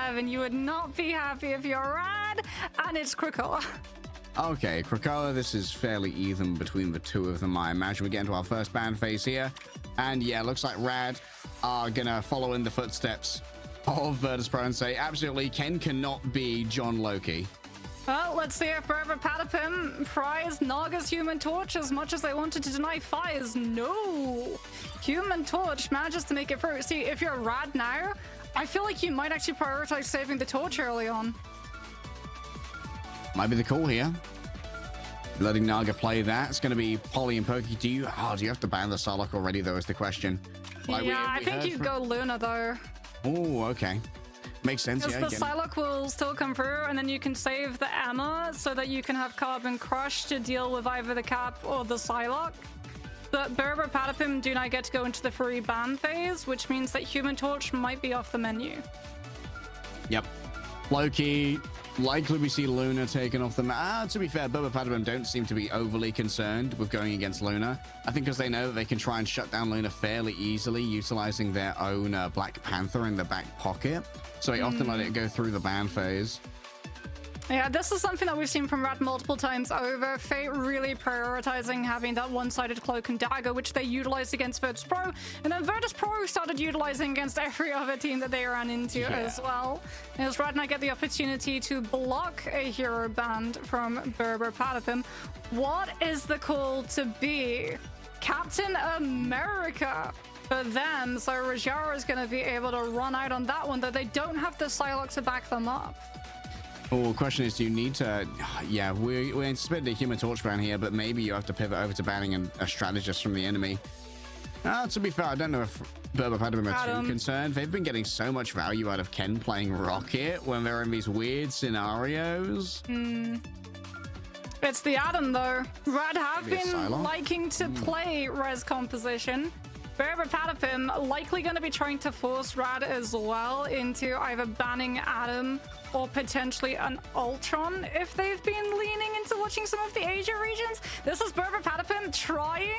7. You would not be happy if you're Rad, and it's Krakoa. Okay, Krakoa, this is fairly even between the two of them, I imagine. We get into our first ban phase here. And yeah, looks like Rad are going to follow in the footsteps of Virtus.pro and say, absolutely, Ken cannot be John Loki. Well, let's see if Brbrpatapim pries Naga's Human Torch as much as they wanted to deny Fires. No! Human Torch manages to make it through. See, if you're Rad now, I feel like you might actually prioritize saving the Torch early on. Might be the call here. Letting Naga play that. It's going to be Polly and Pokey. Do you have to ban the Psylocke already, though, is the question. Like, yeah, I think you go Luna, though. Oh, okay. Makes sense, yeah. Because the Psylocke will still come through, and then you can save the EMEA so that you can have Carbon Crush to deal with either the Cap or the Psylocke. But Brbrpatapim do not get to go into the free ban phase, which means that Human Torch might be off the menu. Yep. Loki, likely we see Luna taken off the map. To be fair, Brbrpatapim don't seem to be overly concerned with going against Luna. I think because they know that they can try and shut down Luna fairly easily, utilizing their own Black Panther in the back pocket. So they often let it go through the ban phase. Yeah, this is something that we've seen from Rat multiple times over. Fate really prioritizing having that one-sided cloak and dagger, which they utilized against Virtus.pro, and then Virtus.pro started utilizing against every other team that they ran into as well. As Rat and I get the opportunity to block a hero band from Brbrpatapim. What is the call to be? Captain America for them, so Rajara is going to be able to run out on that one, though they don't have the Psylocke to back them up. Oh, the question is, do you need to... Yeah, we anticipate the Human Torch ban here, but maybe you have to pivot over to banning a strategist from the enemy. To be fair, I don't know if Brbrpatapim are too concerned. They've been getting so much value out of Ken playing Rocket when they're in these weird scenarios. It's the Adam, though. Rad have been liking to play res composition. Brbrpatapim likely going to be trying to force Rad as well into either banning Adam or potentially an Ultron if they've been leaning into watching some of the Asia regions. This is Brbrpatapim trying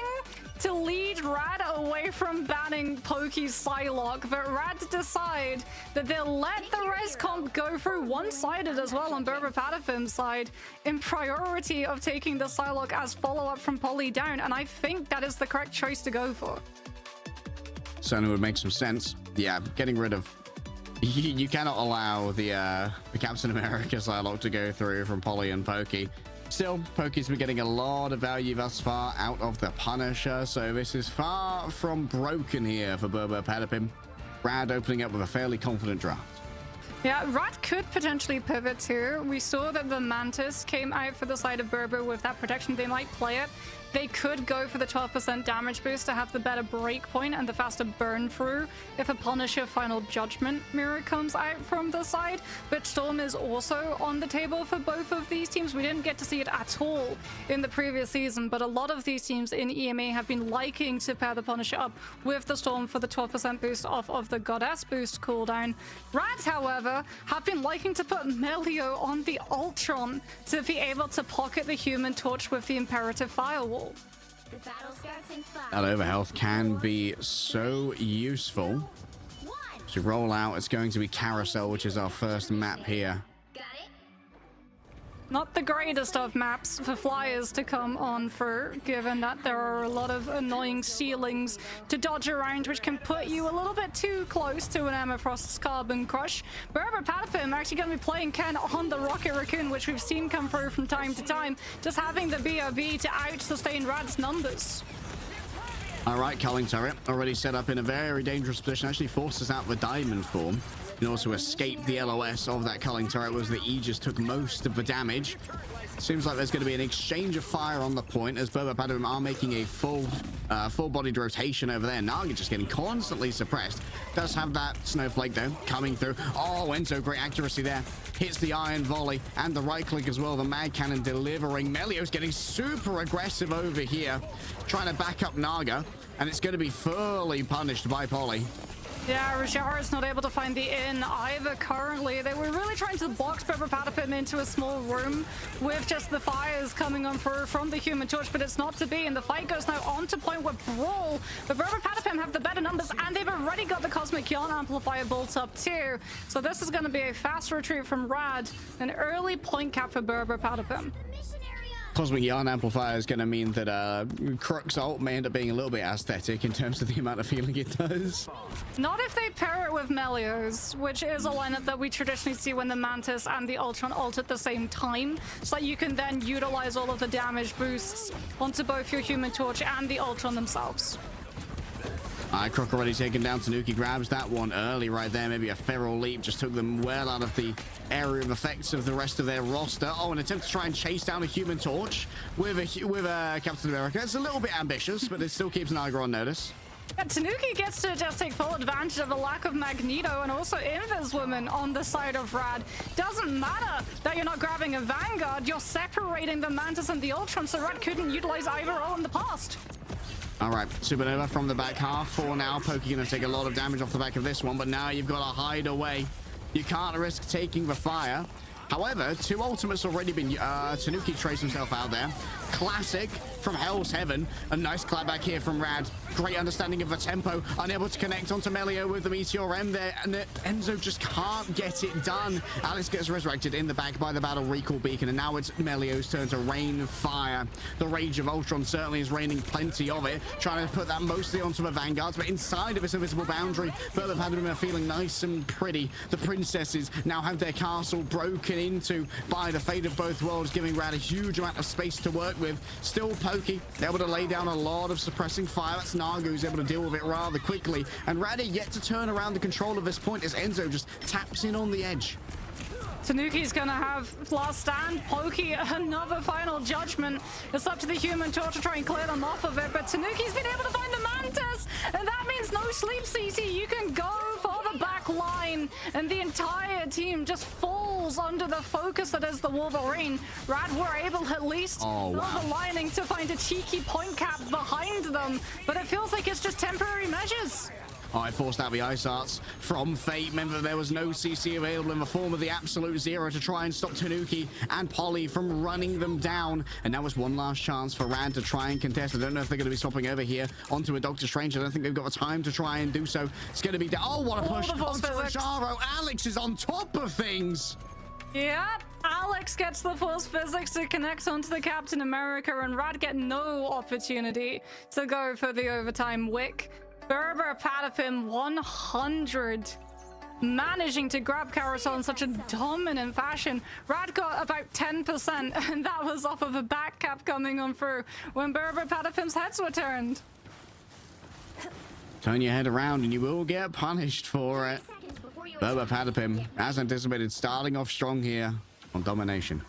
to lead Rad away from banning Pokey's Psylocke, but Rad decide that they'll let the res comp go through one-sided as well on Brbrpatapim's side in priority of taking the Psylocke as follow-up from Polly down, and I think that is the correct choice to go for. Certainly would make some sense. Yeah, getting rid of... You cannot allow the Captain America Psylocke to go through from Polly and Pokey. Still, Pokey's been getting a lot of value thus far out of the Punisher, so this is far from broken here for Brbrpatapim. Rad opening up with a fairly confident draft. Yeah, Rat could potentially pivot too. We saw that the Mantis came out for the side of Berber with that protection. They might play it. They could go for the 12% damage boost to have the better break point and the faster burn through if a Punisher Final Judgment mirror comes out from the side. But Storm is also on the table for both of these teams. We didn't get to see it at all in the previous season, but a lot of these teams in EMEA have been liking to pair the Punisher up with the Storm for the 12% boost off of the Goddess boost cooldown. Rats, however, have been liking to put Melio on the Ultron to be able to pocket the Human Torch with the Imperative Firewall. That overhealth can be so useful. To roll out, it's going to be Carousel, which is our first map here. Not the greatest of maps for flyers to come on for, given that there are a lot of annoying ceilings to dodge around, which can put you a little bit too close to an Emma Frost's Carbon Crush. Brbrpatapim actually going to be playing Ken on the Rocket Raccoon, which we've seen come through from time to time, just having the BRB to out-sustain Rad's numbers. All right, Culling Turret already set up in a very dangerous position, actually forces out the Diamond form. In order to escape the LOS of that Culling Turret was the Aegis took most of the damage. Seems like there's going to be an exchange of fire on the point as Brbrpatapim are making a full-bodied rotation over there. Naga just getting constantly suppressed. Does have that Snowflake, though, coming through. Oh, Enzo, great accuracy there. Hits the Iron Volley and the right click as well. The Mag Cannon delivering. Melio's getting super aggressive over here, trying to back up Naga, and it's going to be fully punished by Polly. Yeah, Rajara's not able to find the inn either currently. They were really trying to box Brbrpatapim into a small room with just the fires coming on through from the Human Torch, but it's not to be, and the fight goes now on to point with Brawl. But Brbrpatapim have the better numbers, and they've already got the Cosmic Yarn Amplifier built up too. So this is going to be a fast retreat from Rad, an early point cap for Brbrpatapim. Cosmic Yarn Amplifier is going to mean that Crux ult may end up being a little bit aesthetic in terms of the amount of healing it does. Not if they pair it with Melios, which is a lineup that we traditionally see when the Mantis and the Ultron ult at the same time, so that you can then utilize all of the damage boosts onto both your Human Torch and the Ultron themselves. Croc already taken down. Tanuki grabs that one early right there. Maybe a feral leap just took them well out of the area of effects of the rest of their roster. Oh, an attempt to try and chase down a Human Torch with a Captain America. It's a little bit ambitious, but it still keeps Niagara on notice. Yeah, Tanuki gets to just take full advantage of the lack of Magneto and also Invis Woman on the side of Rad. Doesn't matter that you're not grabbing a Vanguard, you're separating the Mantis and the Ultron, so Rad couldn't utilize either all in the past. All right, Supernova from the back half. For now, Pokey going to take a lot of damage off the back of this one, but now you've got to hide away. You can't risk taking the fire. However, two ultimates already been... Tanuki traced himself out there. Classic from Hell's Heaven. A nice clapback here from Rad. Great understanding of the tempo. Unable to connect onto Melio with the Meteor M there. And Enzo just can't get it done. Alex gets resurrected in the back by the Battle Recall Beacon. And now it's Melio's turn to rain fire. The Rage of Ultron certainly is raining plenty of it. Trying to put that mostly onto the Vanguards. But inside of its invisible boundary, Brbrpatapim are feeling nice and pretty. The princesses now have their castle broken into by the fate of both worlds, giving Rad a huge amount of space to work with. Still Pokey able to lay down a lot of suppressing fire. That's Naga who's able to deal with it rather quickly, and Rad yet to turn around the control of this point as Enzo just taps in on the edge. Tanuki's gonna have last stand. Pokey, another final judgment. It's up to the Human Torch to try and clear them off of it, but Tanuki's been able to find the Mantis, and that means no sleep, CC. You can go for the back line, and the entire team just falls under the focus that is the Wolverine. Rad were able at least the lining to find a cheeky point cap behind them, but it feels like it's just temporary measures. Oh, I forced out the Ice Arts from Fate. Remember, there was no CC available in the form of the Absolute Zero to try and stop Tanuki and Polly from running them down. And that was one last chance for Rad to try and contest. I don't know if they're going to be swapping over here onto a Doctor Strange. I don't think they've got the time to try and do so. It's going to be... Oh, what a push onto Rajaro. Alex is on top of things. Yep, Alex gets the Force Physics to connect onto the Captain America, and Rad get no opportunity to go for the overtime wick. Brbrpatapim 100, managing to grab Carousel in such a dominant fashion. Rad got about 10%, and that was off of a back cap coming on through when Brbrpatapim's heads were turned. Turn your head around and you will get punished for it. Brbrpatapim, as anticipated, starting off strong here on domination.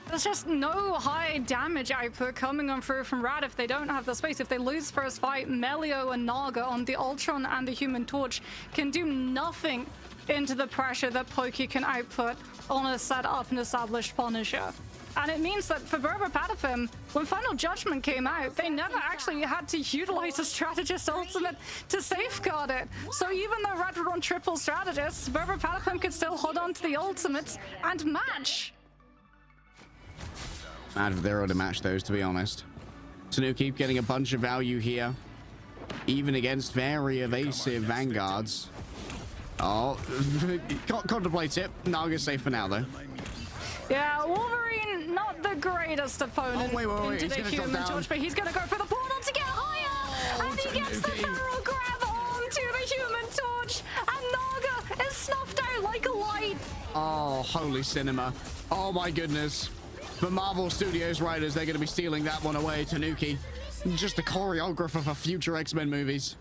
There's just no high damage output coming on through from Rad if they don't have the space. If they lose first fight, Melio and Naga on the Ultron and the Human Torch can do nothing into the pressure that Pokey can output on a set up and established Punisher. And it means that for Brbrpatapim, when Final Judgment came out, they never actually had to utilize a Strategist Ultimate to safeguard it. So even though Rad would run triple Strategists, Brbrpatapim could still hold on to the Ultimates and match. Mad if they're to match those, to be honest. Tanuki getting a bunch of value here, even against very evasive Vanguards. Oh, contemplate it. Naga's safe for now, though. Yeah, Wolverine, not the greatest opponent into the Human Torch, but he's going to go for the portal to get higher, and he gets the feral grab onto the Human Torch, and Naga is snuffed out like a light. Oh, holy cinema. Oh, my goodness. For Marvel Studios writers, they're going to be stealing that one away. Tanuki, just a choreographer for future X-Men movies.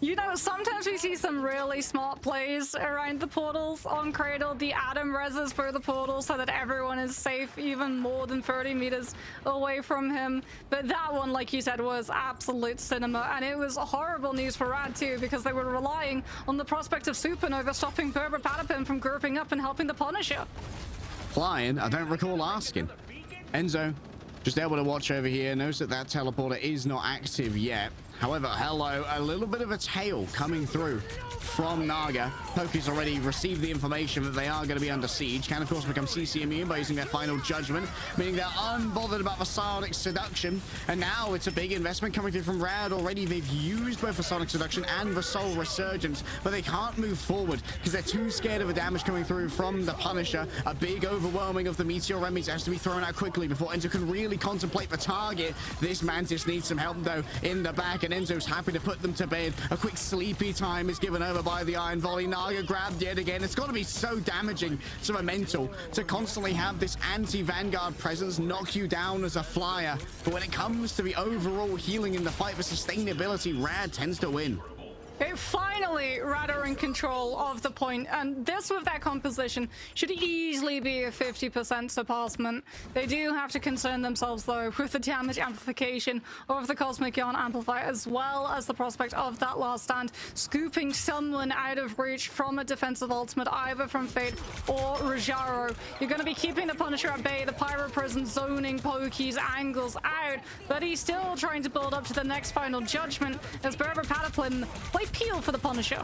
You know, sometimes we see some really smart plays around the portals on Cradle. The Atom reses for the portal so that everyone is safe even more than 30 meters away from him. But that one, like you said, was absolute cinema. And it was horrible news for Rad too, because they were relying on the prospect of Supernova stopping Brbrpatapim from grouping up and helping the Punisher. Flying? I don't recall asking. Enzo, just able to watch over here. Notice that that teleporter is not active yet. However, hello, a little bit of a tail coming through from Naga. Poki's already received the information that they are going to be under siege. Can, of course, become CC immune by using their final judgment, meaning they're unbothered about the Sonic Seduction. And now it's a big investment coming through from Rad already. They've used both the Sonic Seduction and the Soul Resurgence, but they can't move forward because they're too scared of the damage coming through from the Punisher. A big overwhelming of the Meteor Remedies has to be thrown out quickly before Enzo can really contemplate the target. This Mantis needs some help, though, in the back, and Enzo's happy to put them to bed. A quick sleepy time is given over by the Iron Volley. Naga grabbed yet again. It's got to be so damaging to the mental to constantly have this anti-Vanguard presence knock you down as a flyer. But when it comes to the overall healing in the fight for sustainability, Rad tends to win. Finally, Rad are in control of the point, and this with that composition should easily be a 50% surpassment. They do have to concern themselves, though, with the damage amplification of the Cosmic Yarn Amplifier, as well as the prospect of that last stand, scooping someone out of reach from a defensive ultimate, either from Fate or Rajaro. You're going to be keeping the Punisher at bay, the Pyro Prison zoning Pokey's angles out, but he's still trying to build up to the next final judgment as Brbrpatapim play peel for the Punisher.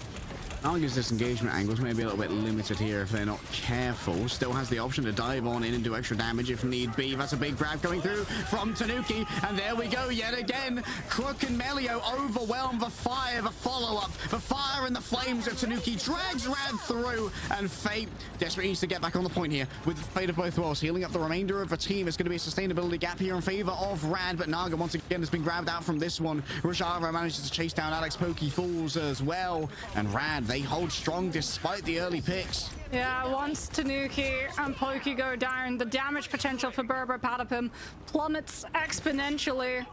Naga's disengagement angles may be a little bit limited here if they're not careful. Still has the option to dive on in and do extra damage if need be. That's a big grab coming through from Tanuki, and there we go yet again. Crook and Melio overwhelm the fire, the follow-up, the fire and the flames of Tanuki drags Rad through, and Fate desperately needs to get back on the point here with Fate of both worlds healing up the remainder of the team. It's going to be a sustainability gap here in favor of Rad, but Naga once again has been grabbed out from this one. Rajara manages to chase down Alex. Pokey falls as well, and Rad, they hold strong despite the early picks. Yeah, once Tanuki and Pokey go down, the damage potential for Brbrpatapim plummets exponentially.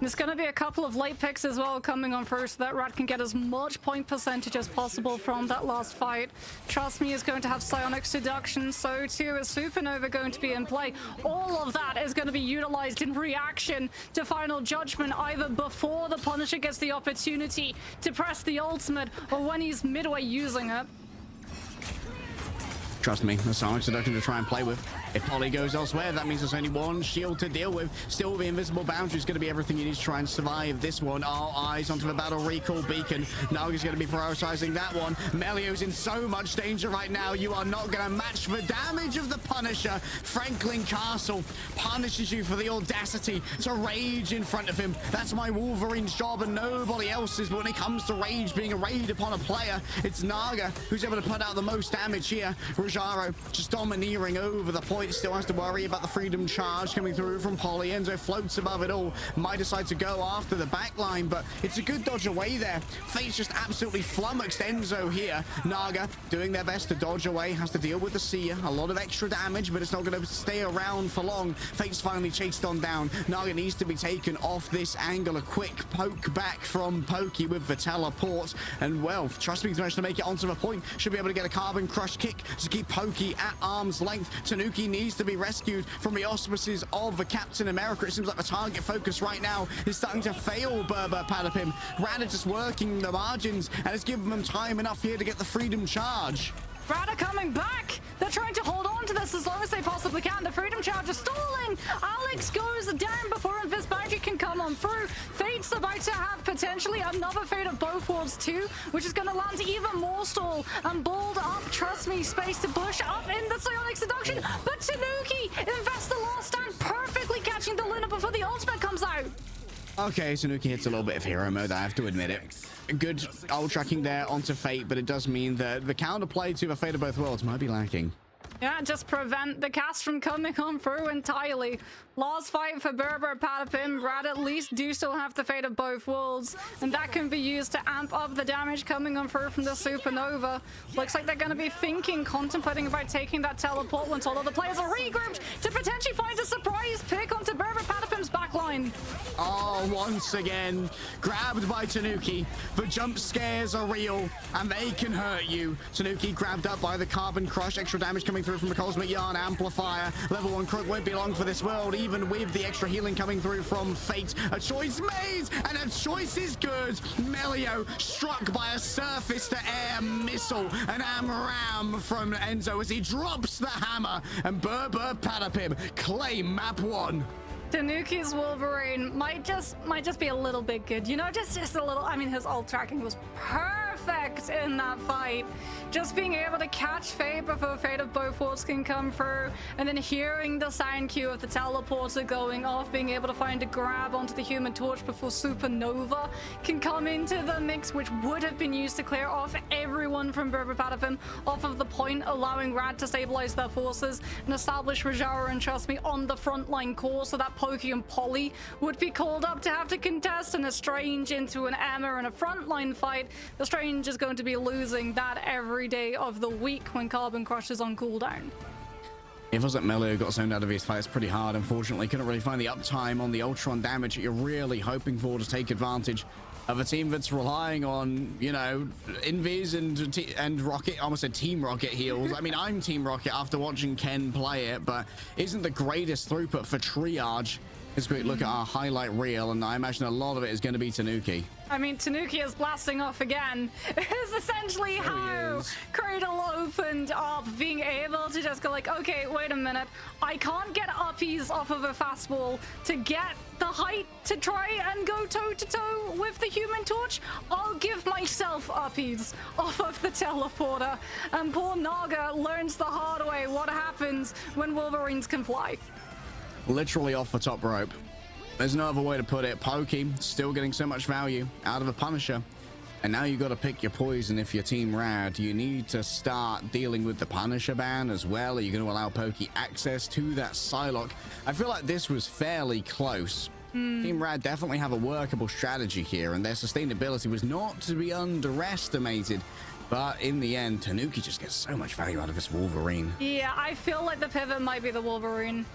There's going to be a couple of late picks as well coming on first, so that Rad can get as much point percentage as possible from that last fight. Trust me, is going to have Psionic Seduction, so too is Supernova going to be in play. All of that is going to be utilized in reaction to Final Judgment, either before the Punisher gets the opportunity to press the ultimate or when he's midway using it. Trust me, the Sonic Seduction to try and play with. If Polly goes elsewhere, that means there's only one shield to deal with. Still, the invisible boundary is going to be everything you need to try and survive this one. All eyes onto the battle recall beacon. Naga's going to be prioritizing that one. Melio's in so much danger right now. You are not going to match the damage of the Punisher. Franklin Castle punishes you for the audacity to rage in front of him. That's my Wolverine's job and nobody else's. But when it comes to rage being arrayed upon a player, it's Naga who's able to put out the most damage here. Rajaro just domineering over the point. Still has to worry about the freedom charge coming through from Polly. Enzo floats above it all. Might decide to go after the back line, but it's a good dodge away there. Fate's just absolutely flummoxed Enzo here. Naga doing their best to dodge away. Has to deal with the Seer. A lot of extra damage, but it's not going to stay around for long. Fate's finally chased on down. Naga needs to be taken off this angle. A quick poke back from Pokey with the teleport. And well, trust me, he's managed to make it onto the point. Should be able to get a Carbon Crush kick to keep Pokey at arm's length. Tanuki needs to be rescued from the auspices of the Captain America. It seems like the target focus right now is starting to fail Brbrpatapim. Rad just working the margins, and it's given them time enough here to get the freedom charge. Rad are coming back. They're trying to hold on to this as long as they possibly can. The freedom charge is stalling. Alex goes down before this boundary can come on through. Fate's about to have potentially another Fate of both worlds too, which is going to land even more stall and build up, trust me, space to push up in the Psionic Seduction. But Tanuki invests the last stand, perfectly catching the Luna before the ultimate comes out. Okay, Tanuki hits a little bit of hero mode, I have to admit it. Good ult tracking there onto Fate, but it does mean that the counterplay to the Fate of both worlds might be lacking. Yeah, just prevent the cast from coming on through entirely. Last fight for Brbrpatapim. Rad at least do still have the Fate of both worlds, and that can be used to amp up the damage coming on through from the Supernova. Looks like they're going to be contemplating about taking that teleport once all of the players are regrouped to potentially find a surprise pick onto Brbrpatapim's backline. Oh, once again, grabbed by Tanuki. The jump scares are real, and they can hurt you. Tanuki grabbed up by the Carbon Crush. Extra damage coming through from the Cosmic Yarn Amplifier. Level 1 Crook won't be long for this world, even with the extra healing coming through from Fate. A choice made, and a choice is good. Melio struck by a surface-to-air missile. An AMRAM from Enzo as he drops the hammer, and Brbrpatapim claim map 1. Tanuki's Wolverine might just be a little bit good, you know, just a little. I mean, his ult tracking was perfect in that fight. Just being able to catch Fate before Fate of Beaufort's can come through, and then hearing the sound cue of the teleporter going off, being able to find a grab onto the Human Torch before Supernova can come into the mix, which would have been used to clear off everyone from Brbrpatapim off of the point, allowing Rad to stabilize their forces and establish Rajara and Trust Me on the frontline core, so that Pokey and Polly would be called up to have to contest and a Strange into an EMEA in a frontline fight. The Strange is going to be losing that every day of the week when Carbon Crush is on cooldown. It wasn't Melo who got zoned out of his fight. It's pretty hard, unfortunately. Couldn't really find the uptime on the Ultron damage that you're really hoping for to take advantage of a team that's relying on, you know, Invis and Rocket. I almost said Team Rocket heals. I mean, I'm Team Rocket after watching Ken play it, but isn't the greatest throughput for triage. Let's quick look at our highlight reel, and I imagine a lot of it is going to be Tanuki. I mean, Tanuki is blasting off again. It's essentially how Cradle opened up, being able to just go like, okay, wait a minute. I can't get uppies off of a fastball to get the height to try and go toe-to-toe with the Human Torch. I'll give myself uppies off of the teleporter. And poor Naga learns the hard way what happens when Wolverines can fly. Literally off the top rope. There's no other way to put it. Pokey still getting so much value out of a Punisher. And now you got to pick your poison if you're Team Rad. You need to start dealing with the Punisher ban as well. Are you going to allow Pokey access to that Psylocke? I feel like this was fairly close. Team Rad definitely have a workable strategy here, and their sustainability was not to be underestimated. But in the end, Tanuki just gets so much value out of this Wolverine. Yeah, I feel like the pivot might be the Wolverine.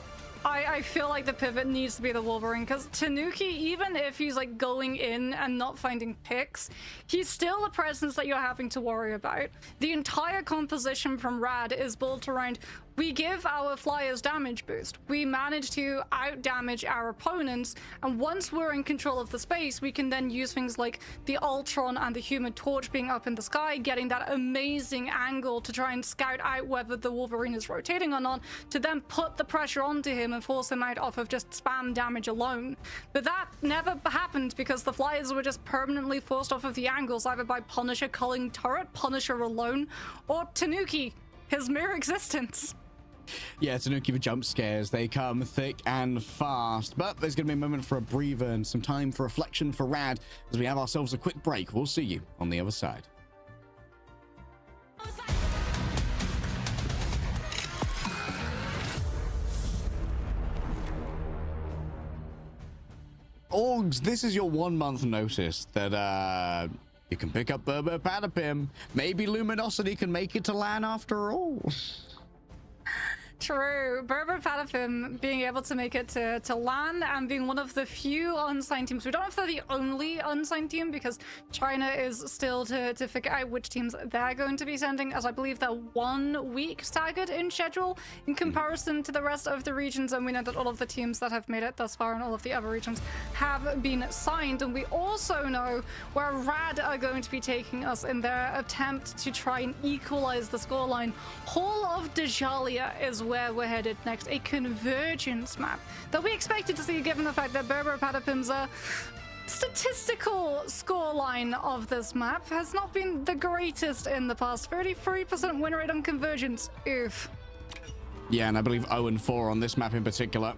I feel like the pivot needs to be the Wolverine, because Tanuki, even if he's like going in and not finding picks, he's still a presence that you're having to worry about. The entire composition from Rad is built around, we give our flyers damage boost. We manage to out damage our opponents, and once we're in control of the space, we can then use things like the Ultron and the Human Torch being up in the sky, getting that amazing angle to try and scout out whether the Wolverine is rotating or not, to then put the pressure onto him and force him out off of just spam damage alone. But that never happened because the flyers were just permanently forced off of the angles, either by Punisher culling turret, Punisher alone, or Tanuki, his mere existence. Yeah, Tanuki with jump scares. They come thick and fast. But there's going to be a moment for a breather and some time for reflection for Rad as we have ourselves a quick break. We'll see you on the other side. Orgs, this is your 1 month notice that you can pick up Brbrpatapim. Maybe Luminosity can make it to LAN after all. True. Brbrpatapim being able to make it to LAN and being one of the few unsigned teams. We don't know if they're the only unsigned team because China is still to figure out which teams they're going to be sending, as I believe they're 1 week staggered in schedule in comparison to the rest of the regions. And we know that all of the teams that have made it thus far in all of the other regions have been signed. And we also know where Rad are going to be taking us in their attempt to try and equalize the scoreline. Hall of Djalia is where we're headed next, a convergence map that we expected to see given the fact that Brbrpatapim's statistical scoreline of this map has not been the greatest in the past. 33% win rate on convergence. Oof. Yeah, and I believe 0-4 on this map in particular.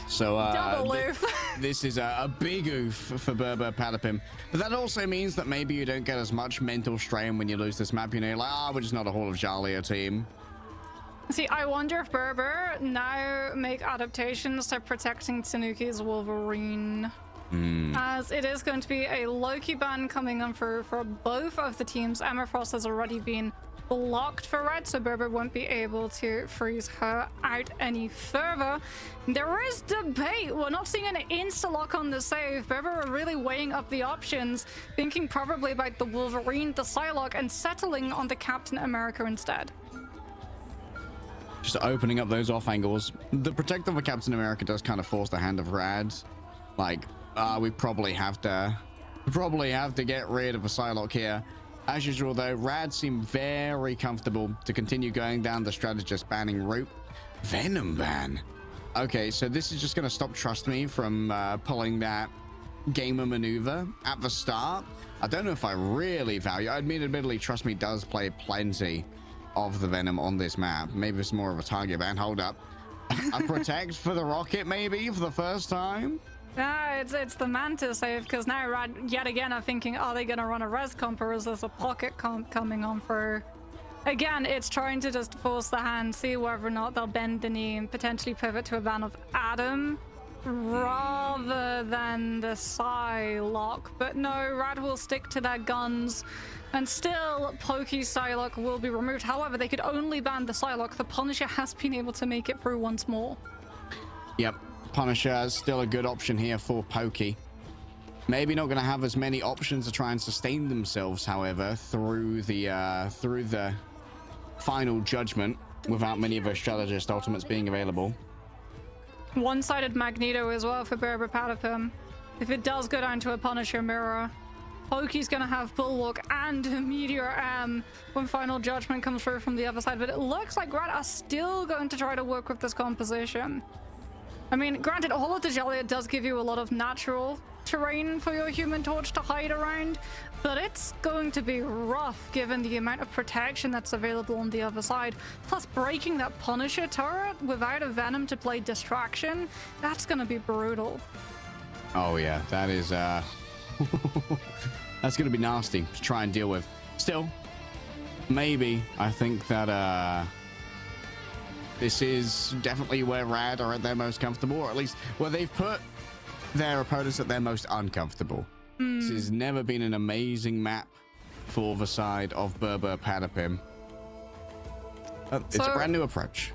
So double oof. This is a big oof for Brbrpatapim. But that also means that maybe you don't get as much mental strain when you lose this map. You know, you're like, we're just not a Hall of Djalia team. See, I wonder if Brr now make adaptations to protecting Tanuki's Wolverine. As it is going to be a Loki ban coming on for both of the teams. Emma Frost has already been blocked for Red, so Brr won't be able to freeze her out any further. There is debate. We're not seeing an insta-lock on the save. Brr are really weighing up the options, thinking probably about the Wolverine, the Psylocke, and settling on the Captain America instead. Just opening up those off angles. The protector of Captain America does kind of force the hand of Rad. Like, we probably have to get rid of a Psylocke here. As usual though, Rad seem very comfortable to continue going down the strategist banning route. Venom ban. Okay, so this is just going to stop Trust Me from pulling that gamer maneuver at the start. I don't know if I really value. I mean, admittedly, Trust Me does play plenty of the Venom on this map. Maybe it's more of a target ban. Hold up. A protect for the rocket, maybe, for the first time? No, it's the Mantis save, because now Rad yet again are thinking, are they going to run a res comp, or is this a pocket comp coming on for... Again, it's trying to just force the hand, see whether or not they'll bend the knee and potentially pivot to a ban of Adam rather than the Psylocke. But no, Rad will stick to their guns, and still Pokey's Psylocke will be removed. However, they could only ban the Psylocke. The Punisher has been able to make it through once more. Yep, Punisher is still a good option here for Pokey. Maybe not going to have as many options to try and sustain themselves, however, through the final judgment without many of those strategist ultimates being available. One-sided Magneto as well for Brbrpatapim. If it does go down to a Punisher mirror, Pokey's going to have Bulwark and Meteor M when final judgment comes through from the other side. But it looks like Grant are still going to try to work with this composition. I mean, granted, Hall of Dajalia does give you a lot of natural terrain for your Human Torch to hide around, but it's going to be rough given the amount of protection that's available on the other side. Plus, breaking that Punisher turret without a Venom to play distraction, that's going to be brutal. Oh yeah, that is that's going to be nasty to try and deal with. Still, maybe I think that this is definitely where Rad are at their most comfortable, or at least where they've put their opponents at their most uncomfortable. This has never been an amazing map for the side of Brbrpatapim. It's a brand new approach.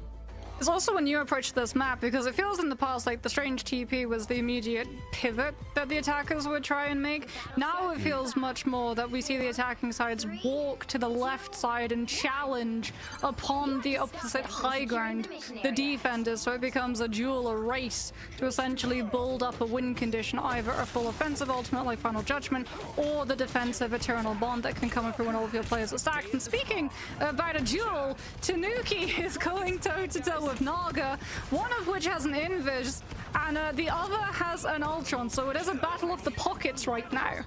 It's also a new approach to this map, because it feels in the past like the Strange TP was the immediate pivot that the attackers would try and make. Now it feels much more that we see the attacking sides walk to the left side and challenge upon the opposite high ground, the defenders, so it becomes a duel, a race to essentially build up a win condition, either a full offensive ultimate like Final Judgment or the defensive Eternal Bond that can come through when all of your players are stacked. And speaking about a duel, Tanuki is going toe-to-toe with Naga, one of which has an Invis and the other has an Ultron, so it is a battle of the pockets right now.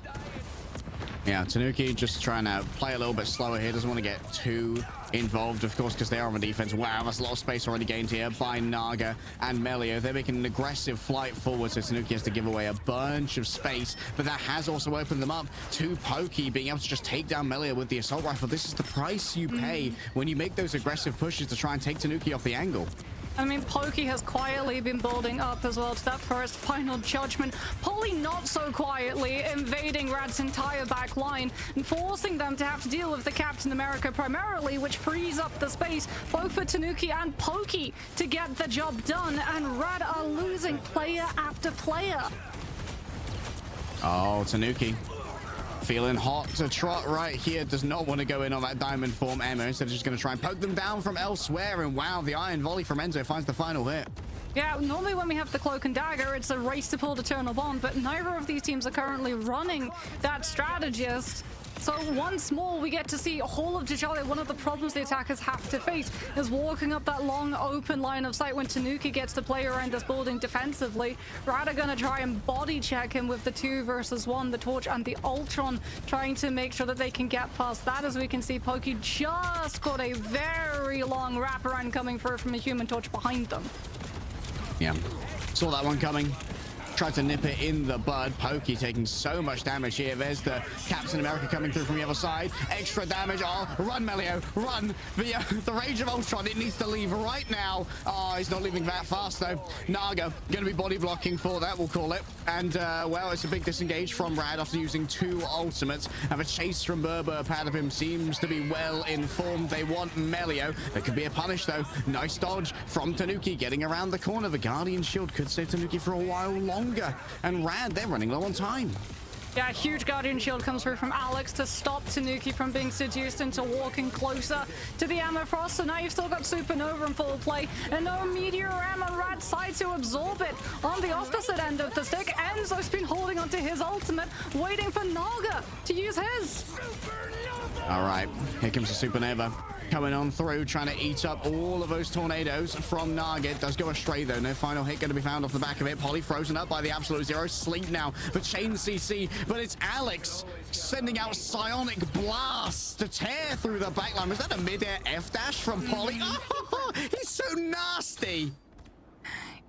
Yeah, Tanuki just trying to play a little bit slower here, doesn't want to get too involved, of course, because they are on the defense. Wow, that's a lot of space already gained here by Naga and Melio. They're making an aggressive flight forward, so Tanuki has to give away a bunch of space, but that has also opened them up to Pokey being able to just take down Melio with the assault rifle. This is the price you pay when you make those aggressive pushes to try and take Tanuki off the angle. I mean, Pokey has quietly been building up as well to that first final judgment. Polly not so quietly invading Rad's entire back line and forcing them to have to deal with the Captain America primarily, which frees up the space both for Tanuki and Pokey to get the job done, and Rad are losing player after player. Oh, Tanuki feeling hot to trot right here. Does not want to go in on that diamond form ammo, instead of just going to try and poke them down from elsewhere. And wow, the iron volley from Enzo finds the final hit. Yeah, normally when we have the Cloak and Dagger, it's a race to pull the Eternal Bond, but neither of these teams are currently running that strategist. So once more, we get to see Hall of Dajalia. One of the problems the attackers have to face is walking up that long open line of sight when Tanuki gets to play around this building defensively. Rad are going to try and body check him with the 2 versus 1, the Torch and the Ultron, trying to make sure that they can get past that. As we can see, Pokey just got a very long wraparound coming through from a Human Torch behind them. Yeah, saw that one coming. Tried to nip it in the bud. Pokey taking so much damage here. There's the Captain America coming through from the other side. Extra damage. Oh, run, Melio, run. The Rage of Ultron, it needs to leave right now. Oh, he's not leaving that fast, though. Naga going to be body blocking for that, we'll call it. And, well, it's a big disengage from Rad after using 2 ultimates. And the chase from Brbrpatapim seems to be well informed. They want Melio. There could be a punish, though. Nice dodge from Tanuki getting around the corner. The Guardian Shield could save Tanuki for a while longer. And Rad, they're running low on time. Yeah, huge Guardian Shield comes through from Alex to stop Tanuki from being seduced into walking closer to the Ammo Frost. So now you've still got Supernova in full play, and no Meteor M on Rad's side to absorb it. On the opposite end of the stick, Enzo's been holding onto his ultimate, waiting for Naga to use his. All right, here comes the Supernova. coming on through, trying to eat up all of those tornadoes from Naga. It does go astray, though. No final hit going to be found off the back of it. Polly frozen up by the Absolute Zero. Sleep now for Chain CC, but it's Alex sending out Psionic Blast to tear through the backline. Was that a mid-air F-dash from Polly? Oh, he's so nasty.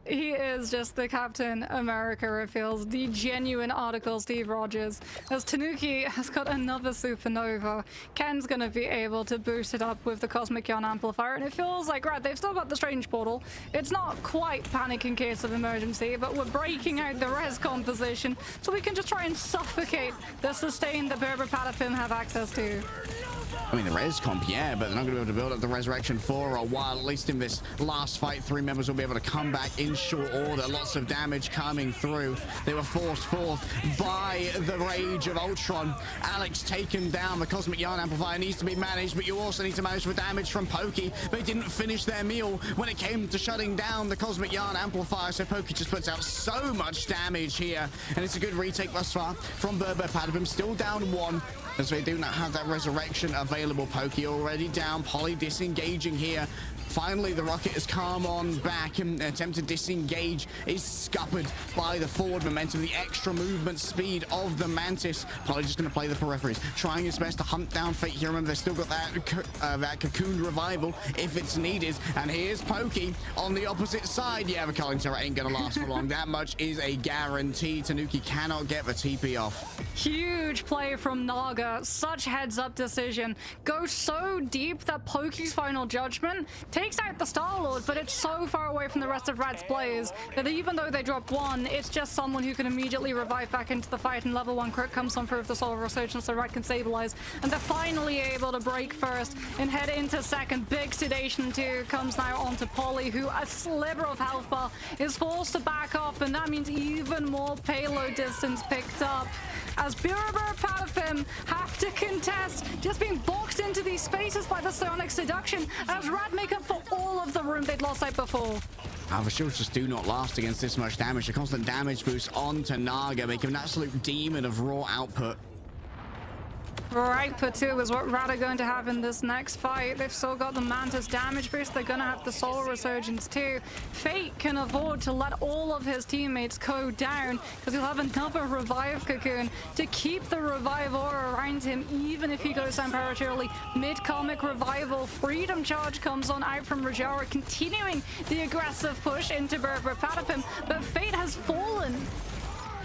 He is just the Captain America, it feels. The genuine article Steve Rogers. As Tanuki has got another supernova, Ken's going to be able to boost it up with the Cosmic Yarn Amplifier. And it feels like, right, they've still got the Strange Portal. It's not quite panic in case of emergency, but we're breaking out the res composition so we can just try and suffocate the sustain that Brbrpatapim have access to. I mean, the res comp, yeah, but they're not going to be able to build up the resurrection for a while. At least in this last fight, 3 members will be able to come back in short order. Lots of damage coming through. They were forced forth by the rage of Ultron. Alex taken down. The Cosmic Yarn Amplifier needs to be managed, but you also need to manage the damage from Pokey. They didn't finish their meal when it came to shutting down the Cosmic Yarn Amplifier, so Pokey just puts out so much damage here, and it's a good retake thus far from Brbrpatapim. Still down 1, as they do not have that resurrection available. Pokey already down. Polly disengaging here. Finally, the rocket has come on back, and an attempt to disengage is scuppered by the forward momentum, the extra movement speed of the Mantis. Polly just going to play the peripheries, trying his best to hunt down Fate here. Remember, they've still got that cocoon revival if it's needed. And here's Pokey on the opposite side. Yeah, the culling turret ain't going to last for long. That much is a guarantee. Tanuki cannot get the TP off. Huge play from Naga. Such heads-up decision. Goes so deep that Pokey's final judgment takes out the Star-Lord, but it's so far away from the rest of Rad's players that even though they drop 1, it's just someone who can immediately revive back into the fight, and level 1 crit comes on through with the Solar Resurgence, so Rad can stabilize, and they're finally able to break first and head into second. Big sedation too comes now onto Polly, who a sliver of health bar is forced to back off, and that means even more payload distance picked up as Brbrpatapim have to contest, just being boxed into these spaces by the Psionic Seduction as Rad make up for all of the room they'd lost out before. The shields just do not last against this much damage. A constant damage boost onto Naga, making an absolute demon of raw output. Brbrpatapim is what Rad are going to have in this next fight. They've still got the Mantis damage boost. They're going to have the Soul Resurgence too. Fate can afford to let all of his teammates go down because he'll have another Revive Cocoon to keep the Revive aura around him, even if he goes down prematurely. Mid-comic Revival. Freedom Charge comes on out from Rajara, continuing the aggressive push into Brbrpatapim, but Fate has fallen.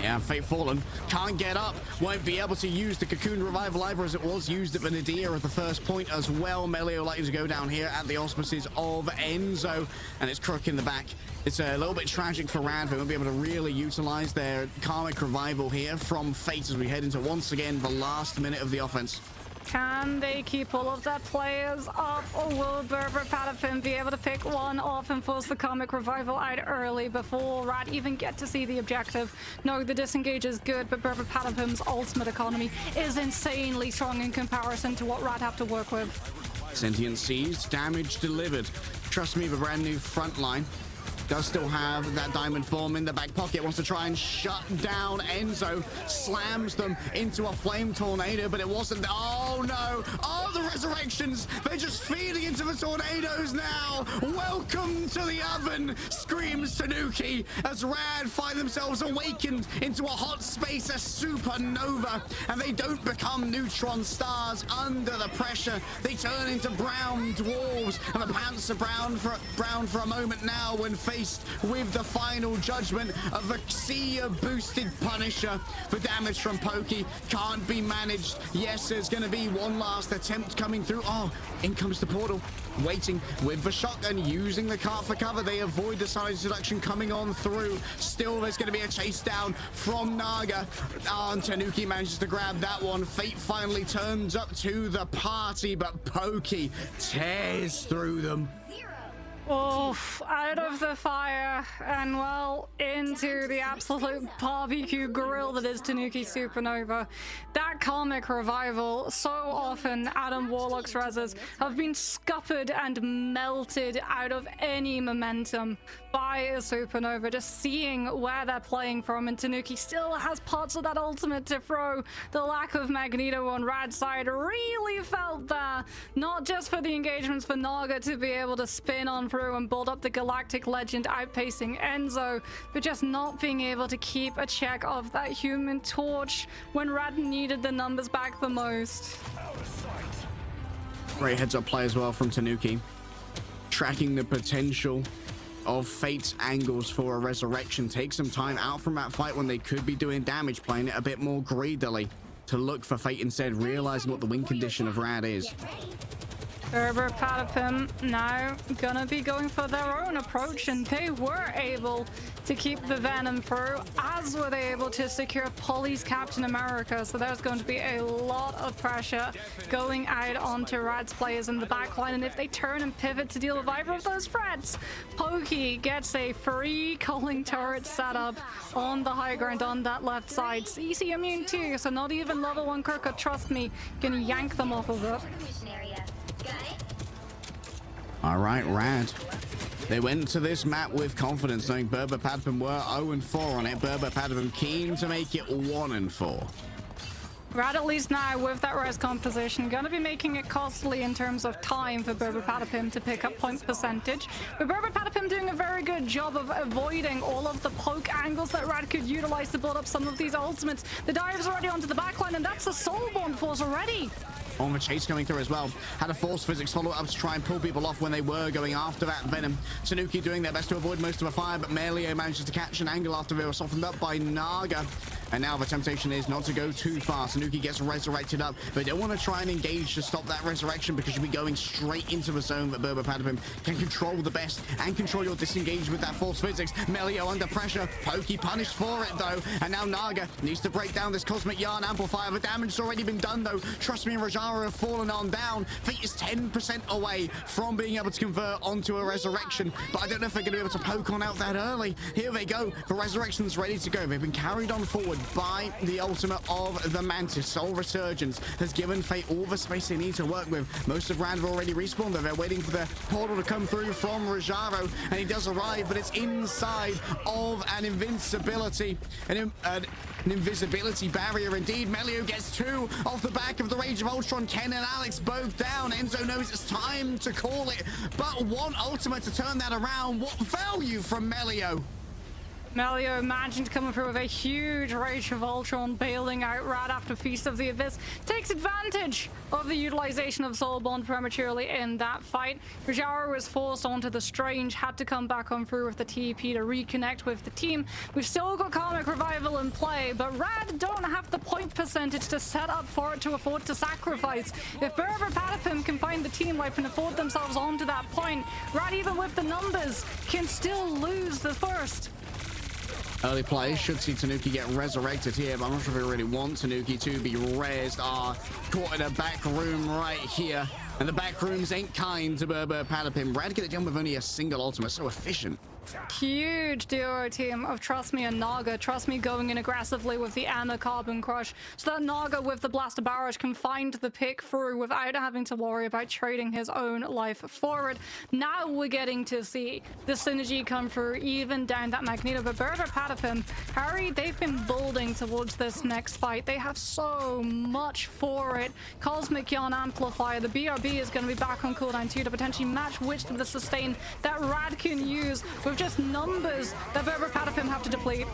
Yeah, Fate fallen. Can't get up. Won't be able to use the Cocoon Revival either, as it was used at the Nadir at the first point as well. Melio likely to go down here at the auspices of Enzo, and it's Crook in the back. It's a little bit tragic for Rad. They won't be able to really utilize their Karmic Revival here from Fate as we head into, once again, the last minute of the offense. Can they keep all of their players up, or will Brbrpatapim be able to pick one off and force the Karmic Revival out early before Rad even get to see the objective? No, the disengage is good, but Brbrpatapim's ultimate economy is insanely strong in comparison to what Rad have to work with. Sentient seized, damage delivered. Trust me, the brand new frontline does still have that diamond form in the back pocket. Wants to try and shut down Enzo. Slams them into a flame tornado, but it wasn't. Oh no! Oh, the resurrections! They're just feeding into the tornadoes now! Welcome to the oven! Screams Tanuki as Rad find themselves awakened into a hot space, a supernova, and they don't become neutron stars under the pressure. They turn into brown dwarves, and the pants are brown for a moment now when faced with the final judgment of a Xia boosted Punisher. The damage from Pokey can't be managed. Yes, there's going to be one last attempt coming through. Oh, in comes the portal. Waiting with the shotgun, using the cart for cover. They avoid the silent seduction coming on through. Still, there's going to be a chase down from Naga. And Tanuki manages to grab that one. Fate finally turns up to the party, but Pokey tears through them. Oof, out of the fire and well into the absolute barbecue grill that is Tanuki Supernova. That comic revival, so often Adam Warlock's reses have been scuppered and melted out of any momentum by a Supernova. Just seeing where they're playing from, and Tanuki still has parts of that ultimate to throw. The lack of Magneto on Rad's side really felt there, not just for the engagements for Naga to be able to spin on through and build up the Galactic Legend outpacing Enzo, but just not being able to keep a check of that Human Torch when Rad needed the numbers back the most. Great heads up play as well from Tanuki, tracking the potential of Fate's angles for a resurrection. Take some time out from that fight when they could be doing damage, playing it a bit more greedily to look for Fate instead, realizing what the win condition of Rad is. Brbrpatapim now gonna be going for their own approach, and they were able to keep the Venom through, as were they able to secure Polly's Captain America. So there's going to be a lot of pressure going out onto Rad's players in the backline, and if they turn and pivot to deal with either of those threats, Pokey gets a free calling turret set up on the high ground on that left side. CC immune too, so not even level 1 Kirka, trust me, gonna yank them off of it. All right, Rad. They went to this map with confidence, knowing Brbrpatapim were 0-4 on it. Brbrpatapim keen to make it 1-4. Rad, at least now with that res composition, gonna be making it costly in terms of time for Brbrpatapim to pick up point percentage. But Brbrpatapim doing a very good job of avoiding all of the poke angles that Rad could utilize to build up some of these ultimates. The dive's already onto the backline, and that's a Soulborn force already. On the chase coming through as well. Had a force physics follow-up to try and pull people off when they were going after that Venom. Tanuki doing their best to avoid most of the fire, but Melio manages to catch an angle after they were softened up by Naga. And now the temptation is not to go too far. Tanuki gets resurrected up. They don't want to try and engage to stop that resurrection, because you'll be going straight into the zone that Brbrpatapim can control the best and control your disengage with that force physics. Melio under pressure. Pokey punished for it though. And now Naga needs to break down this Cosmic Yarn amplifier. The damage has already been done though. Trust me, Rajara have fallen on down. Fate is 10% away from being able to convert onto a resurrection, but I don't know if they're going to be able to poke on out that early. Here they go. The resurrection's ready to go. They've been carried on forward by the ultimate of the Mantis. Soul Resurgence has given Fate all the space they need to work with. Most of Rand have already respawned, though. They're waiting for the portal to come through from Rajaro, and he does arrive, but it's inside of an invincibility. An invisibility barrier indeed. Melio gets 2 off the back of the Rage of Ultron. Ken and Alex both down. Enzo knows it's time to call it, but one ultimate to turn that around. What value from Melio? Melio imagined coming through with a huge Rage of Ultron, bailing out Rad after Feast of the Abyss. Takes advantage of the utilization of Soulborn prematurely in that fight. Rajara was forced onto the Strange, had to come back on through with the TP to reconnect with the team. We've still got Comic Revival in play, but Rad don't have the point percentage to set up for it to afford to sacrifice. If Brbrpatapim can find the team life and afford themselves onto that point, Rad, even with the numbers, can still lose the first. Early play should see Tanuki get resurrected here, but I'm not sure if we really want Tanuki to be rezzed. Caught in a back room right here, and the back rooms ain't kind to Brbrpatapim. Brad get it done with only a single ultimate, so efficient. Huge duo team of Trust Me and Naga. Trust Me going in aggressively with the EMEA Carbon Crush, so that Naga with the Blaster Barrage can find the pick through without having to worry about trading his own life forward. Now we're getting to see the synergy come through even down that Magneto. But Brbrpatapim, Harry, they've been building towards this next fight. They have so much for it. Cosmic Yarn Amplifier, the BRB is going to be back on cooldown too to potentially match which of the sustain that Rad can use with just numbers that Brbrpatapim have to deplete.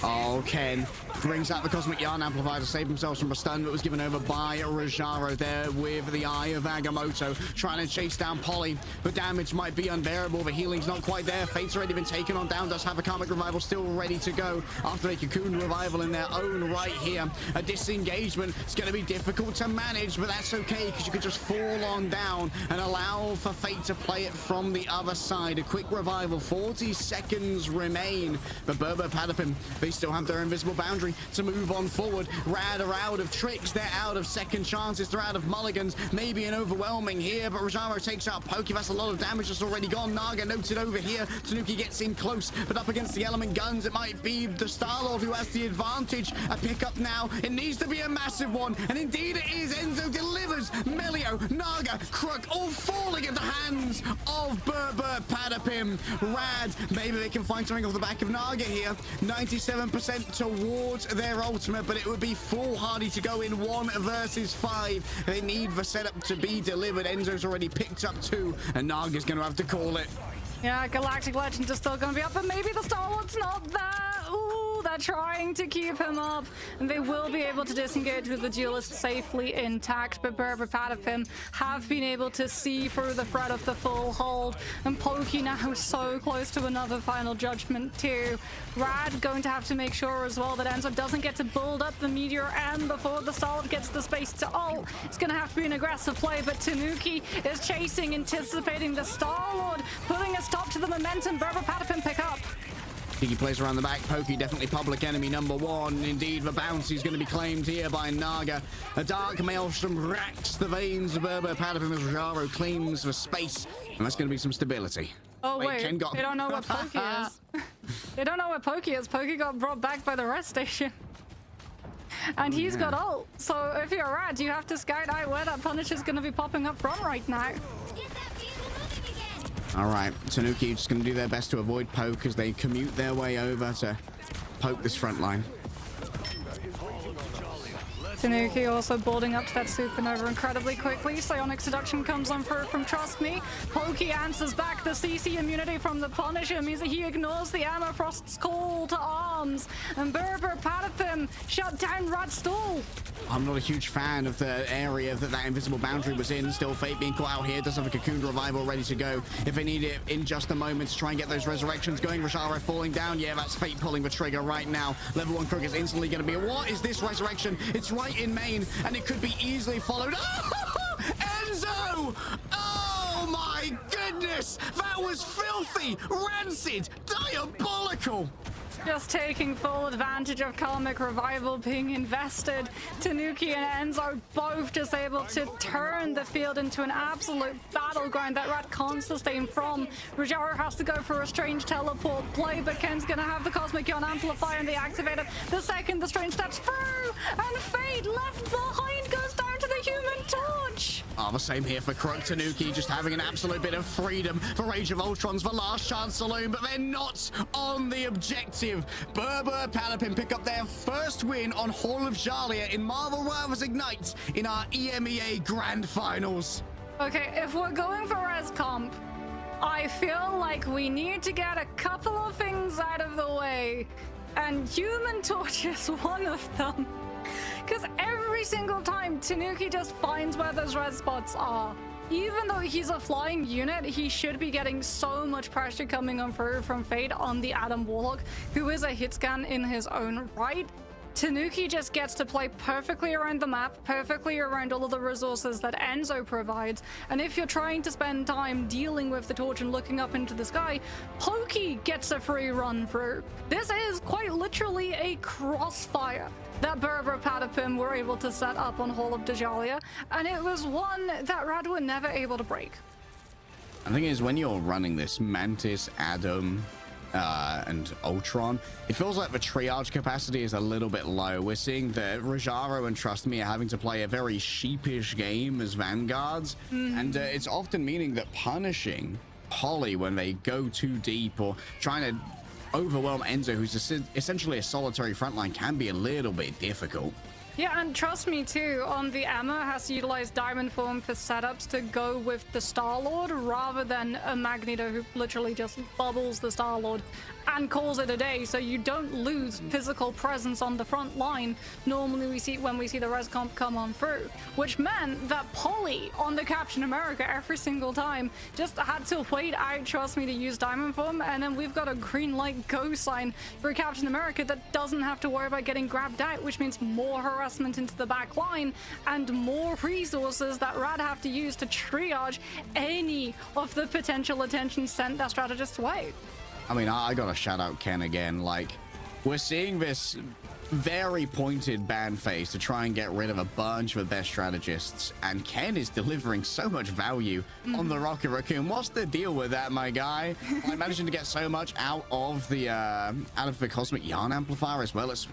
Oh, Ken brings out the Cosmic Yarn Amplifier to save themselves from a stun that was given over by Rajaro there with the Eye of Agamotto, trying to chase down Polly. The damage might be unbearable. The healing's not quite there. Fate's already been taken on down. Does have a Karmic Revival still ready to go after a Cocoon Revival in their own right here. A disengagement. It's going to be difficult to manage, but that's okay because you could just fall on down and allow for Fate to play it from the other side. A quick revival. 40 seconds remain. But Brbrpatapim, They still have their invisible boundary to move on forward. Rad are out of tricks. They're out of second chances. They're out of mulligans. Maybe an overwhelming here, but Rajaro takes out Pokey. That's a lot of damage that's already gone. Naga noted over here. Tanuki gets in close, but up against the element guns, it might be the Star-Lord who has the advantage. A pickup now. It needs to be a massive one, and indeed it is. Enzo delivers. Melio, Naga, Crook, all falling at the hands of Brbrpatapim. Rad, maybe they can find something off the back of Naga here. 97% towards their ultimate, but it would be foolhardy to go in 1 versus 5. They need the setup to be delivered. Enzo's already picked up 2, and Naga's going to have to call it. Yeah, Galactic Legend is still going to be up, but maybe the Star-Lord's not there. Ooh, they're trying to keep him up, and they will be able to disengage with the duelist safely intact, but Brbrpatapim have been able to see through the threat of the full hold, and Pokey now so close to another final judgment too. Rad going to have to make sure as well that Enzo doesn't get to build up the Meteor M before the Star-Lord gets the space to ult. It's going to have to be an aggressive play, but Tanuki is chasing, anticipating the Star-Lord, putting a stop to the momentum. Brbrpatapim pick up. He plays around the back. Pokey definitely public enemy number 1. Indeed, the bounce is going to be claimed here by Naga. A dark maelstrom racks the veins of Brbrpatapim as Rajaro claims the space, and that's going to be some stability. Oh wait, they don't know what Pokey is. They don't know what Pokey is. Pokey got brought back by the rest station. And he's got ult. So if you're Rad, you have to scout out where that punish is going to be popping up from right now. All right, Tanuki just going to do their best to avoid poke as they commute their way over to poke this front line. Tanuki also boarding up to that supernova incredibly quickly. Psionic Seduction comes on through from Trust Me. Pokey answers back. The CC immunity from the Punisher means that he ignores the Amerfrost's call to arms. And Brbrpatapim shut down Rad's stall. I'm not a huge fan of the area that invisible boundary was in. Still, Fate being caught out here. Does have a Cocoon Revival ready to go if they need it in just a moment to try and get those resurrections going. Rajaro falling down. Yeah, that's Fate pulling the trigger right now. Level 1 Crook is instantly going to be... What is this resurrection? It's right in main, and it could be easily followed. Oh, Enzo! Oh my goodness! That was filthy, rancid, diabolical! Just taking full advantage of Karmic Revival being invested. Tanuki and Enzo both just able to turn the field into an absolute battleground that Rad can't sustain from. Rajaro has to go for a strange teleport play, but Ken's gonna have the Cosmic Yawn Amplifier and they activate it the second the strange steps through, and Fate left behind goes down to the Human Torch. Oh, the same here for Crook. Tanuki just having an absolute bit of freedom for Age of Ultron's the last chance saloon, but they're not on the objective. Brbrpatapim pick up their first win on Hall of Jalia in Marvel Rivals Ignite in our EMEA Grand Finals. Okay, if we're going for res comp, I feel like we need to get a couple of things out of the way, and Human Torch is one of them. Because every single time Tanuki just finds where those red spots are. Even though he's a flying unit, he should be getting so much pressure coming on through from Fate on the Adam Warlock, who is a hit scan in his own right. Tanuki just gets to play perfectly around the map, perfectly around all of the resources that Enzo provides, and if you're trying to spend time dealing with the torch and looking up into the sky, Pokey gets a free run through. This is quite literally a crossfire that Brbrpatapim were able to set up on Hall of Dajalia, and it was one that Rad were never able to break. The thing is, when you're running this Mantis, Adam, and Ultron, it feels like the triage capacity is a little bit low. We're seeing that Rajaro and Trust Me are having to play a very sheepish game as vanguards, and it's often meaning that punishing Holly when they go too deep or trying to overwhelm Enzo, who's essentially a solitary frontline, can be a little bit difficult. Yeah, and Trust Me too, on the EMEA has to utilize Diamond Form for setups to go with the Star-Lord rather than a Magneto who literally just bubbles the Star-Lord and calls it a day, so you don't lose physical presence on the front line normally we see when we see the res comp come on through, which meant that Polly on the Captain America every single time just had to wait out Trust Me to use Diamond Form, and then we've got a green light go sign for Captain America that doesn't have to worry about getting grabbed out, which means more harassment into the back line and more resources that Rad have to use to triage any of the potential attention sent their strategist's way. I mean, I gotta shout out Ken again. Like, we're seeing this very pointed ban phase to try and get rid of a bunch of the best strategists, and Ken is delivering so much value on the Rocket Raccoon. What's the deal with that, my guy? I'm managing to get so much out of the Cosmic Yarn Amplifier as well. It's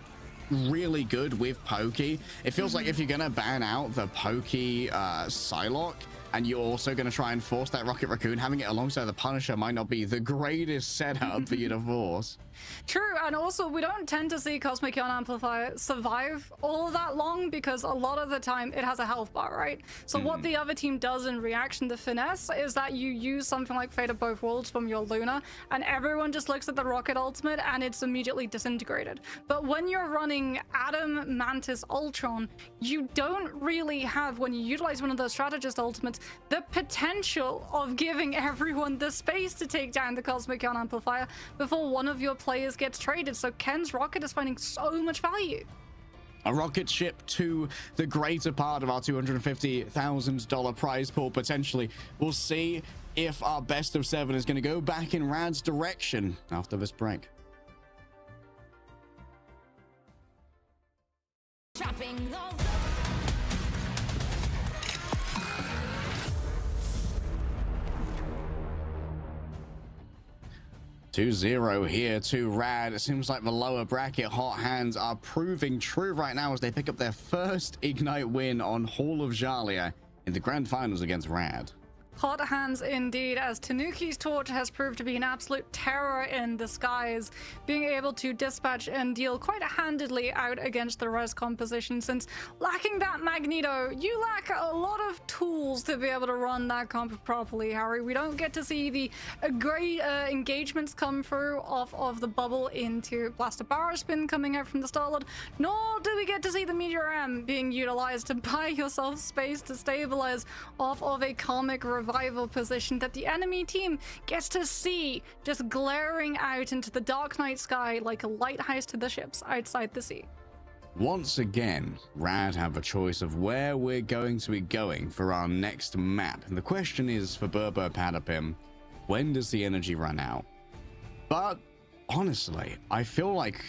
really good with Pokey. It feels like if you're gonna ban out the Pokey Psylocke, and you're also going to try and force that Rocket Raccoon, having it alongside the Punisher might not be the greatest setup for you to force. True, and also we don't tend to see Cosmic Yarn Amplifier survive all that long because a lot of the time it has a health bar, right? So what the other team does in reaction to Finesse is that you use something like Fate of Both Worlds from your Luna, and everyone just looks at the Rocket Ultimate and it's immediately disintegrated. But when you're running Atom, Mantis, Ultron, you don't really have, when you utilize one of those strategist ultimates, the potential of giving everyone the space to take down the Cosmic Yarn Amplifier before one of your players gets traded. So Ken's Rocket is finding so much value. A rocket ship to the greater part of our $250,000 prize pool, potentially. We'll see if our best of 7 is going to go back in Rad's direction after this break. Chopping the 2-0 here to Rad. It seems like the lower bracket hot hands are proving true right now as they pick up their first Ignite win on Hall of Jalia in the grand finals against Rad. Hot hands indeed, as Tanuki's torch has proved to be an absolute terror in the skies, being able to dispatch and deal quite handedly out against the res composition, since lacking that Magneto, you lack a lot of tools to be able to run that comp properly, Harry. We don't get to see the great engagements come through off of the bubble into Blaster Power Spin coming out from the Starlord, nor do we get to see the Meteor M being utilized to buy yourself space to stabilize off of a comic revival position that the enemy team gets to see just glaring out into the dark night sky like a lighthouse to the ships outside the sea. Once again, Rad have a choice of where we're going to be going for our next map. And the question is for Brbrpatapim, when does the energy run out? But honestly, I feel like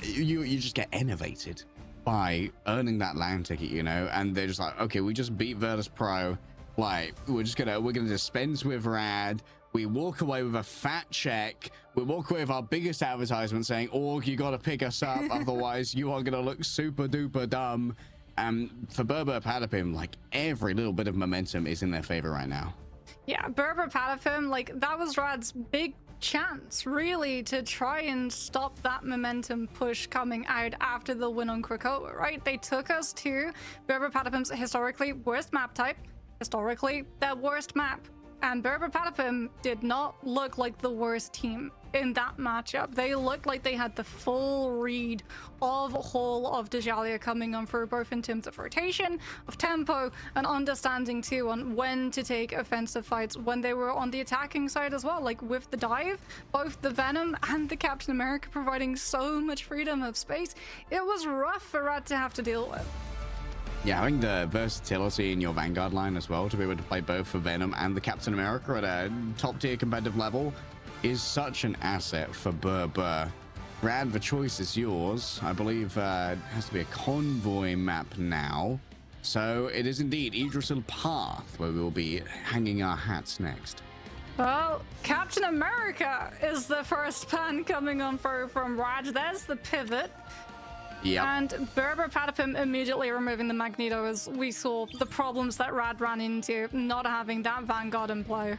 you just get innovated by earning that land ticket, you know, and they're just like, okay, we just beat Virtus Pro. Like, we're gonna dispense with Rad. We walk away with a fat check. We walk away with our biggest advertisement saying, "Org, you gotta pick us up, otherwise you are gonna look super duper dumb." And for Brbrpatapim, like, every little bit of momentum is in their favor right now. Yeah, Brbrpatapim, like, that was Rad's big chance, really, to try and stop that momentum push coming out after the win on Krakoa, right? They took us to Brbrpatapim's historically worst map type, historically their worst map, and Brbrpatapim did not look like the worst team in that matchup. They looked like they had the full read of Hall of Jalia coming on through, both in terms of rotation, of tempo, and understanding too on when to take offensive fights when they were on the attacking side as well. Like with the dive, both the Venom and the Captain America providing so much freedom of space, it was rough for Rad to have to deal with. Yeah, having the versatility in your Vanguard line as well to be able to play both for Venom and the Captain America at a top tier competitive level is such an asset for Brr. Rad, the choice is yours. I believe it has to be a convoy map now. So it is indeed Idrisil Path where we will be hanging our hats next. Well, Captain America is the first pan coming on through from Rad. There's the pivot. Yeah. And Brbrpatapim immediately removing the Magneto as we saw the problems that Rad ran into not having that Vanguard in play.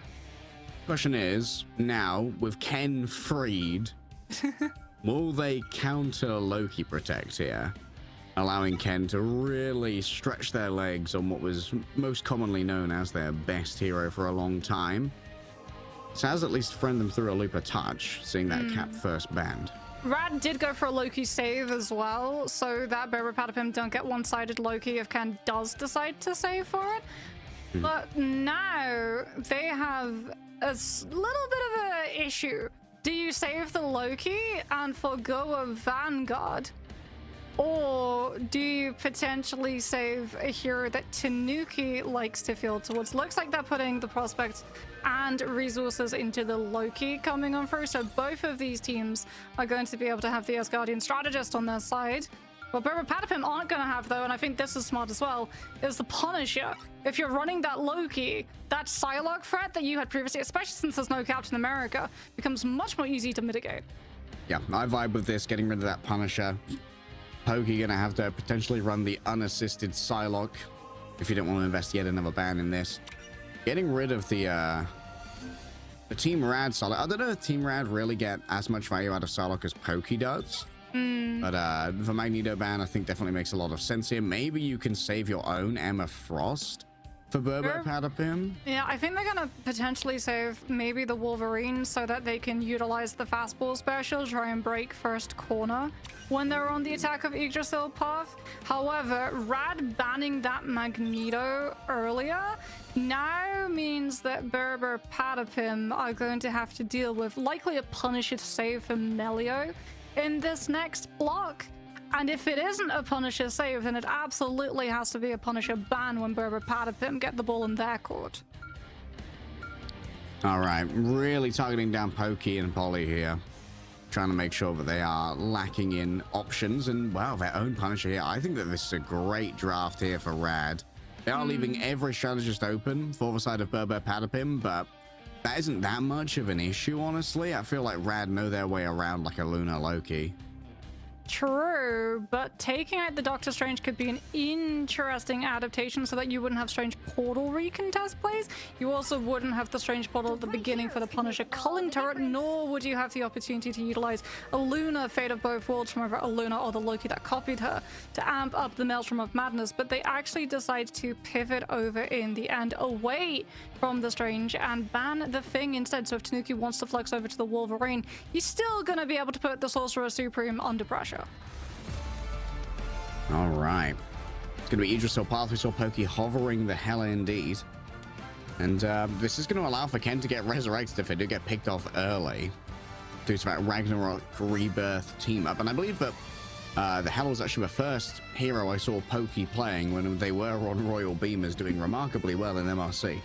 Question is, now with Ken freed, will they counter Loki Protect here, allowing Ken to really stretch their legs on what was most commonly known as their best hero for a long time? It has at least friend them through a loop of touch, seeing that Cap first banned. Rad did go for a Loki save as well, so that Brbrpatapim don't get one-sided Loki if Ken does decide to save for it. But now they have a little bit of an issue. Do you save the Loki and forgo a Vanguard? Or do you potentially save a hero that Tanuki likes to field towards? Looks like they're putting the prospects and resources into the Loki coming on through. So both of these teams are going to be able to have the Asgardian strategist on their side. What Brbrpatapim aren't going to have, though, and I think this is smart as well, is the Punisher. If you're running that Loki, that Psylocke threat that you had previously, especially since there's no Captain America, becomes much more easy to mitigate. Yeah, I vibe with this, getting rid of that Punisher. Pokey gonna have to potentially run the unassisted Psylocke if you don't want to invest yet another ban in this. Getting rid of the Team Rad Psylocke. I don't know if Team Rad really get as much value out of Psylocke as Pokey does. But the Magneto ban, I think, definitely makes a lot of sense here. Maybe you can save your own Emma Frost for Brbrpatapim. Yeah, I think they're going to potentially save maybe the Wolverine so that they can utilize the fastball special, try and break first corner when they're on the attack of Yggdrasil path. However, Rad banning that Magneto earlier now means that Brbrpatapim are going to have to deal with likely a Punisher save for Melio in this next block. And if it isn't a Punisher save, then it absolutely has to be a Punisher ban when Brbrpatapim get the ball in their court. All right, really targeting down Pokey and Polly here. Trying to make sure that they are lacking in options and, well, their own Punisher here. I think that this is a great draft here for Rad. They are leaving every strategist open for the side of Brbrpatapim, but that isn't that much of an issue, honestly. I feel like Rad know their way around like a Luna Loki. True, but taking out the Doctor Strange could be an interesting adaptation so that you wouldn't have Strange Portal recontest plays. You also wouldn't have the Strange Portal at the beginning for the Punisher culling turret, nor would you have the opportunity to utilize a Luna Fate of Both Worlds from either a Luna or the Loki that copied her to amp up the Maelstrom of Madness. But they actually decide to pivot over in the end away from the Strange and ban the Thing instead. So if Tanuki wants to flex over to the Wolverine, he's still going to be able to put the Sorcerer Supreme under pressure. All right. It's going to be Yggdrasil path. We saw Pokey hovering the hell indeed. And this is going to allow for Ken to get resurrected if they do get picked off early. Due to that Ragnarok Rebirth team up. And I believe that the Hell was actually the first hero I saw Pokey playing when they were on Royal Beamers, doing remarkably well in MRC.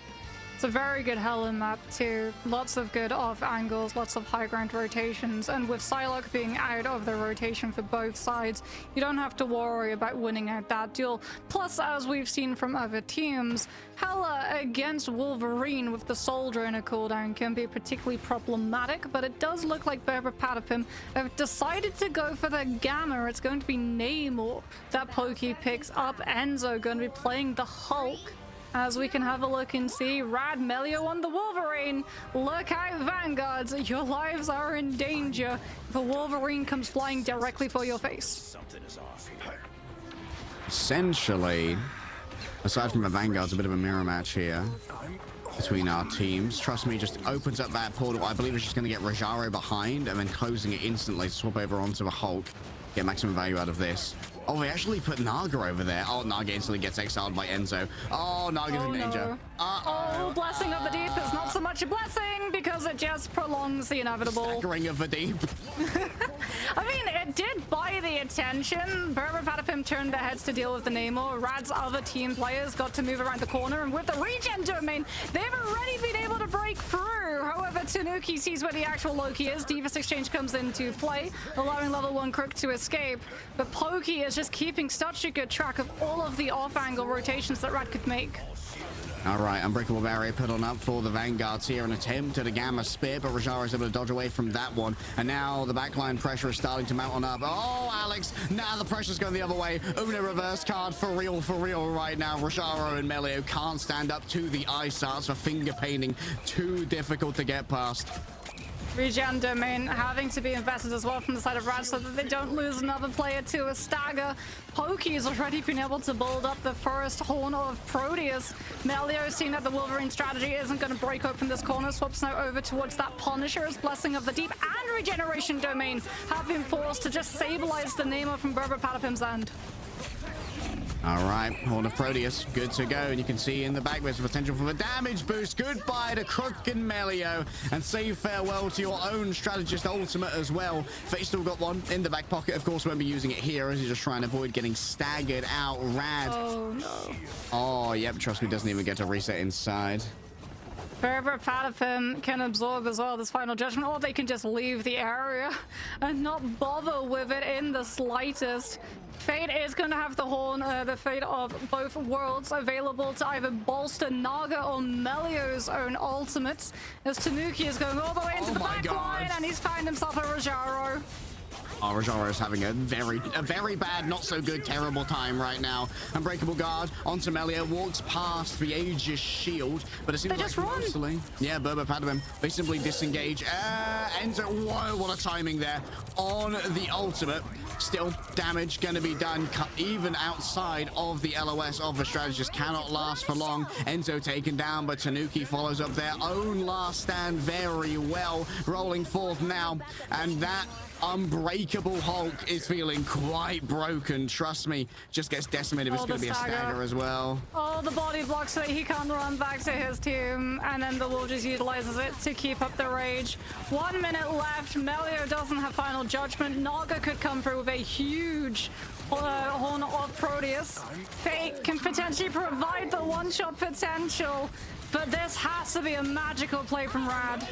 It's a very good Helen map too. Lots of good off angles, lots of high ground rotations, and with Psylocke being out of the rotation for both sides, you don't have to worry about winning out that duel. Plus, as we've seen from other teams, Hela against Wolverine with the Soldier in a cooldown can be particularly problematic, but it does look like Brbrpatapim have decided to go for the Gamma. It's going to be Namor that Pokey picks up. Enzo going to be playing the Hulk. As we can have a look and see, Rad Melio on the Wolverine. Look out, Vanguards, your lives are in danger. The Wolverine comes flying directly for your face. Something is off here. Essentially, aside from the Vanguard's a bit of a mirror match here between our teams. Trust me, just opens up that portal. I believe it's just going to get Rajaro behind and then closing it instantly to swap over onto the Hulk. Get maximum value out of this. Oh, they actually put Naga over there. Oh, Naga instantly gets exiled by Enzo. Oh, Naga's in danger. No. Oh, Blessing of the Deep is not so much a blessing because it just prolongs the inevitable. Staggering of the Deep. I mean, it did buy the attention. Brbrpatapim turned their heads to deal with the Namor. Rad's other team players got to move around the corner, and with the regen domain, they've already been able to break through. However, Tanuki sees where the actual Loki is. Divas Exchange comes into play, allowing level 1 Crook to escape. But Pokey is just keeping such a good track of all of the off-angle rotations that Rad could make. All right, Unbreakable Barrier put on up for the Vanguards here. An attempt at a Gamma Spear, but Rajaro is able to dodge away from that one. And now the backline pressure is starting to mount on up. Oh, Alex, now the pressure's going the other way. Una reverse card for real right now. Rajaro and Melio can't stand up to the ice arts for finger painting. Too difficult to get past. Regen domain having to be invested as well from the side of Rad so that they don't lose another player to a stagger. Pokey's already been able to build up the first Horn of Proteus. Melio, seeing that the Wolverine strategy isn't going to break open this corner, swaps now over towards that Punisher as Blessing of the Deep and Regeneration Domain have been forced to just stabilize the Namor from Brbrpatapim's end. All right, Horn of Proteus, good to go. And you can see in the back there's potential for a damage boost. Goodbye to Crook and Melio, and say farewell to your own strategist ultimate as well. Fate still got one in the back pocket. Of course, won't be using it here as he's just trying to avoid getting staggered out. Rad. Oh, no. Oh, yep, trust me, doesn't even get to reset inside. Brbrpatapim can absorb as well this final judgment, or they can just leave the area and not bother with it in the slightest. Fate is going to have the horn, the fate of both worlds available to either bolster Naga or Melio's own ultimates, as Tanuki is going all the way into the back line, and he's found himself a Rajaro. Oh, Rajaro is having a very bad, not so good, terrible time right now. Unbreakable guard onto Melio, walks past the Aegis shield, but it seems like mostly, yeah, Brbrpatapim, they simply disengage. Enzo, whoa, what a timing there on the ultimate. Still, damage going to be done even outside of the LOS of the strategist. Cannot last for long. Enzo taken down, but Tanuki follows up their own last stand very well. Rolling forth now, and that Unbreakable Hulk is feeling quite broken. Trust me, just gets decimated. It's going to be a stagger as well. Oh, the body blocks so that he can't run back to his tomb, and then the wall just utilizes it to keep up the rage. 1 minute left. Melio doesn't have final judgment. Naga could come through with a huge Horn of Proteus. Fate can potentially provide the one-shot potential, but this has to be a magical play from Rad.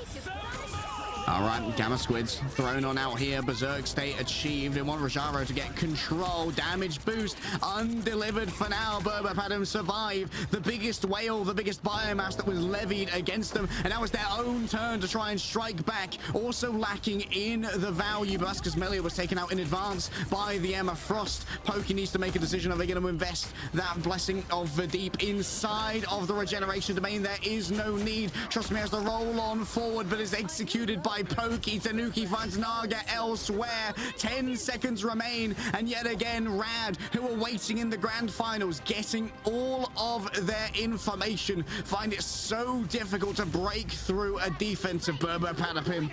All right, Gamma Squids thrown on out here. Berserk state achieved. They want Rajaro to get control. Damage boost undelivered for now. Brbrpatapim survive the biggest whale, the biggest biomass that was levied against them. And now it's their own turn to try and strike back. Also lacking in the value, but that's because Melio was taken out in advance by the Emma Frost. Pokey needs to make a decision. Are they going to invest that Blessing of the Deep inside of the regeneration domain? There is no need. Trust me, has to roll on forward, but is executed by Pokey. Tanuki finds Naga elsewhere. 10 seconds remain, and yet again Rad, who are waiting in the grand finals, getting all of their information, find it so difficult to break through a defense of Brbrpatapim.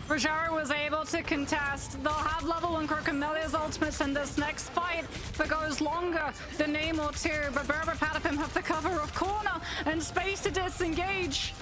Rajaro was able to contest. They'll have level 1 Crook and Melia's ultimates in this next fight that goes longer than name or two, but Brbrpatapim have the cover of corner and space to disengage.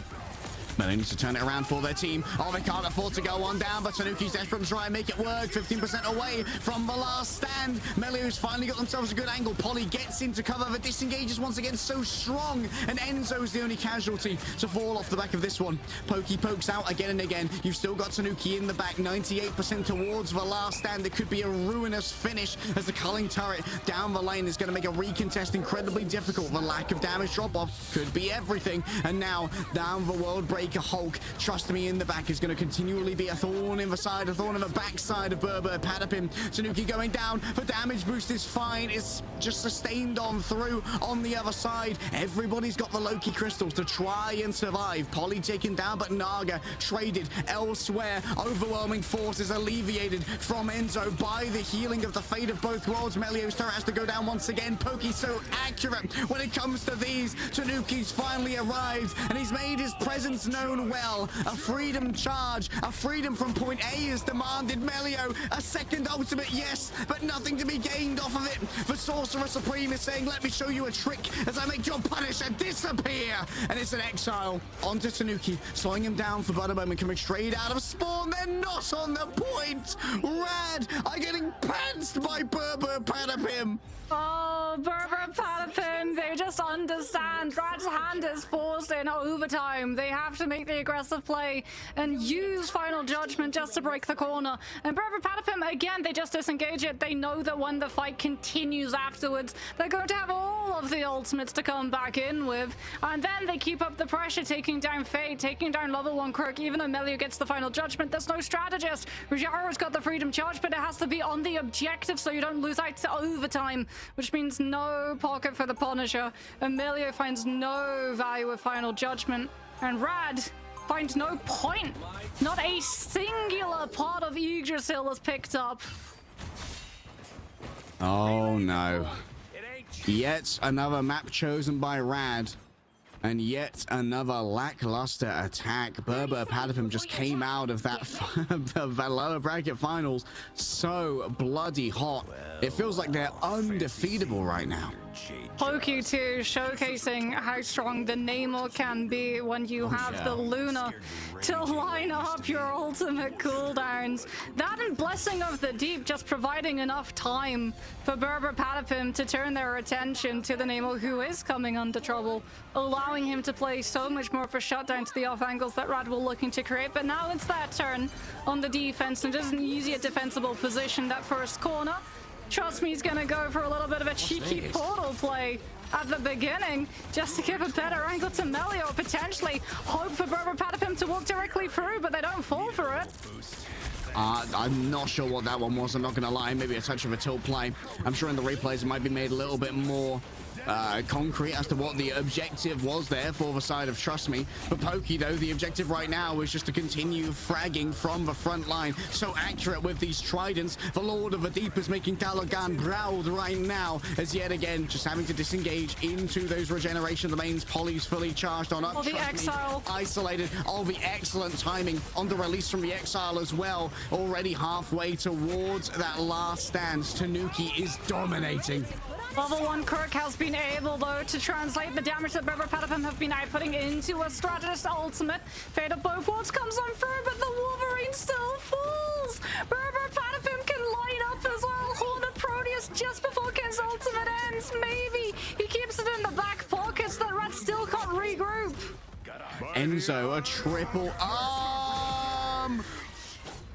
But they need to turn it around for their team. Oh, they can't afford to go on down, but Tanuki's desperate to try and make it work. 15% away from the last stand. Melio's finally got themselves a good angle. Polly gets into cover. The disengage is once again so strong, and Enzo's the only casualty to fall off the back of this one. Pokey pokes out again and again. You've still got Tanuki in the back. 98% towards the last stand. It could be a ruinous finish as the culling turret down the lane is going to make a recontest incredibly difficult. The lack of damage drop-off could be everything. And now down the world break. Hulk, trust me, in the back is going to continually be a thorn in the side, a thorn in the backside of Brbrpatapim. Tanuki going down. The damage boost is fine. It's just sustained on through on the other side. Everybody's got the Loki crystals to try and survive. Polly taken down, but Naga traded elsewhere. Overwhelming force is alleviated from Enzo by the healing of the fate of both worlds. Melio's turret has to go down once again. Pokey so accurate when it comes to these. Tanuki's finally arrived, and he's made his presence known well. A freedom charge, a freedom from point A is demanded. Melio, a second ultimate, yes, but nothing to be gained off of it. The Sorcerer Supreme is saying, let me show you a trick as I make your Punisher disappear. And it's an exile onto Tanuki, slowing him down for but a moment, coming straight out of spawn. They're not on the point. Rad are getting pantsed by Brbrpatapim. Oh, Brbrpatapim, they just understand. Rad's hand is forced in overtime. They have to make the aggressive play and use final judgment just to break the corner. And Brbrpatapim, again, they just disengage it. They know that when the fight continues afterwards, they're going to have all of the ultimates to come back in with. And then they keep up the pressure, taking down Fate, taking down level 1 Crook. Even though Melio gets the final judgment, there's no strategist. Rajaro's got the freedom charge, but it has to be on the objective so you don't lose out to overtime, which means no pocket for the Punisher. Melio finds no value with final judgment, and Rad finds no point. Not a singular part of Yggdrasil is picked up. Oh no. Yet another map chosen by Rad. And yet another lackluster attack. Brbrpatapim just came out of that the lower bracket finals so bloody hot. It feels like they're undefeatable right now. Pokey too, showcasing how strong the Namor can be when you have the Luna to line up your ultimate cooldowns. That and Blessing of the Deep just providing enough time for Brbrpatapim to turn their attention to the Namor, who is coming under trouble, allowing him to play so much more for shutdown to the off angles that Rad were looking to create. But now it's their turn on the defense, and it isn't easy a defensible position, that first corner. Trust me, he's gonna go for a little bit of a cheeky portal play at the beginning, just to give a better angle to Melee, or potentially hope for Brbrpatapim to walk directly through, but they don't fall for it. I'm not sure what that one was, I'm not gonna lie. Maybe a touch of a tilt play. I'm sure in the replays it might be made a little bit more concrete as to what the objective was there for the side of Trust Me. For Pokey, though, the objective right now is just to continue fragging from the front line. So accurate with these tridents. The Lord of the Deep is making Caligan proud right now, as yet again just having to disengage into those regeneration domains. Poly's fully charged on up. Oh, the Exile. Isolated. Oh, the excellent timing on the release from the Exile as well. Already halfway towards that last stand. Tanuki is dominating. Level 1 Kirk has been able, though, to translate the damage that Brbrpatapim have been outputting into a strategist ultimate. Fate of both worlds comes on through, but the Wolverine still falls. Brbrpatapim can line up as well. Hornet Proteus just before Ken's ultimate ends. Maybe he keeps it in the back pockets that Red still can't regroup. Enzo, a triple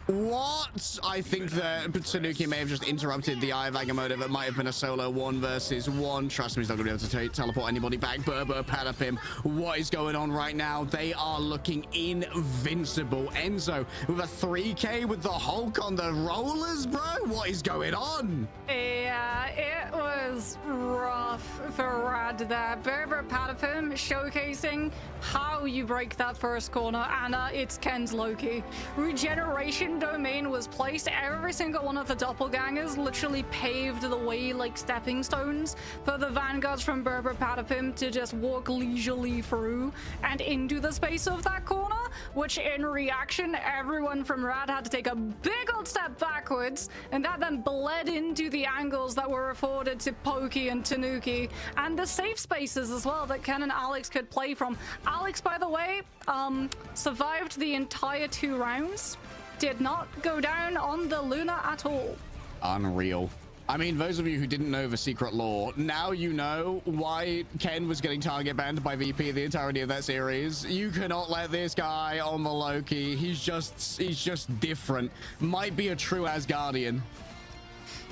what? I think that Tanuki may have just interrupted the Eye of Agamotto. It might have been a solo 1 versus 1. Trust me, he's not going to be able to teleport anybody back. Brbrpatapim, what is going on right now? They are looking invincible. Enzo with a 3K with the Hulk on the rollers, bro. What is going on? Yeah, it was rough for Rad there. Brbrpatapim showcasing how you break that first corner, and it's Ken's Loki. Regeneration domain was placed. Every single one of the doppelgangers literally paved the way like stepping stones for the vanguards from Brbrpatapim to just walk leisurely through and into the space of that corner, which in reaction, everyone from Rad had to take a big old step backwards, and that then bled into the angles that were afforded to Pokey and Tanuki, and the safe spaces as well that Ken and Alex could play from. Alex, by the way, survived the entire 2 rounds. Did not go down on the Luna at all. Unreal. I mean, those of you who didn't know the secret lore, now you know why Ken was getting target banned by VP the entirety of that series. You cannot let this guy on the Loki. He's just different. Might be a true Asgardian.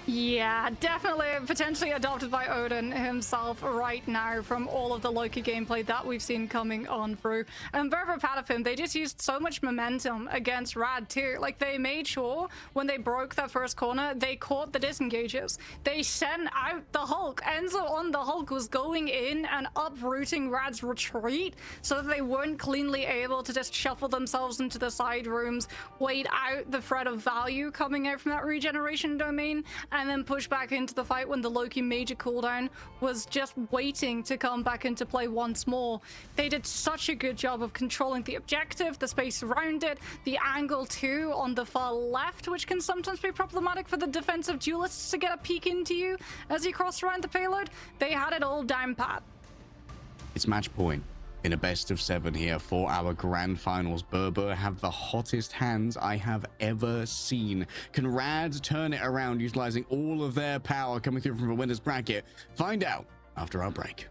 Yeah, definitely potentially adopted by Odin himself right now from all of the Loki gameplay that we've seen coming on through. And Brbrpatapim, they just used so much momentum against Rad too. Like, they made sure when they broke that first corner, they caught the disengages. They sent out the Hulk. Enzo on the Hulk was going in and uprooting Rad's retreat so that they weren't cleanly able to just shuffle themselves into the side rooms, wait out the threat of value coming out from that regeneration domain, and then push back into the fight when the Loki major cooldown was just waiting to come back into play once more. They did such a good job of controlling the objective, the space around it, the angle too on the far left, which can sometimes be problematic for the defensive duelists to get a peek into you as you cross around the payload. They had it all down pat. It's match point in a best of 7 here for our grand finals. Brb have the hottest hands I have ever seen. Can Rad turn it around utilizing all of their power coming through from the winner's bracket? Find out after our break.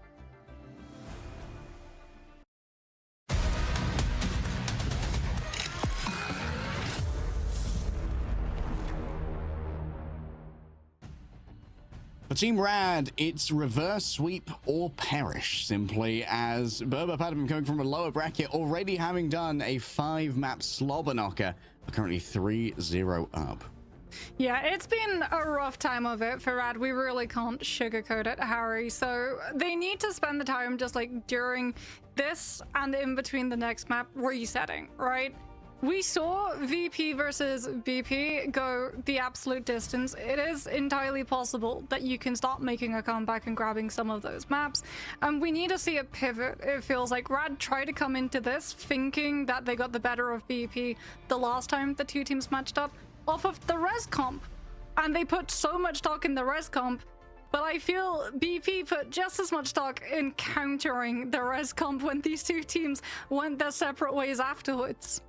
For Team Rad, it's reverse sweep or perish, simply, as Brbrpatapim coming from a lower bracket, already having done a 5-map slobber knocker, currently 3-0 up. Yeah, it's been a rough time of it for Rad. We really can't sugarcoat it, Harry. So they need to spend the time just like during this and in between the next map resetting, right? We saw VP versus BP go the absolute distance. It is entirely possible that you can start making a comeback and grabbing some of those maps. And we need to see a pivot. It feels like Rad tried to come into this thinking that they got the better of BP the last time the 2 teams matched up off of the res comp. And they put so much stock in the res comp but I feel BP put just as much stock in countering the res comp when these two teams went their separate ways afterwards.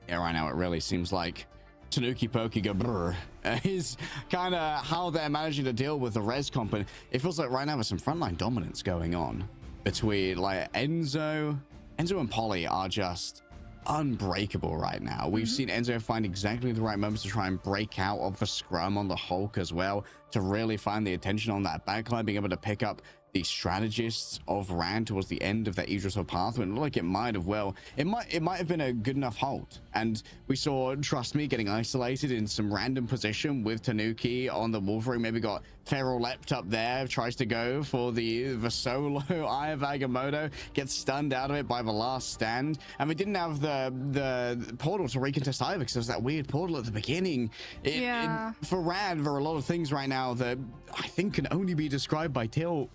Yeah, right now it really seems like Tanuki Poki go brr is kind of how they're managing to deal with the res comp, and it feels like right now there's some frontline dominance going on between like Enzo and Polly are just unbreakable right now. We've seen Enzo find exactly the right moments to try and break out of the scrum on the Hulk as well, to really find the attention on that backline, being able to pick up the strategists of Rand towards the end of that Idrisil path, when it looked like it might have been a good enough hold. And we saw Trust Me getting isolated in some random position with Tanuki on the Wolverine, maybe got Feral leapt up there, tries to go for the solo Eye of Agamotto, gets stunned out of it by the last stand, and we didn't have the portal to recontest either, because there was that weird portal at the beginning. For Rand, there are a lot of things right now that I think can only be described by Tilt.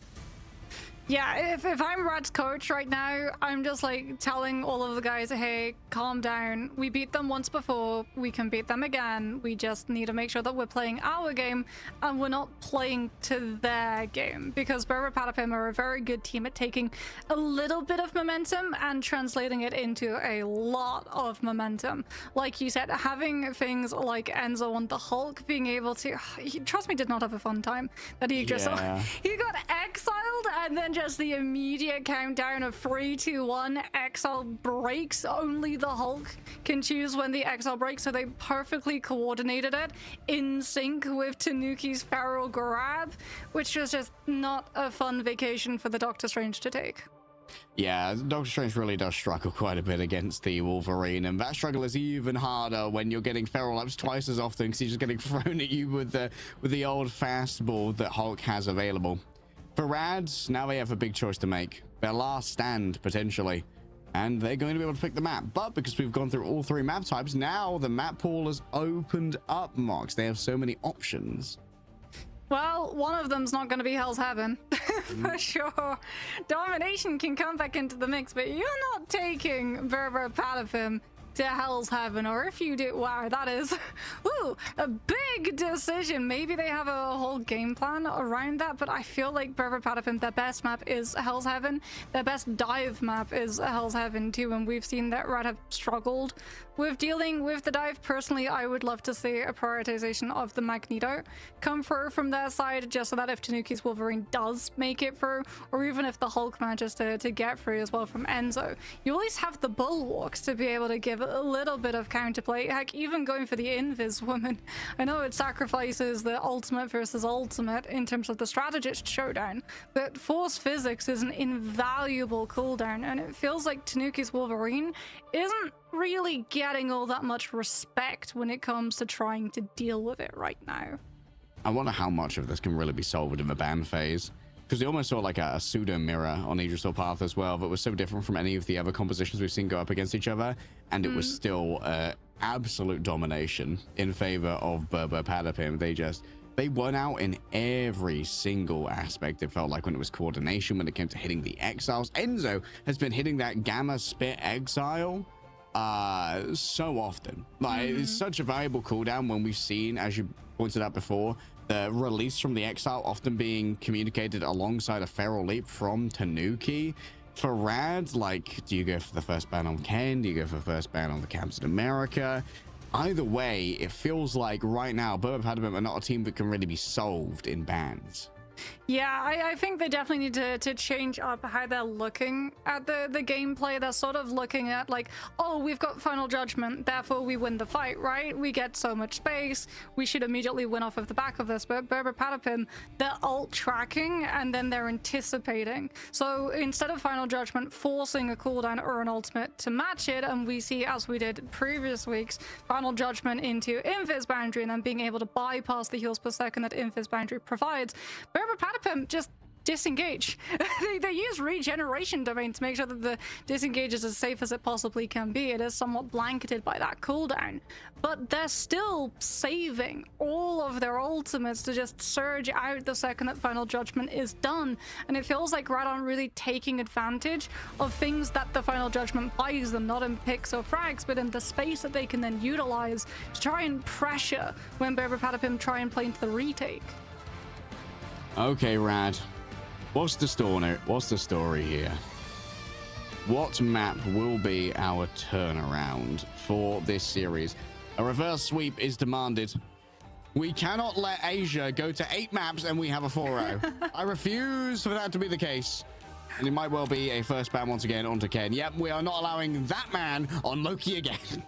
Yeah, if I'm Rad's coach right now, I'm just like telling all of the guys, hey, calm down. We beat them once before. We can beat them again. We just need to make sure that we're playing our game and we're not playing to their game, because Brbrpatapim are a very good team at taking a little bit of momentum and translating it into a lot of momentum. Like you said, having things like Enzo on the Hulk being able to... Trust Me did not have a fun time. That he just... Yeah. He got exiled, and then just the immediate countdown of 3, 2, 1, exile breaks. Only the Hulk can choose when the exile breaks, so they perfectly coordinated it in sync with Tanuki's feral grab, which was just not a fun vacation for the Doctor Strange to take. Yeah, Doctor Strange really does struggle quite a bit against the Wolverine, and that struggle is even harder when you're getting feral laps twice as often, because he's just getting thrown at you with the old fastball that Hulk has available. For Rads, now they have a big choice to make. Their last stand, potentially. And they're going to be able to pick the map. But because we've gone through all 3 map types, now the map pool has opened up, Mox. They have so many options. Well, one of them's not going to be Hell's Heaven, for sure. Domination can come back into the mix, but you're not taking Brbrpatapim to Hell's Heaven, or if you do, wow, that is a big decision. Maybe they have a whole game plan around that, but I feel like Brbrpatapim, their best map is Hell's Heaven. Their best dive map is Hell's Heaven too, and we've seen that Red have struggled with dealing with the dive. Personally, I would love to see a prioritization of the Magneto come through from their side, just so that if Tanuki's Wolverine does make it through, or even if the Hulk manages to get through as well from Enzo, you at least have the bulwarks to be able to give a little bit of counterplay. Heck, even going for the Invis woman, I know it sacrifices the ultimate versus ultimate in terms of the strategist showdown, but force physics is an invaluable cooldown, and it feels like Tanuki's Wolverine isn't really getting all that much respect when it comes to trying to deal with it right now. I wonder how much of this can really be solved in the ban phase, because they almost saw like a pseudo mirror on Idrisil path as well, that was so different from any of the other compositions we've seen go up against each other, and it was still absolute domination in favor of Brbrpatapim. They won out in every single aspect, it felt like, when it was coordination, when it came to hitting the exiles. Enzo has been hitting that Gamma Spit exile so often. Like, it's such a valuable cooldown when we've seen, as you pointed out before, the release from the exile often being communicated alongside a feral leap from Tanuki. For Rad, like, do you go for the first ban on Ken? Do you go for the first ban on the Captain America? Either way, it feels like right now Brbrpatapim are not a team that can really be solved in bans. Yeah, I think they definitely need to change up how they're looking at the gameplay. They're sort of looking at like, oh, we've got Final Judgment, therefore we win the fight, right? We get so much space, we should immediately win off of the back of this. But Brbrpatapim, they're alt tracking and then they're anticipating. So instead of Final Judgment forcing a cooldown or an ultimate to match it, and we see, as we did previous weeks, Final Judgment into Invis Boundary and then being able to bypass the heals per second that Invis Boundary provides, Brbrpatapim just disengage. They use regeneration domain to make sure that the disengage is as safe as it possibly can be. It is somewhat blanketed by that cooldown, but they're still saving all of their ultimates to just surge out the second that Final Judgment is done. And it feels like Red aren't really taking advantage of things that the Final Judgment buys them, not in picks or frags, but in the space that they can then utilize to try and pressure when Brbrpatapim try and play into the retake. Okay, Rad. What's the story? What's the story here? What map will be our turnaround for this series? A reverse sweep is demanded. We cannot let Asia go to 8 maps and we have a 4-0. I refuse for that to be the case. And it might well be a first ban once again onto Ken. Yep, we are not allowing that man on Loki again.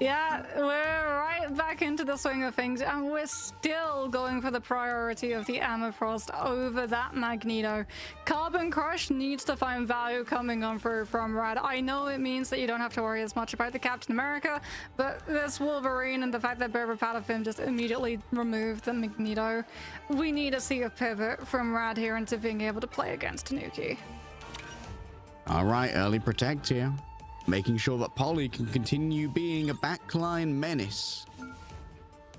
Yeah, we're right back into the swing of things, and we're still going for the priority of the Amethyst over that Magneto. Carbon Crush needs to find value coming on through from Rad. I know it means that you don't have to worry as much about the Captain America, but this Wolverine and the fact that Brbrpatapim just immediately removed the Magneto, we need to see a pivot from Rad here into being able to play against Tanuki. All right, early protect here. Making sure that Polly can continue being a backline menace.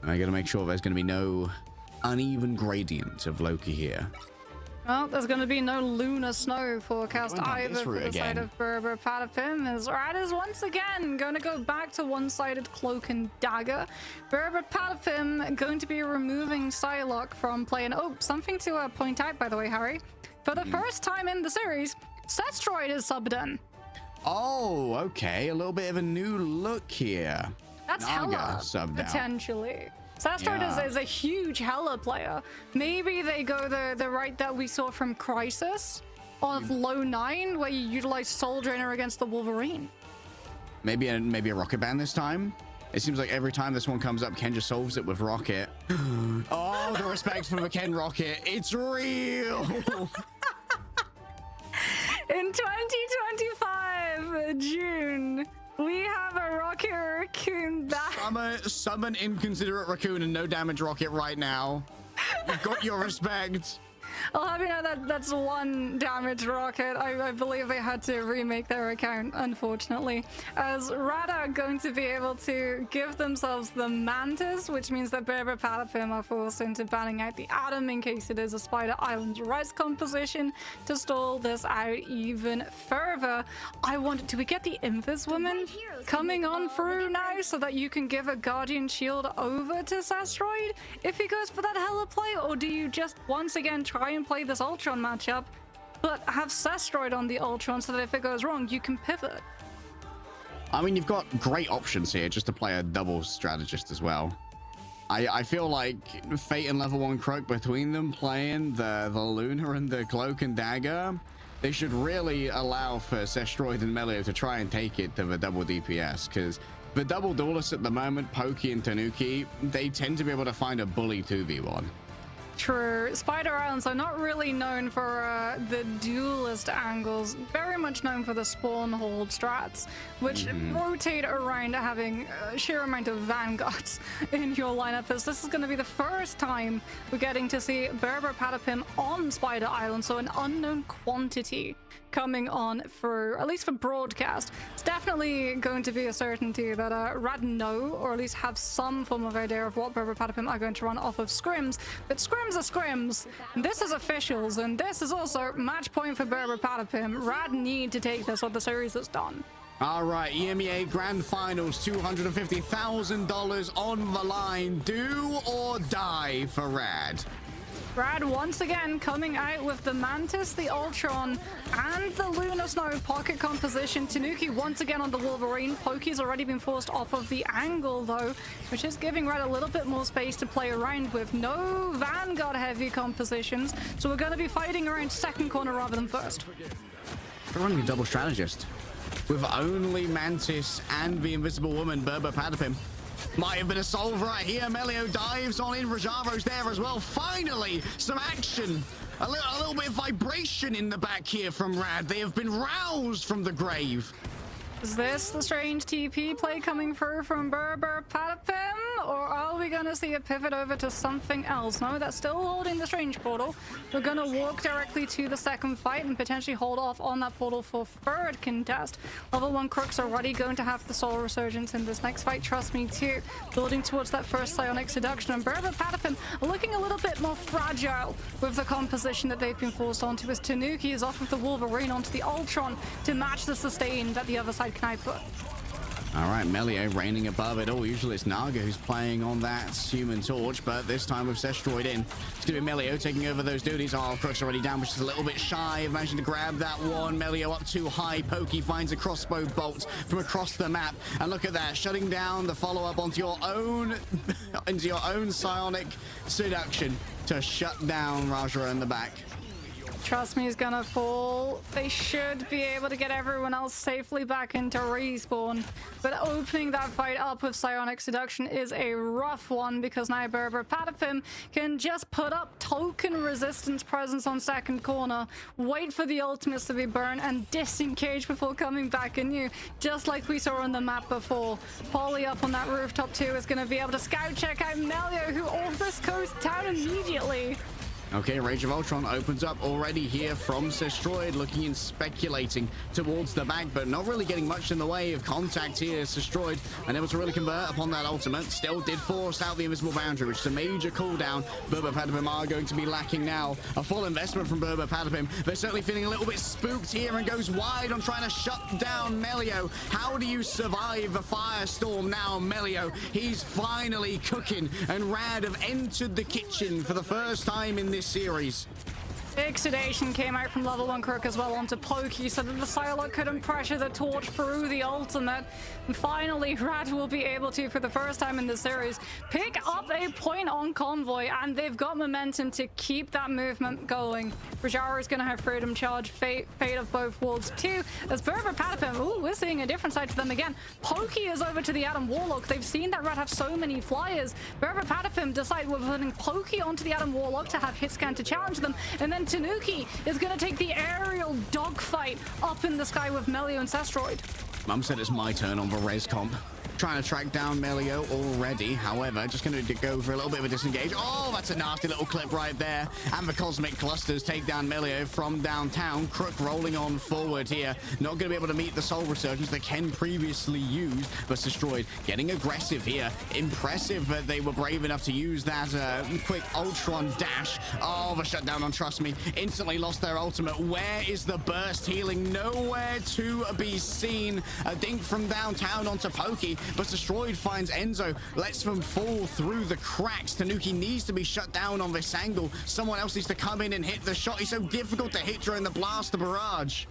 And I gotta make sure there's gonna be no uneven gradient of Loki here. Well, there's going to be no lunar snow forecast either for the side of Brbrpatapim, as Rad is once again going to go back to one-sided cloak and dagger. Brbrpatapim going to be removing Psylocke from play. And oh, something to point out, by the way, Harry. For the first time in the series, Sestroid is subbed in. Oh, okay. A little bit of a new look here. That's Hela, potentially. Sestroid is a huge Hela player. Maybe they go the right that we saw from Crisis of low 9, where you utilize Soul Drainer against the Wolverine. Maybe a Rocket Band this time. It seems like every time this one comes up, Ken just solves it with Rocket. Oh, the respect for the Ken Rocket. It's real. In 2025, June, we have a Rocket Raccoon back. Summon Inconsiderate Raccoon and no damage Rocket right now. You've got your respect. I'll have you know that that's one damage Rocket. I believe they had to remake their account, unfortunately. As Rada are going to be able to give themselves the Mantis, which means that Brbrpatapim are forced into banning out the Atom in case it is a Spider Island Rise composition to stall this out even further. I wonder, do we get the Invis Woman coming on through now so that you can give a Guardian Shield over to Sestroid if he goes for that Hela play? Or do you just once again try and play this Ultron matchup, but have Sestroid on the Ultron so that if it goes wrong, you can pivot? I mean, you've got great options here just to play a double strategist as well. I feel like Fate and level 1 Croak, between them playing the Luna and the Cloak and Dagger, they should really allow for Sestroid and Melio to try and take it to the double DPS, because the double duelists at the moment, Pokey and Tanuki, they tend to be able to find a bully 2v1. True. Spider Islands are not really known for the duelist angles, very much known for the spawn hold strats, which rotate around having a sheer amount of vanguards in your lineup. As this is going to be the first time we're getting to see Brbrpatapim on Spider Island, so an unknown quantity coming on for, at least for broadcast. It's definitely going to be a certainty that Rad know, or at least have some form of idea of what Brbrpatapim are going to run off of scrims. But scrims are scrims. This is officials, and this is also match point for Brbrpatapim. Rad need to take this or the series is done. All right, EMEA Grand Finals, $250,000 on the line. Do or die for Rad. Rad once again coming out with the Mantis, the Ultron, and the Lunar Snow pocket composition. Tanuki once again on the Wolverine. Pokey's already been forced off of the angle though, which is giving Rad a little bit more space to play around with. No Vanguard heavy compositions, so we're going to be fighting around second corner rather than first. We're running a double strategist with only Mantis and the Invisible Woman, Brbrpatapim. Might have been a solve right here. Melio dives on in. Rajavo's there as well. Finally, some action. A little bit of vibration in the back here from Rad. They have been roused from the grave. Is this the strange TP play coming through from Brbrpatapim? Or are we going to see a pivot over to something else? No, that's still holding the strange portal. We're going to walk directly to the second fight and potentially hold off on that portal for third contest. Level 1 Crook's already going to have the Soul Resurgence in this next fight, trust me too. Building towards that first Psionic Seduction, and Brbrpatapim looking a little bit more fragile with the composition that they've been forced onto, as Tanuki is off of the Wolverine onto the Ultron to match the sustain that the other side can output. All right, Melio reigning above it all. Usually it's Naga who's playing on that Human Torch, but this time with Destroyed in, it's going to be Melio taking over those duties. Oh, Crook's already down, which is a little bit shy of managing to grab that one. Melio up too high. Pokey finds a crossbow bolt from across the map. And look at that, shutting down the follow-up onto your own psionic seduction to shut down Raja in the back. Trust me, he's gonna fall. They should be able to get everyone else safely back into respawn. But opening that fight up with Psionic Seduction is a rough one because now Brbrpatapim can just put up token resistance presence on second corner, wait for the ultimates to be burned, and disengage before coming back in you, just like we saw on the map before. Polly up on that rooftop too is gonna be able to scout check out Melio, who offers coast down immediately. Okay, Rage of Ultron opens up already here from Destroyed, looking and speculating towards the back, but not really getting much in the way of contact here. Destroyed unable to really convert upon that ultimate. Still did force out the invisible boundary, which is a major cooldown. Brbrpatapim are going to be lacking now. A full investment from Brbrpatapim. They're certainly feeling a little bit spooked here and goes wide on trying to shut down Melio. How do you survive a firestorm now, Melio? He's finally cooking, and Rad have entered the kitchen for the first time in this series. Big sedation came out from level 1 Crook as well onto Pokey so that the Psylocke couldn't pressure the torch through the ultimate. And finally, Rad will be able to, for the first time in the series, pick up a point on Convoy, and they've got momentum to keep that movement going. Rajara is going to have Freedom Charge, Fate of both worlds too, as Brbrpatapim, ooh, we're seeing a different side to them again. Pokey is over to the Adam Warlock. They've seen that Rad have so many flyers. Brbrpatapim decide we're putting Pokey onto the Adam Warlock to have hitscan to challenge them, and then Tanuki is going to take the aerial dogfight up in the sky with Melio and Sestroid. Mum said it's my turn on the res comp. Trying to track down Melio already. However, just going to go for a little bit of a disengage. Oh, that's a nasty little clip right there. And the Cosmic Clusters take down Melio from downtown. Crook rolling on forward here. Not going to be able to meet the Soul Resurgence that Ken previously used, but Destroyed getting aggressive here. Impressive that they were brave enough to use that quick Ultron dash. Oh, the shutdown on Trust Me. Instantly lost their ultimate. Where is the burst healing? Nowhere to be seen. A dink from downtown onto Pokey. But Destroyed finds Enzo, lets them fall through the cracks. Tanuki needs to be shut down on this angle. Someone else needs to come in and hit the shot. He's so difficult to hit during the blast barrage.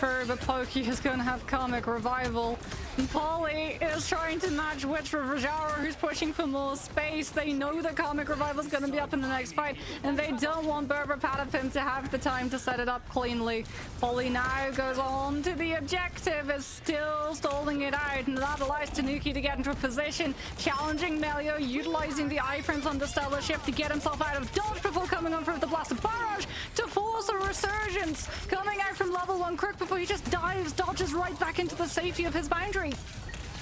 But Pokey is going to have Karmic Revival. And Polly is trying to match Witch with Rajara, who's pushing for more space. They know that Karmic Revival is going to be up in the next fight, and they don't want Brbrpatapim to have the time to set it up cleanly. Polly now goes on to the objective, is still stalling it out, and that allows Tanuki to get into a position, challenging Melio, utilizing the iframes on the Stellar Shift to get himself out of dodge before coming on for the Blast of Barrage to force a resurgence. Coming out from level 1 Crook before he just dives, dodges right back into the safety of his boundary.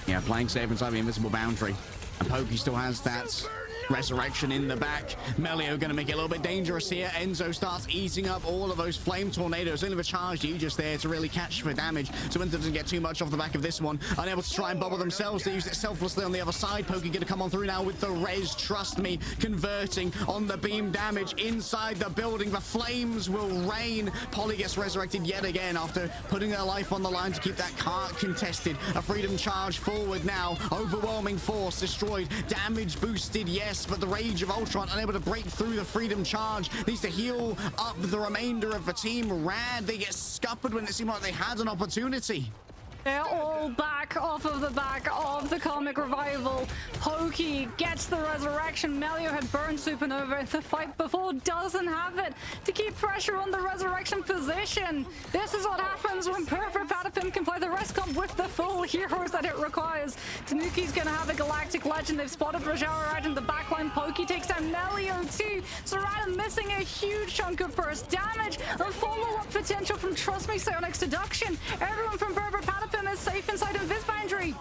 Yeah, playing safe inside the invisible boundary. And Pokey still has that resurrection in the back. Melio going to make it a little bit dangerous here. Enzo starts eating up all of those flame tornadoes. Only the charged Aegis there to really catch for damage. So Enzo doesn't get too much off the back of this one. Unable to try and bubble themselves. They use it selflessly on the other side. Pokey going to come on through now with the res. Trust Me, converting on the beam damage inside the building. The flames will rain. Polly gets resurrected yet again after putting their life on the line to keep that cart contested. A freedom charge forward now. Overwhelming force destroyed. Damage boosted, yes, but the Rage of Ultron unable to break through the freedom charge. Needs to heal up the remainder of the team. Rad, they get scuppered when it seemed like they had an opportunity. They're all back off of the back of the Karmic Revival. Pokey gets the resurrection. Melio had burned Supernova in the fight before, doesn't have it to keep pressure on the resurrection position. This is what happens when Brbrpatapim can play the rest comp with the full heroes that it requires. Tanuki's gonna have a Galactic Legend. They've spotted Rajara out in the backline. Pokey takes down Melio too. Serrata missing a huge chunk of burst damage. A follow-up potential from Trust Me, Psionic Seduction. Everyone from Brbrpatapim is safe inside of this boundary.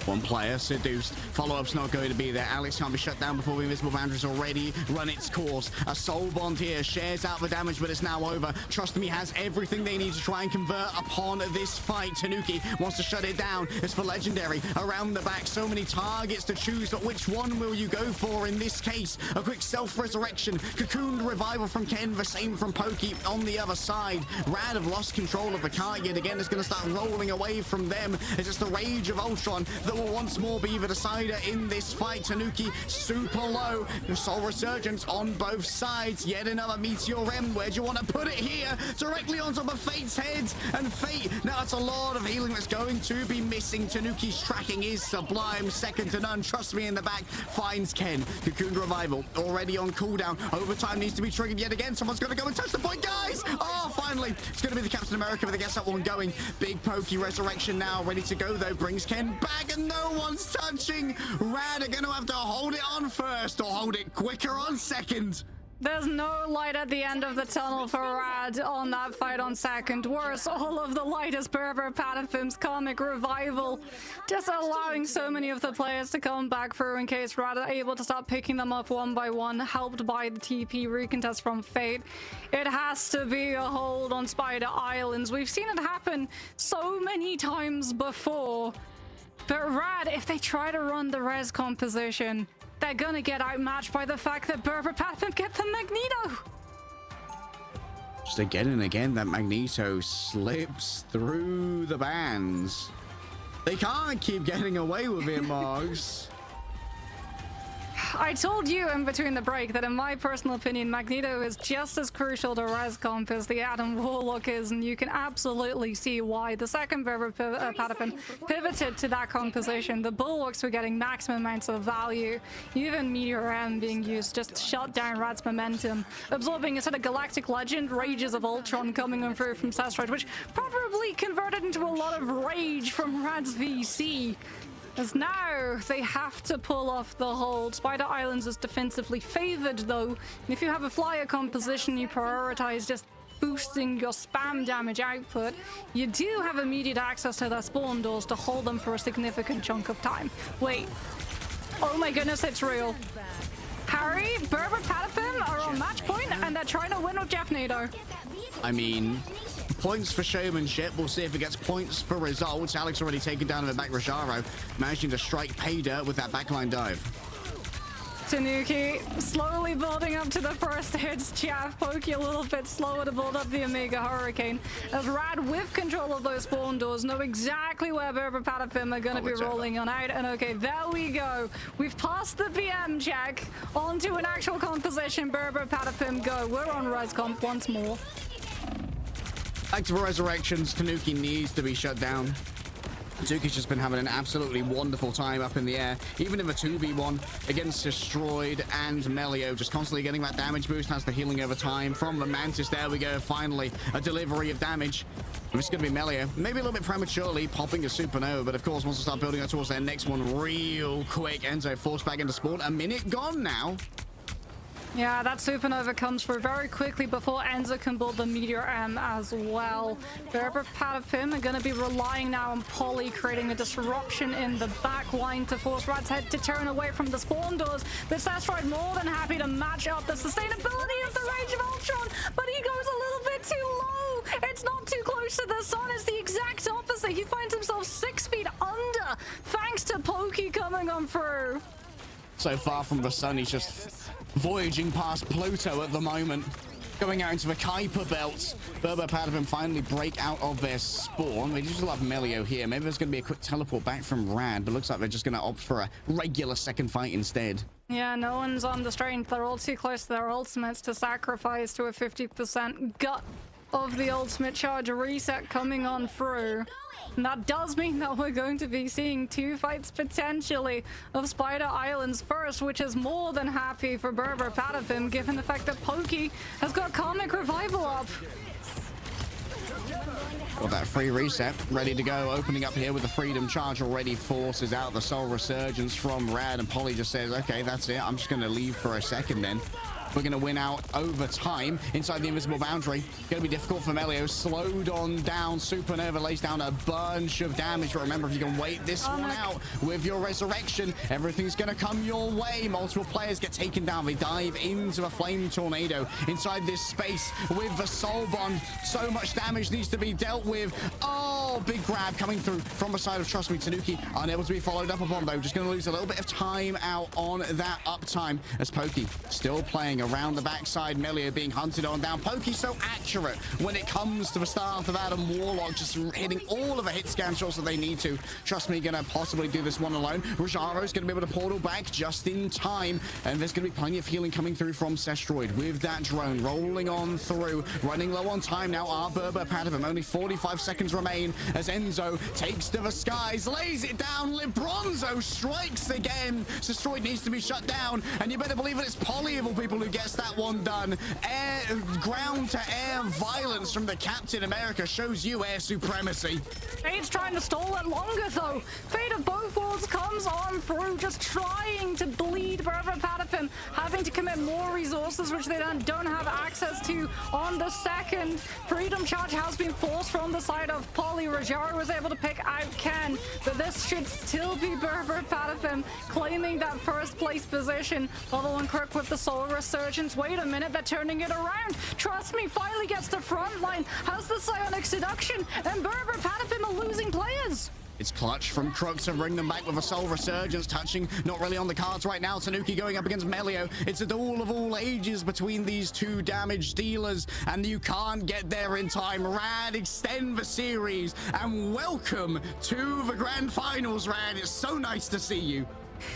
One player seduced. Follow-up's not going to be there. Alex can't be shut down before the invisible boundaries already run its course. A soul bond here shares out the damage, but it's now over. Trust me, has everything they need to try and convert upon this fight. Tanuki wants to shut it down. It's for Legendary. Around the back, so many targets to choose, but which one will you go for in this case? A quick self-resurrection. Cocooned revival from Ken, the same from Pokey on the other side. Rad have lost control of the cart yet again. It's going to start rolling away from them. It's just the rage of Ultron that will once more be the decider in this fight. Tanuki super low. Soul Resurgence on both sides. Yet another Meteor M. Where do you want to put it here? Directly on top of Fate's head. And Fate, now it's a lot of healing that's going to be missing. Tanuki's tracking is sublime. Second to none. Trust me, in the back. Finds Ken. Cocoon Revival already on cooldown. Overtime needs to be triggered yet again. Someone's going to go and touch the point, guys. Oh, finally. It's going to be the Captain America with the guess that one going. Big Pokey Resurrection now. Ready to go, though. Brings Ken back, and no one's touching. Rad are going to have to hold it on first or hold it quicker on second. There's no light at the end of the tunnel for Rad on that fight on second. Worse, all of the light is Brbrpatapim's Comic Revival, just allowing so many of the players to come back through in case Rad are able to start picking them up one by one, helped by the TP recontest from Fate. It has to be a hold on Spider Islands. We've seen it happen so many times before. But Rad, if they try to run the res composition, they're gonna get outmatched by the fact that Brbrpatapim get the Magneto. Just again and again, that Magneto slips through the bands. They can't keep getting away with it, Moggs. I told you in between the break that in my personal opinion, Magneto is just as crucial to res comp as the Adam Warlock is, and you can absolutely see why. The second Brbrpatapim pivoted to that composition. The Bulwarks were getting maximum amounts of value. Even Meteor M being used just shut down Rad's momentum, absorbing a sort of galactic legend, Rages of Ultron coming on through from Sestroid, which probably converted into a lot of rage from Rad's VC. As now they have to pull off the hold. Spider Islands is defensively favored though, and if you have a flyer composition, you prioritize just boosting your spam damage output. You do have immediate access to their spawn doors to hold them for a significant chunk of time. Wait, oh my goodness, it's real. Harry, Brbrpatapim are on match point and they're trying to win with Jeff Nato. I mean, points for showmanship. We'll see if it gets points for results. Alex already taken down in the back. Rajaro managing to strike pay dirt with that backline dive. Tanuki slowly building up to the first hits. Chaff Pokey a little bit slower to build up the Omega Hurricane. As Rad with control of those spawn doors know exactly where Brbrpatapim are going to be rolling on out. And okay, there we go. We've passed the BM check onto an actual composition. Brbrpatapim go. We're on res comp once more. Active Resurrections. Tanuki needs to be shut down. Tanuki's just been having an absolutely wonderful time up in the air, even in the 2v1 against Destroyed and Melio, just constantly getting that damage boost, has the healing over time from the Mantis. There we go, finally a delivery of damage. This is going to be Melio, maybe a little bit prematurely popping a supernova, but of course wants to start building up towards their next one real quick. Enzo forced back into spawn, a minute gone now. Yeah, that supernova comes through very quickly before Enzo can build the Meteor M as well. Brbrpatapim are going to be relying now on Polly, creating a disruption in the back line to force Rad's head to turn away from the spawn doors. But Sestroid more than happy to match up the sustainability of the Rage of Ultron, but he goes a little bit too low. It's not too close to the sun. It's the exact opposite. He finds himself 6 feet under, thanks to Pokey coming on through. So far from the sun, he's just voyaging past Pluto at the moment, going out into the Kuiper belt. Brbrpatapim finally break out of their spawn. They just love Melio here. Maybe there's going to be a quick teleport back from Rad, but looks like they're just going to opt for a regular second fight instead. Yeah, no one's on the strength. They're all too close to their ultimates to sacrifice to a 50% gut of the ultimate charge reset coming on through. And that does mean that we're going to be seeing 2 fights potentially of Spider Islands first, which is more than happy for Brbrpatapim, given the fact that Pokey has got Comic Revival up. Got that free reset ready to go, opening up here with the Freedom Charge already forces out the Soul Resurgence from Rad, and Polly just says, okay, that's it, I'm just going to leave for a second then. we're going to win out over time inside the invisible boundary. Going to be difficult for Melio. Slowed on down. Supernova lays down a bunch of damage. But remember, if you can wait this one out with your resurrection, everything's going to come your way. Multiple players get taken down. They dive into a flame tornado inside this space with the soul bond. So much damage needs to be dealt with. Oh, big grab coming through from the side of Trust Me. Tanuki unable to be followed up upon, though. Just going to lose a little bit of time out on that uptime as Pokey still playing around the backside. Melio being hunted on down. Pokey so accurate when it comes to the start of Adam Warlock, just hitting all of the hit scan shots that they need to. Trust Me, gonna possibly do this one alone. Rojaro's gonna be able to portal back just in time, and there's gonna be plenty of healing coming through from Sestroid with that drone rolling on through, running low on time now. Our Brbrpatapim, only 45 seconds remain as Enzo takes to the skies, lays it down. Libronzo strikes again. Sestroid needs to be shut down, and you better believe it, it's Polly of all people who gets that one done. Ground to air violence from the Captain America shows you air supremacy. Fade's trying to stall it longer, though. Fade of both worlds comes on through, just trying to bleed Brbrpatapim, having to commit more resources, which they don't have access to on the second. Freedom charge has been forced from the side of Polly. Rajaro was able to pick out Ken, but this should still be Brbrpatapim claiming that first place position. Level 1 Crook with the Soul Resurgence. Wait a minute, they're turning it around. Trust Me finally gets the front line, has the Psionic Seduction, and Brbrpatapim are losing players. It's clutch from Crook to bring them back with a Soul Resurgence. Touching not really on the cards right now. Tanuki going up against Melio. It's a duel of all ages between these two damage dealers, and you can't get there in time. Rad, extend the series, and welcome to the grand finals, Rad. It's so nice to see you.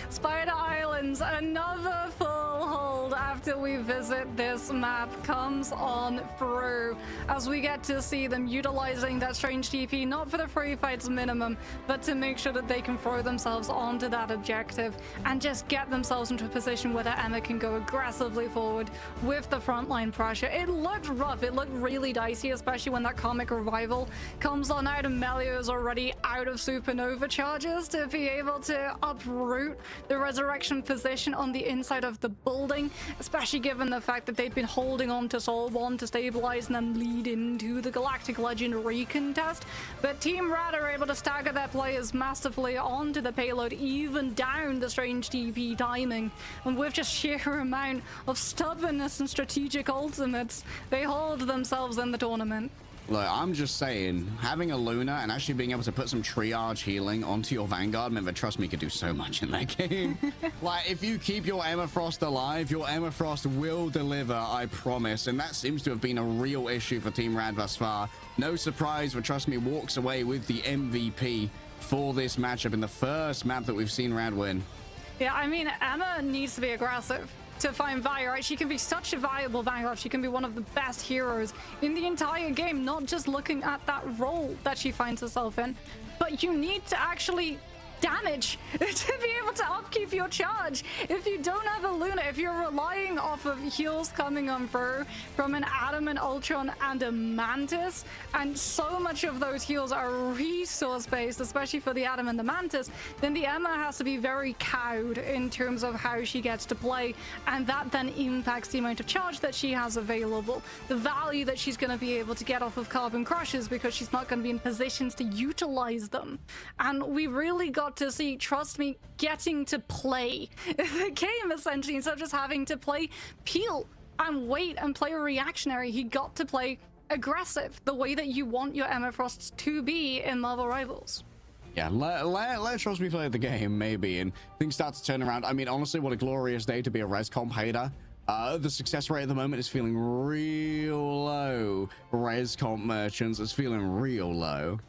Spider Islands, another full hold after we visit this map, comes on through as we get to see them utilizing that strange TP, not for the free fights minimum, but to make sure that they can throw themselves onto that objective and just get themselves into a position where the EMEA can go aggressively forward with the frontline pressure. It looked rough, it looked really dicey, especially when that Comic Revival comes on out and Melio is already out of Supernova charges to be able to uproot the resurrection position on the inside of the building, especially given the fact that they'd been holding on to Soul Bond to stabilize and then lead into the Galactic Legend recontest. But Team Rad are able to stagger their players massively onto the payload, even down the strange TP timing, and with just sheer amount of stubbornness and strategic ultimates, they hold themselves in the tournament. Look, I'm just saying, having a Luna and actually being able to put some triage healing onto your Vanguard meant that Trust Me could do so much in that game. Like, if you keep your Emma Frost alive, your Emma Frost will deliver, I promise. And that seems to have been a real issue for Team Rad thus far. No surprise that Trust Me walks away with the MVP for this matchup in the first map that we've seen Rad win. Yeah, I mean, Emma needs to be aggressive to find value, right? She can be such a valuable Vanguard. She can be one of the best heroes in the entire game, not just looking at that role that she finds herself in, but you need to actually damage to be able to upkeep your charge. If you don't have a Luna, if you're relying off of heals coming on through from an Adam, an Ultron, and a Mantis, and so much of those heals are resource based, especially for the Adam and the Mantis, then the Emma has to be very cowed in terms of how she gets to play, and that then impacts the amount of charge that she has available, the value that she's going to be able to get off of Carbon Crushes, because she's not going to be in positions to utilize them. And we really got to see Trust Me getting to play the game, essentially, instead of just having to play peel and wait and play a reactionary. He got to play aggressive, the way that you want your Emma Frosts to be in Marvel Rivals. Yeah, let Trust Me play the game, maybe, and things start to turn around. I mean, honestly, what a glorious day to be a res comp hater. The success rate at the moment is feeling real low. Res comp merchants is feeling real low.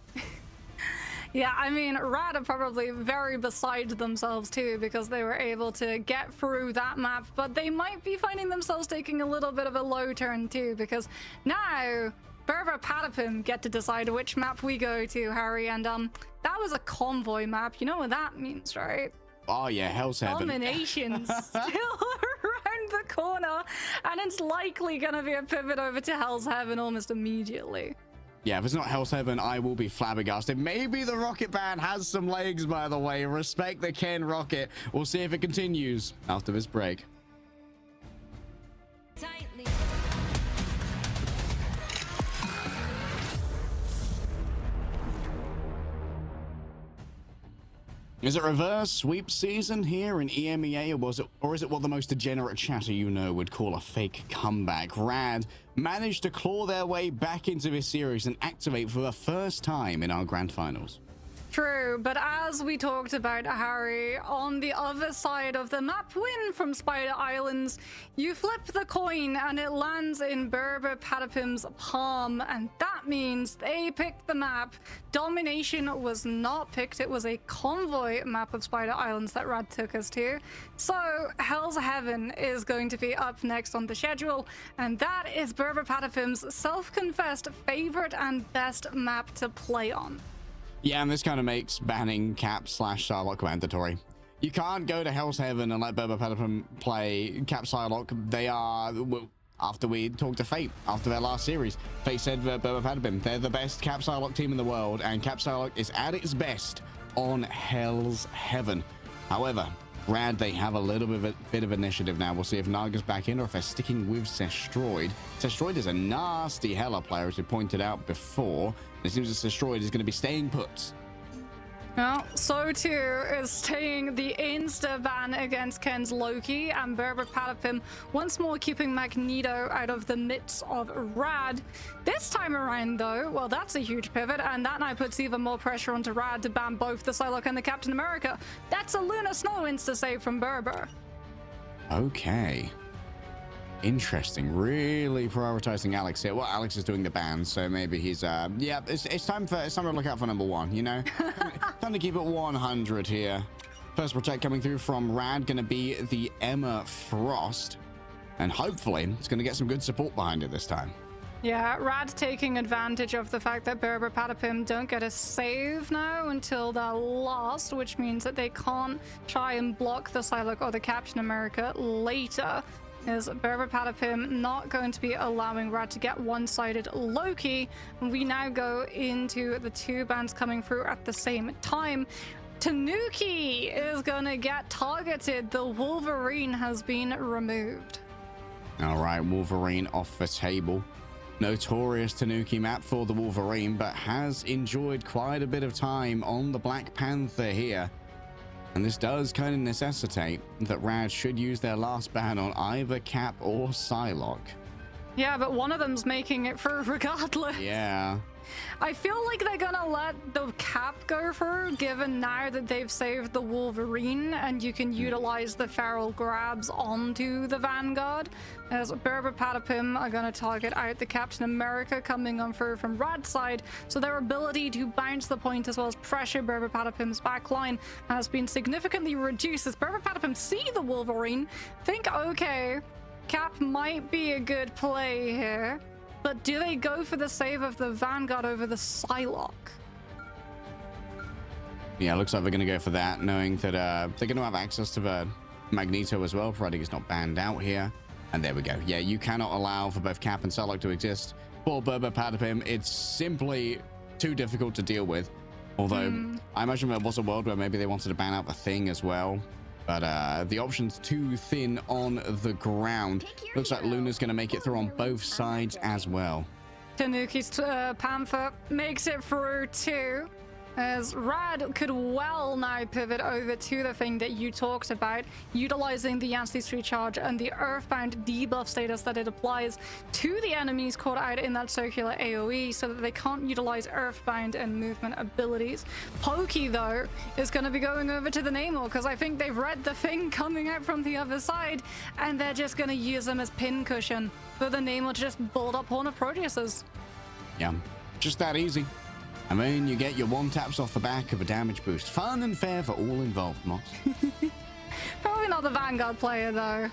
Yeah, I mean, Rad are probably very beside themselves too, because they were able to get through that map, but they might be finding themselves taking a little bit of a low turn too, because now Brbrpatapim get to decide which map we go to, Harry, and that was a convoy map. You know what that means, right? Oh yeah, Hell's Heaven. Domination's still around the corner, and it's likely gonna be a pivot over to Hell's Heaven almost immediately. Yeah, if it's not Hell's Heaven, I will be flabbergasted. Maybe the Rocket Band has some legs, by the way. Respect the Ken Rocket. We'll see if it continues after this break. Is it reverse sweep season here in EMEA, or is it what the most degenerate chatter you know would call a fake comeback? Rad managed to claw their way back into this series and activate for the first time in our grand finals. True, but as we talked about, Harry, on the other side of the map win from Spider Islands, you flip the coin and it lands in Brbrpatapim's palm, and that means they picked the map. Domination was not picked, it was a convoy map of Spider Islands that Rad took us to. So Hell's Heaven is going to be up next on the schedule, and that is Brbrpatapim's self-confessed favorite and best map to play on. Yeah, and this kind of makes banning Cap / Psylocke mandatory. You can't go to Hell's Heaven and let Brbrpatapim play Cap Psylocke. They are, well, after we talked to Fate, after their last series, Fate said Brbrpatapim, they're the best Cap Psylocke team in the world, and Cap Psylocke is at its best on Hell's Heaven. However, Rad, they have a little bit of initiative now. We'll see if Naga's back in or if they're sticking with Sestroid. Sestroid is a nasty Hella player, as we pointed out before. It seems that Sestroid is going to be staying put. Well, so too is staying the insta-ban against Ken's Loki, and Brbrpatapim once more keeping Magneto out of the midst of Rad. This time around, though, well, that's a huge pivot, and that now puts even more pressure onto Rad to ban both the Psylocke and the Captain America. That's a Lunar Snow insta-save from Brber. Okay. Interesting. Really prioritizing Alex here. Well, Alex is doing the ban, so maybe he's yeah, it's time to look out for number one, you know? Time to keep it 100 here. First protect coming through from Rad, gonna be the Emma Frost, and hopefully it's gonna get some good support behind it this time. Yeah, Rad taking advantage of the fact that Brbrpatapim don't get a save now until they're lost, which means that they can't try and block the Psylocke or the Captain America later. Is Brbrpatapim not going to be allowing Rad to get one-sided Loki? We now go into the two bands coming through at the same time. Tanuki is gonna get targeted. The Wolverine has been removed. All right, Wolverine off the table. Notorious Tanuki map for the Wolverine, but has enjoyed quite a bit of time on the Black Panther here. And this does kind of necessitate that Rad should use their last ban on either Cap or Psylocke. Yeah, but one of them's making it through regardless. Yeah. I feel like they're gonna let the Cap go through, given now that they've saved the Wolverine and you can utilize the feral grabs onto the Vanguard. As Brbrpatapim are gonna target out the Captain America coming on through from Rad's side, so their ability to bounce the point as well as pressure Brbrpatapim's backline has been significantly reduced. As Brbrpatapim see the Wolverine, think, okay, Cap might be a good play here. But do they go for the save of the Vanguard over the Psylocke? Yeah, looks like they're going to go for that, knowing that they're going to have access to the Magneto as well, providing it's not banned out here. And there we go. Yeah, you cannot allow for both Cap and Psylocke to exist. For Brbrpatapim, it's simply too difficult to deal with. Although, I imagine there was a world where maybe they wanted to ban out the Thing as well. But the option's too thin on the ground. Looks like Luna's going to make it through on both sides as well. Tanuki's Panther makes it through too, as Rad could well now pivot over to the Thing that you talked about, utilizing the Ancestry Charge and the Earthbound debuff status that it applies to the enemies caught out in that circular AoE so that they can't utilize Earthbound and movement abilities. Pokey, though, is going to be going over to the Namor because I think they've read the Thing coming out from the other side and they're just going to use them as pincushion for the Namor to just build up Horn of Proteuses. Yeah, just that easy. I mean, you get your one taps off the back of a damage boost. Fun and fair for all involved, Moss. Probably not the Vanguard player, though.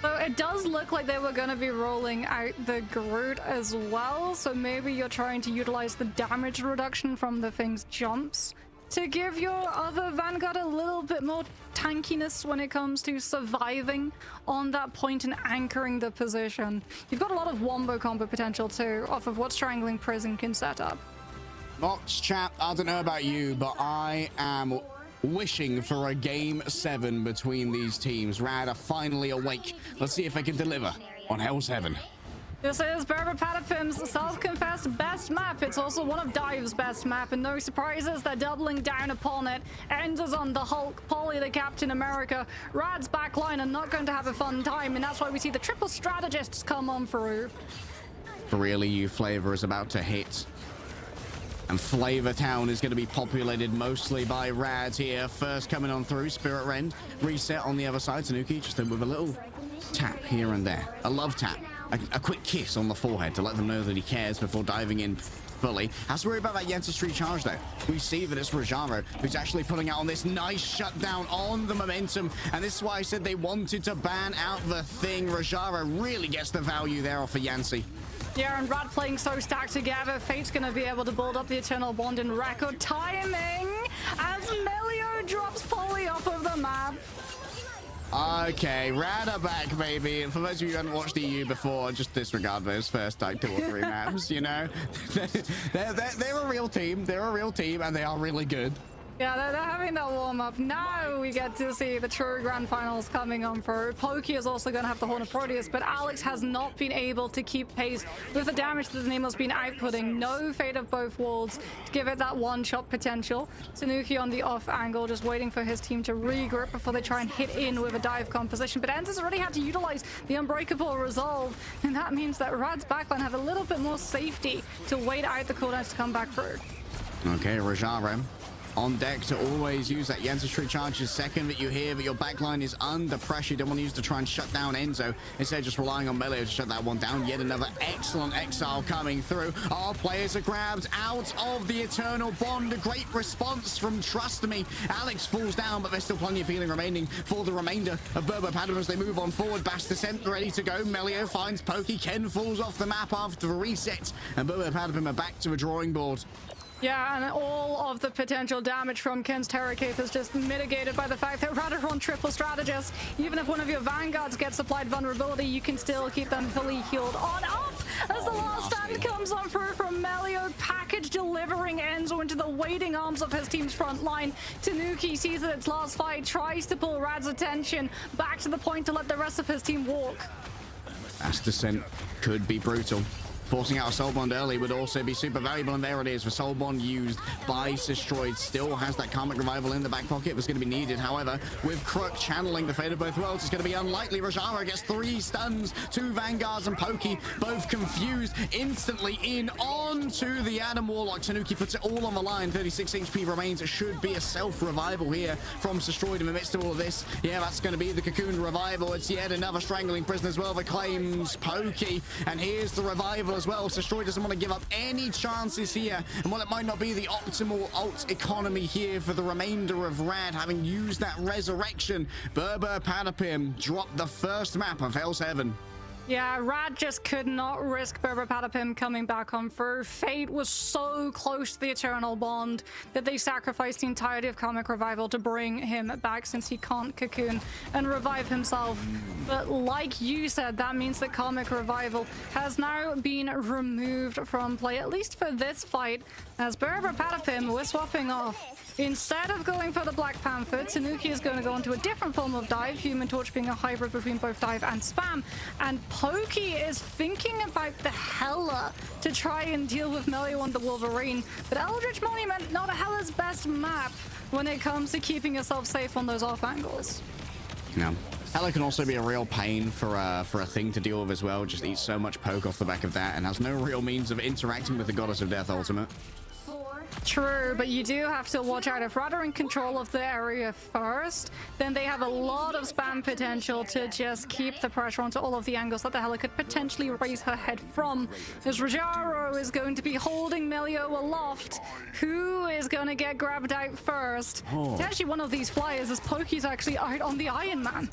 So it does look like they were going to be rolling out the Groot as well. So maybe you're trying to utilize the damage reduction from the Thing's jumps to give your other Vanguard a little bit more tankiness when it comes to surviving on that point and anchoring the position. You've got a lot of wombo combo potential too off of what Strangling Prison can set up. Mox chat, I don't know about you, but I am wishing for a game 7 between these teams. Rad are finally awake. Let's see if they can deliver on Hell's Heaven. This is Brbrpatapim's self-confessed best map. It's also one of Dive's best map, and no surprises, they're doubling down upon it. Enders on the Hulk, Polly the Captain America. Rad's backline are not going to have a fun time, and that's why we see the triple strategists come on through. Really, you Flavor is about to hit. And Flavor Town is going to be populated mostly by Rad here. First coming on through, Spirit Rend. Reset on the other side, Tanuki just with a little tap here and there. A love tap. A quick kiss on the forehead to let them know that he cares before diving in fully. Has to worry about that Yensa Street charge though. We see that it's Rajaro who's actually putting out on this nice shutdown on the momentum. And this is why I said they wanted to ban out the thing. Rajaro really gets the value there off of Yancy. Yeah, and Rad playing so stacked together. Fate's going to be able to build up the Eternal Bond in record timing as Melio drops Polly off of the map. Okay, Rad are back, baby. And for those of you who haven't watched EU before, just disregard those first like 2 or 3 maps, you know? They're a real team. They're a real team, and they are really good. Yeah, they're having that warm-up. Now we get to see the true grand finals coming on through. Pokey is also going to have the Horn of Proteus, but Alex has not been able to keep pace with the damage that Nemo's been outputting. No Fate of both worlds to give it that one-shot potential. Tanuki on the off angle, just waiting for his team to regroup before they try and hit in with a dive composition. But Enz already had to utilize the Unbreakable Resolve, and that means that Rad's backline have a little bit more safety to wait out the cooldowns to come back through. Okay, Rajaro on deck to always use that Yensa Street charge. The second that you hear that your backline is under pressure, you don't want to use to try and shut down Enzo. Instead of just relying on Melio to shut that one down. Yet another excellent exile coming through. Our players are grabbed out of the Eternal Bond. A great response from Trust Me. Alex falls down, but there's still plenty of healing remaining for the remainder of Brbrpatapim as they move on forward. Bash Descent ready to go. Melio finds Pokey. Ken falls off the map after the reset, and Brbrpatapim are back to the drawing board. Yeah, and all of the potential damage from Ken's Terror Cape is just mitigated by the fact that Rad are on triple strategist. Even if one of your Vanguards gets applied vulnerability, you can still keep them fully healed on up as the last stand comes on through from Melio. Package delivering Enzo into the waiting arms of his team's front line. Tanuki sees that it's last fight, tries to pull Rad's attention back to the point to let the rest of his team walk. That descent could be brutal. Forcing out a Soul Bond early would also be super valuable, and there it is. The Soul Bond used by Destroyed still has that Karmic Revival in the back pocket that's going to be needed. However, with Crook channeling the Fate of both worlds, it's going to be unlikely. Rajaro gets 3 stuns, 2 Vanguards, and Pokey both confused instantly in onto the Adam Warlock. Tanuki puts it all on the line. 36 HP remains. It should be a self-revival here from Destroyed in the midst of all of this. Yeah, that's going to be the Cocoon Revival. It's yet another Strangling Prison as well that claims Pokey, and here's the Revival as well. Destroy doesn't want to give up any chances here, and while it might not be the optimal ult economy here for the remainder of Rad, having used that resurrection, Brbrpatapim dropped the first map of Hell's Heaven. Yeah, Rad just could not risk Brbrpatapim coming back on through. Fate was so close to the Eternal Bond that they sacrificed the entirety of Karmic Revival to bring him back, since he can't cocoon and revive himself. But like you said, that means that Karmic Revival has now been removed from play, at least for this fight, as Brbrpatapim was swapping off. Instead of going for the Black Panther, Tanuki is going to go into a different form of dive, Human Torch being a hybrid between both dive and spam. And Pokey is thinking about the Hela to try and deal with Melio on the Wolverine. But Eldritch Monument, not a Hela's best map when it comes to keeping yourself safe on those off angles. Yeah. Hela can also be a real pain for a thing to deal with as well. Just eats so much poke off the back of that and has no real means of interacting with the Goddess of Death ultimate. True, but you do have to watch out. If Rad are in control of the area first, then they have a lot of spam potential to just keep the pressure onto all of the angles that the Hela could potentially raise her head from. As Rajaro is going to be holding Melio aloft, who is going to get grabbed out first? Potentially one of these flyers, as Pokey's actually out on the Iron Man.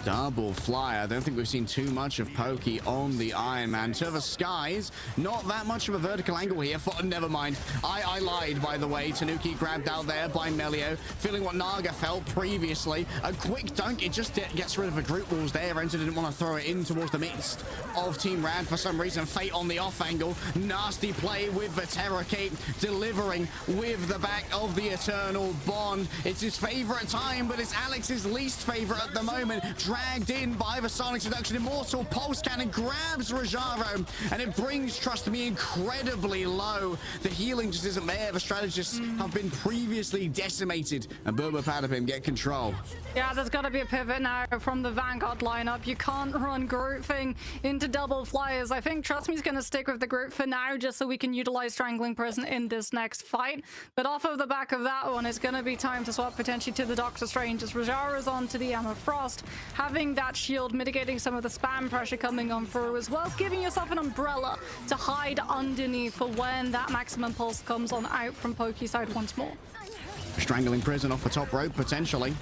Double fly. I don't think we've seen too much of Pokey on the Iron Man. To the skies, not that much of a vertical angle here. Never mind. I lied. side, by the way. Tanuki grabbed out there by Melio, feeling what Naga felt previously. A quick dunk, it just gets rid of a group walls there. Enzo didn't want to throw it in towards the midst of Team Rad for some reason. Fate on the off angle. Nasty play with the Terror Cape, delivering with the back of the Eternal Bond. It's his favorite time, but it's Alex's least favorite at the moment. Dragged in by the Sonic Seduction. Immortal Pulse Cannon grabs Rajaro, and it brings, trust me, incredibly low. The healing just isn't there. The strategists have been previously decimated, and Brbrpatapim get control. Yeah, there's got to be a pivot now from the Vanguard lineup. You can't run grouping into double flyers. I think Trust Me's going to stick with the group for now, just so we can utilize Strangling Prison in this next fight. But off of the back of that one, it's going to be time to swap potentially to the Doctor Strange, as Rajara's on to the Emma Frost. Having that shield, mitigating some of the spam pressure coming on through, as well as giving yourself an umbrella to hide underneath for when that maximum pulse comes on out from Pokey side once more. Strangling Prison off the top rope, potentially.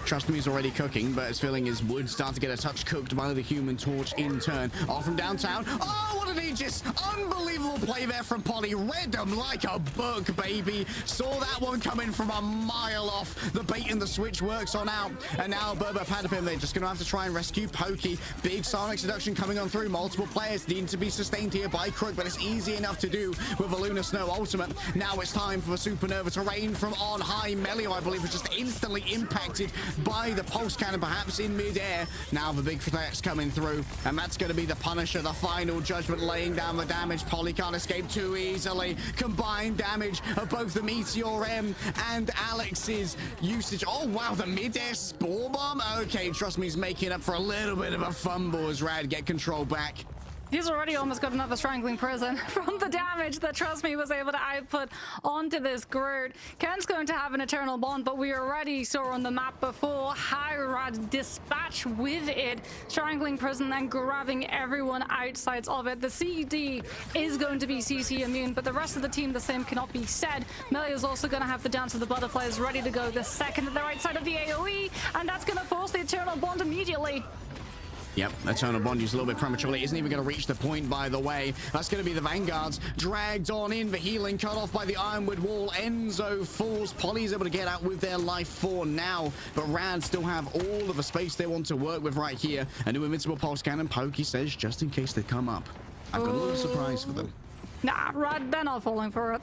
Trust me, he's already cooking, but his feeling is would start to get a touch cooked by the Human Torch in turn. Off from downtown. Oh, what an Aegis! Unbelievable play there from Polly. Read him like a book, baby. Saw that one coming from a mile off. The bait and the switch works on out. And now Brbrpatapim, they're just going to have to try and rescue Pokey. Big Sonic Seduction coming on through. Multiple players need to be sustained here by Crook, but it's easy enough to do with a Lunar Snow Ultimate. Now it's time for Supernova to rain from on high. Melio, I believe, was just instantly impacted by the Pulse Cannon, perhaps in mid-air. Now the big threats coming through, and that's going to be the Punisher, the final judgment, laying down the damage. Polly can't escape too easily. Combined damage of both the Meteor M and Alex's usage. Oh wow, the mid-air Spore Bomb. Okay, Trust Me, he's making up for a little bit of a fumble as Rad get control back. He's already almost got another Strangling Prison from the damage that Trust Me was able to output onto this Groot. Ken's going to have an Eternal Bond, but we already saw on the map before how Rad dispatch with it. Strangling Prison and grabbing everyone outside of it. The CD is going to be CC immune, but the rest of the team, the same cannot be said. Melio's also going to have the Dance of the Butterflies ready to go the second that they're outside of the AoE, and that's going to force the Eternal Bond immediately. Yep, Eternal Bond used a little bit prematurely. Isn't even going to reach the point, by the way. That's going to be the Vanguards. Dragged on in. The healing cut off by the Ironwood Wall. Enzo falls. Polly's able to get out with their life for now. But Rad still have all of the space they want to work with right here. A new Invincible Pulse Cannon. Pokey says, just in case they come up. I've got a little surprise for them. Nah, Rad, they're not falling for it.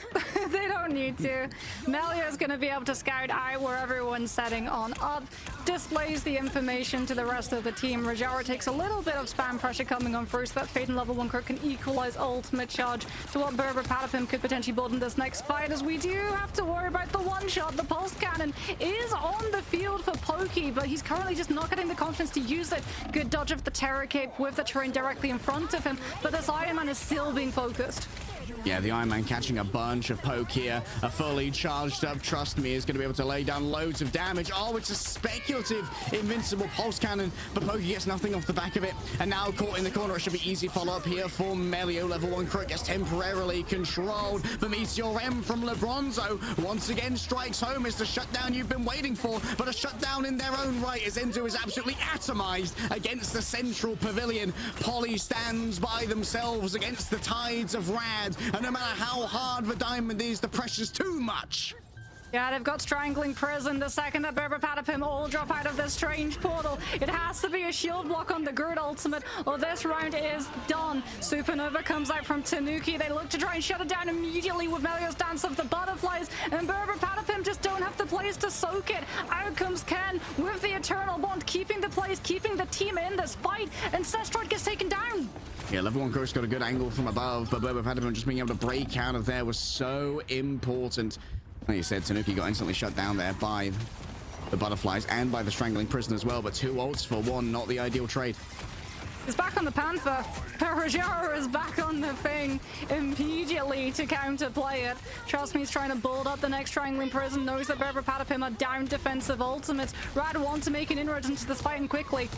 They don't need to. Melio's going to be able to scout out where everyone's setting on up, displays the information to the rest of the team. Rajara takes a little bit of spam pressure coming on first. That Fate and level 1 Crook can equalize ultimate charge to what Brbrpatapim could potentially build in this next fight, as we do have to worry about the one shot. The Pulse Cannon is on the field for Pokey, but he's currently just not getting the confidence to use it. Good dodge of the Terror Cape with the terrain directly in front of him, but this Iron Man is still being focused. Yeah, the Iron Man catching a bunch of poke here. A fully charged up Trust Me is going to be able to lay down loads of damage. Oh, it's a speculative Invincible Pulse Cannon, but Pokey gets nothing off the back of it. And now caught in the corner. It should be easy follow-up here for Melio. Level 1 Crook gets temporarily controlled. The Meteor M from Lebronzo once again strikes home. It's the shutdown you've been waiting for, but a shutdown in their own right, as Enzo is absolutely atomized against the central pavilion. Polly stands by themselves against the tides of Rad. And no matter how hard the diamond is, the pressure's too much. Yeah, they've got Strangling Prison. The second that Brbrpatapim all drop out of this strange portal, it has to be a shield block on the Groot ultimate, or this round is done. Supernova comes out from Tanuki. They look to try and shut it down immediately with Melio's Dance of the Butterflies, and Brbrpatapim just don't have the place to soak it. Out comes Ken with the Eternal Bond, keeping the place, keeping the team in this fight, and Sestrod gets taken down. Yeah, level 1 Crook's got a good angle from above, but Brbrpatapim just being able to break out of there was so important. Like you said, Tanuki got instantly shut down there by the Butterflies and by the Strangling Prison as well, but 2 ults for 1, not the ideal trade. He's back on the Panther. Rajara is back on the thing immediately to counterplay it. Trust Me, he's trying to build up the next Strangling Prison, knows that Brbrpatapim are down defensive ultimates. Rad wants to make an inroad into this fight and quickly.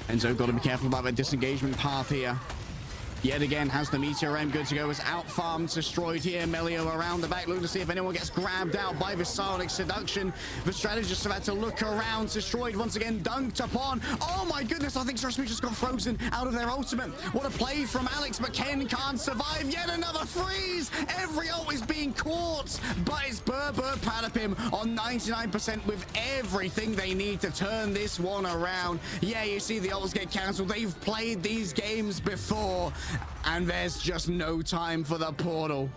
Enzo got to be careful about that disengagement path here. Yet again, has the Meteor M good to go. Is out farmed, destroyed here. Melio around the back, looking to see if anyone gets grabbed out by the Psionic Seduction. The strategist have had to look around. Destroyed once again, dunked upon. Oh my goodness, I think Trust Me just got frozen out of their ultimate. What a play from Alex, but Ken can't survive. Yet another freeze. Every ult is being caught, but it's Brbrpatapim on 99% with everything they need to turn this one around. Yeah, you see the ults get cancelled. They've played these games before, and there's just no time for the portal.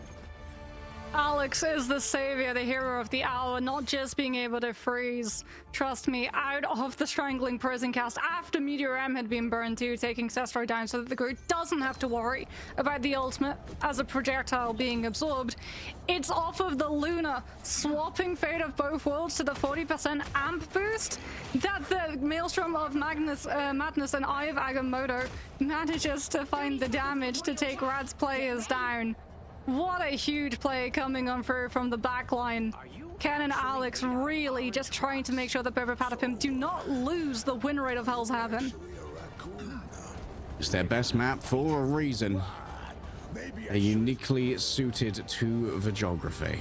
Alex is the savior, the hero of the hour, not just being able to freeze, trust me, out of the strangling prison cast after Meteor M had been burned too, taking Sestro down so that the group doesn't have to worry about the ultimate as a projectile being absorbed. It's off of the Luna, swapping Fate of Both Worlds to the 40% amp boost that the Maelstrom of Madness and Eye of Agamotto manages to find the damage to take Rad's players down. What a huge play coming on through from the back line. Ken and Alex really just trying to make sure that Brbrpatapim do not lose the win rate of Hell's Heaven. It's their best map for a reason. They're uniquely suited to the geography.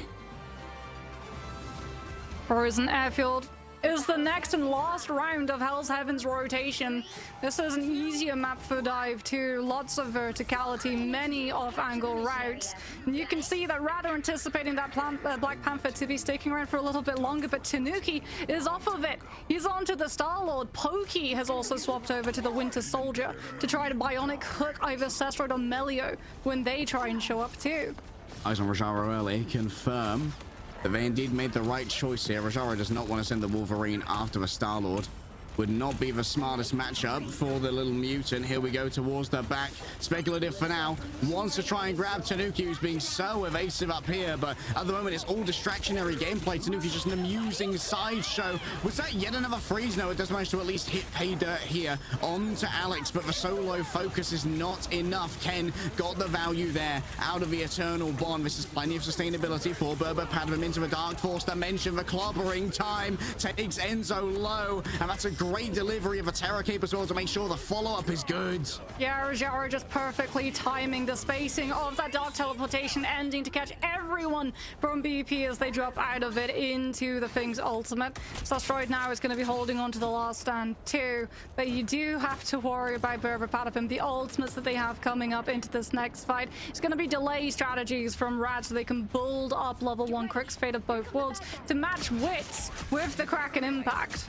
Frozen Airfield is the next and last round of Hell's Heaven's rotation. This is an easier map for dive too. Lots of verticality, many off-angle routes. And you can see that Rad are anticipating that Black Panther to be sticking around for a little bit longer, but Tanuki is off of it. He's onto the Star-Lord. Pokey has also swapped over to the Winter Soldier to try to bionic hook either Sestro or Melio when they try and show up too. Eyes on Rajaro early, confirm that they indeed made the right choice here. Rajaro does not want to send the Wolverine after the Star-Lord. Would not be the smartest matchup for the little mutant. Here we go towards the back. Speculative for now. Wants to try and grab Tanuki, who's being so evasive up here, but at the moment it's all distractionary gameplay. Tanuki's just an amusing sideshow. Was that yet another freeze? No, it does manage to at least hit pay dirt here onto Alex, but the solo focus is not enough. Ken got the value there out of the Eternal Bond. This is plenty of sustainability for Brbrpatapim into the Dark Force dimension. The clobbering time takes Enzo low, and that's a great delivery of a Terror Cape as well to make sure the follow-up is good. Yeah, Rajaro just perfectly timing the spacing of that Dark Teleportation, ending to catch everyone from BP as they drop out of it into the Thing's ultimate. Sestroid now is going to be holding on to the last stand too, but you do have to worry about Brbrpatapim. The ultimates that they have coming up into this next fight is going to be delay strategies from Rad so they can build up level 1 Crick's Fate of Both Worlds to match wits with the Kraken Impact.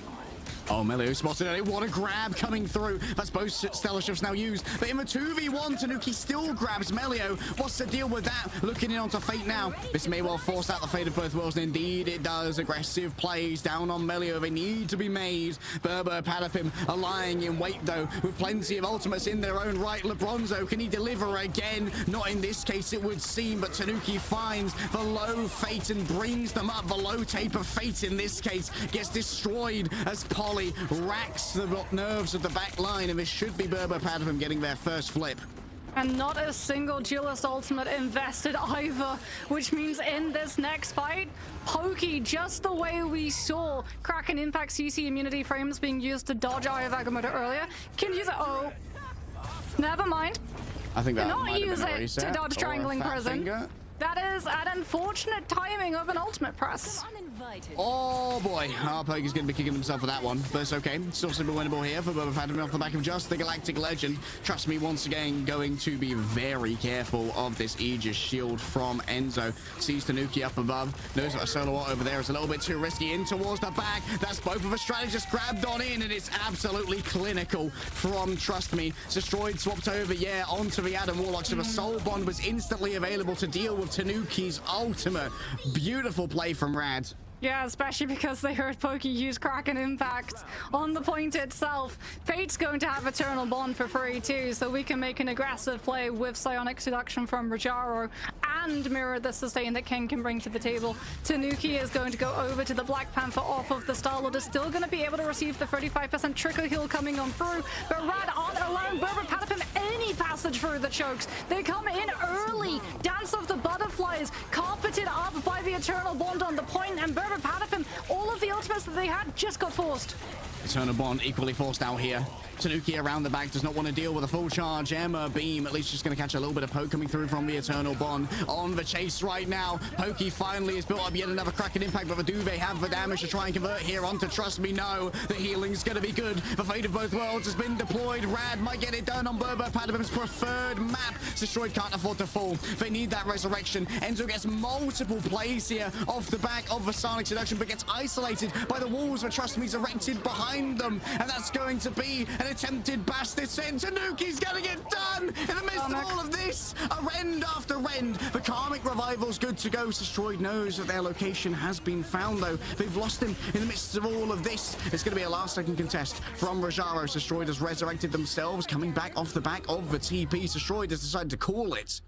Oh, Melio spotted it. What a grab coming through. That's both Stellar Shifts now used. But in the 2v1, Tanuki still grabs Melio. What's the deal with that? Looking in onto Fate now. This may well force out the Fate of Both Worlds. And indeed it does. Aggressive plays down on Melio. They need to be made. Brbrpatapim are lying in wait, though, with plenty of ultimates in their own right. Lebronzo, can he deliver again? Not in this case, it would seem. But Tanuki finds the low Fate and brings them up. The low tape of Fate in this case gets destroyed as Polly racks the nerves of the back line, and this should be Brbrpatapim getting their first flip. And not a single duelist ultimate invested either, which means in this next fight, Pokey, just the way we saw Kraken Impact CC immunity frames being used to dodge Eye of Agamotto earlier, can use it. Oh, never mind. I think that Cannot might use have been a it reset to dodge Strangling Prison. Finger. That is an unfortunate timing of an ultimate press. Oh boy, our Pokey's going to be kicking himself for that one, but it's okay. Still super winnable here for Brbrpatapim off the back of just the Galactic Legend. Trust me, once again, going to be very careful of this Aegis shield from Enzo. Sees Tanuki up above, knows that a solo watt over there is a little bit too risky. In towards the back, that's both of the strategists grabbed on in, and it's absolutely clinical from Trust Me. Destroyed, swapped over, yeah, onto the Adam Warlock, so the Soul Bond was instantly available to deal with Tanuki's ultimate. Beautiful play from Rad. Yeah, especially because they heard Pokey use Kraken Impact on the point itself. Fate's going to have Eternal Bond for free too, so we can make an aggressive play with Psionic Seduction from Rajaro and mirror the sustain that Ken can bring to the table. Tanuki is going to go over to the Black Panther off of the Star-Lord, is still going to be able to receive the 35% trickle heal coming on through, but Rad aren't allowing Brbrpatapim any passage through the chokes. They come in early. Dance of the Butterflies, carpeted up by the Eternal Bond on the point, and Brbrpatapim, all of the ultimates that they had just got forced. Eternal Bond equally forced out here. Tanuki around the back does not want to deal with a full charge. EMEA beam, at least just going to catch a little bit of poke coming through from the Eternal Bond. On the chase right now. Pokey finally has built up yet another cracking impact, but the do they have the damage to try and convert here onto Trust Me? No, the healing's going to be good. The Fate of Both Worlds has been deployed. Rad might get it done on Brbrpatapim's preferred map. Destroyed can't afford to fall. They need that resurrection. Enzo gets multiple plays here off the back of the Sonic Seduction, but gets isolated by the walls that Trust Me's erected behind them. And that's going to be an attempted bash this in. Tanuki's going to get done in the midst of all of this. A rend after rend. The Karmic Revival's good to go. Destroyed knows that their location has been found, though. They've lost him in the midst of all of this. It's going to be a last-second contest from Rajaros. Destroyed has resurrected themselves, coming back off the back of the TP. Destroyed has decided to call it.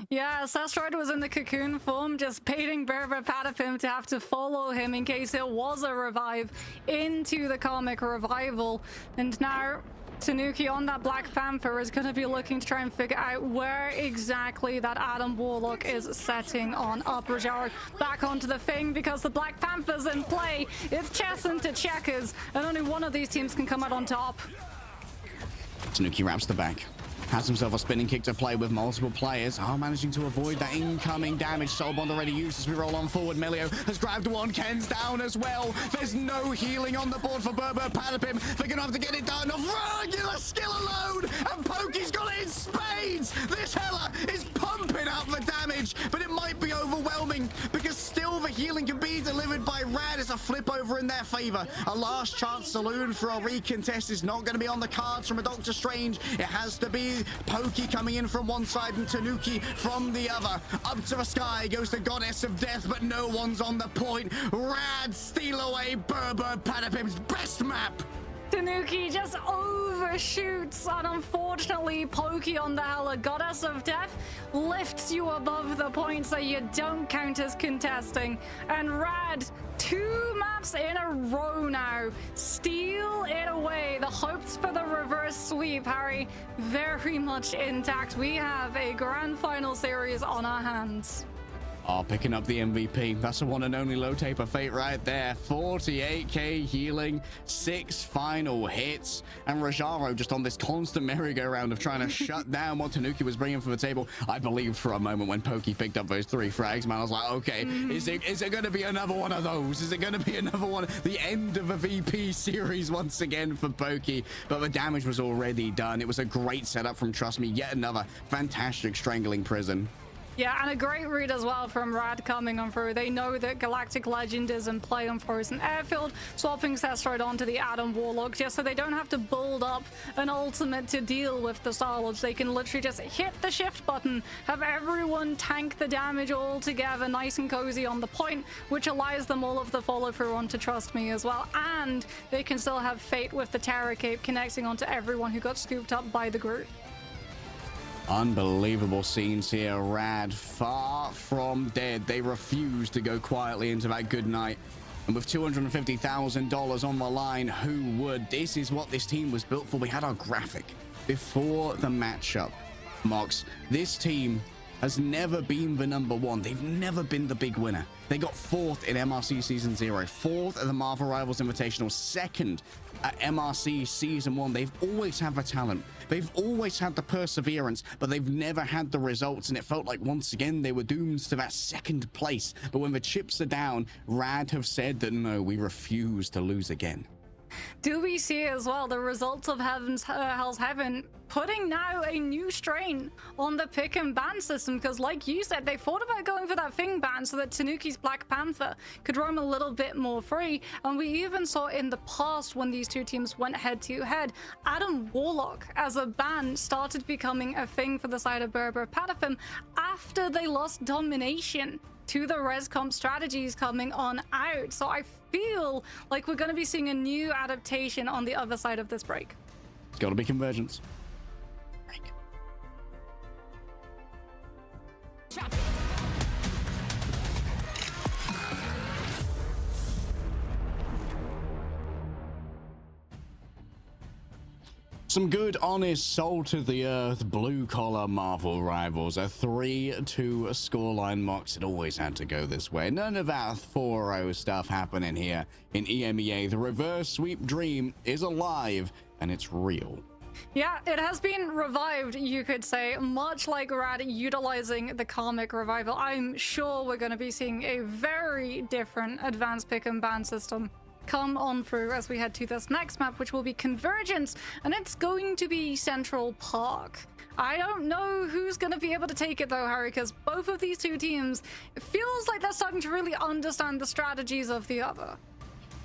Yeah, Sastroid was in the cocoon form, just baiting Brbrpatapim to have to follow him in case it was a revive into the Karmic Revival. And now Tanuki on that Black Panther is going to be looking to try and figure out where exactly that Adam Warlock is setting on up. Rajaro back onto the thing because the Black Panther's in play. It's chess into checkers, and only one of these teams can come out on top. Tanuki wraps the back. Has himself a spinning kick to play with multiple players. Are managing to avoid that incoming damage. Soul Bond already used as we roll on forward. Melio has grabbed one. Ken's down as well. There's no healing on the board for Brbrpatapim. They're going to have to get it done off regular skill alone. And Pokey's got it in spades. This Hela is pumping out the damage, but it might be overwhelming because still the healing can be delivered by Rad. It's a flip over in their favor. A last chance saloon for a recontest is not going to be on the cards from a Doctor Strange. It has to be Pokey coming in from one side and Tanuki from the other. Up to the sky goes the Goddess of Death, but no one's on the point. Rad steal away Brbrpatapim's best map. Tanuki just overshoots, and unfortunately Pokey on the Hela, Goddess of Death, lifts you above the point so you don't count as contesting. And Rad, 2 maps in a row now, steal it away. The hopes for the reverse sweep, Harry, very much intact. We have a grand final series on our hands. Oh, picking up the MVP. That's the one and only low taper Fate right there. 48k healing, 6 final hits, and Rajaro just on this constant merry-go-round of trying to shut down what Tanuki was bringing for the table. I believed for a moment when Pokey picked up those 3 frags, man. I was like, okay, is it going to be another one of those? Is it going to be another one? The end of a VP series once again for Pokey, but the damage was already done. It was a great setup from Trust Me. Yet another fantastic strangling prison. Yeah, and a great read as well from Rad coming on through. They know that Galactic Legend is in play on Frozen Airfield, swapping Sastroid onto the Adam Warlock just so they don't have to build up an ultimate to deal with the Star-Lords. They can literally just hit the shift button, have everyone tank the damage all together, nice and cozy on the point, which allows them all of the follow-through onto Trust Me as well. And they can still have Fate with the Terror Cape connecting onto everyone who got scooped up by the group. Unbelievable scenes here. Rad far from dead. They refuse to go quietly into that good night. And with $250,000 on the line, who would? This is what this team was built for. We had our graphic before the matchup. Mox, this team has never been the #1. They've never been the big winner. They got 4th in MRC Season 0, 4th at the Marvel Rivals Invitational, 2nd at MRC Season 1. They've always had the talent. They've always had the perseverance, but they've never had the results, and it felt like once again they were doomed to that 2nd place. But when the chips are down, Rad have said that no, we refuse to lose again. Do we see as well the results of Hell's Heaven putting now a new strain on the pick and ban system? Because like you said, they thought about going for that thing ban so that Tanuki's Black Panther could roam a little bit more free. And we even saw in the past when these 2 teams went head to head, Adam Warlock as a ban started becoming a thing for the side of Brbrpatapim after they lost domination to the res comp strategies coming on out. So I feel like we're going to be seeing a new adaptation on the other side of this break. It's got to be convergence. Break. Some good, honest, soul-to-the-earth, blue-collar Marvel rivals. A 3-2 scoreline. Mox, it always had to go this way. None of that 4-0 stuff happening here in EMEA. The reverse sweep dream is alive, and it's real. Yeah, it has been revived, you could say, much like Rad utilizing the Karmic Revival. I'm sure we're going to be seeing a very different advanced pick and ban system come on through as we head to this next map, which will be Convergence, and it's going to be Central Park. I don't know who's going to be able to take it though, Harry, because both of these two teams, it feels like they're starting to really understand the strategies of the other.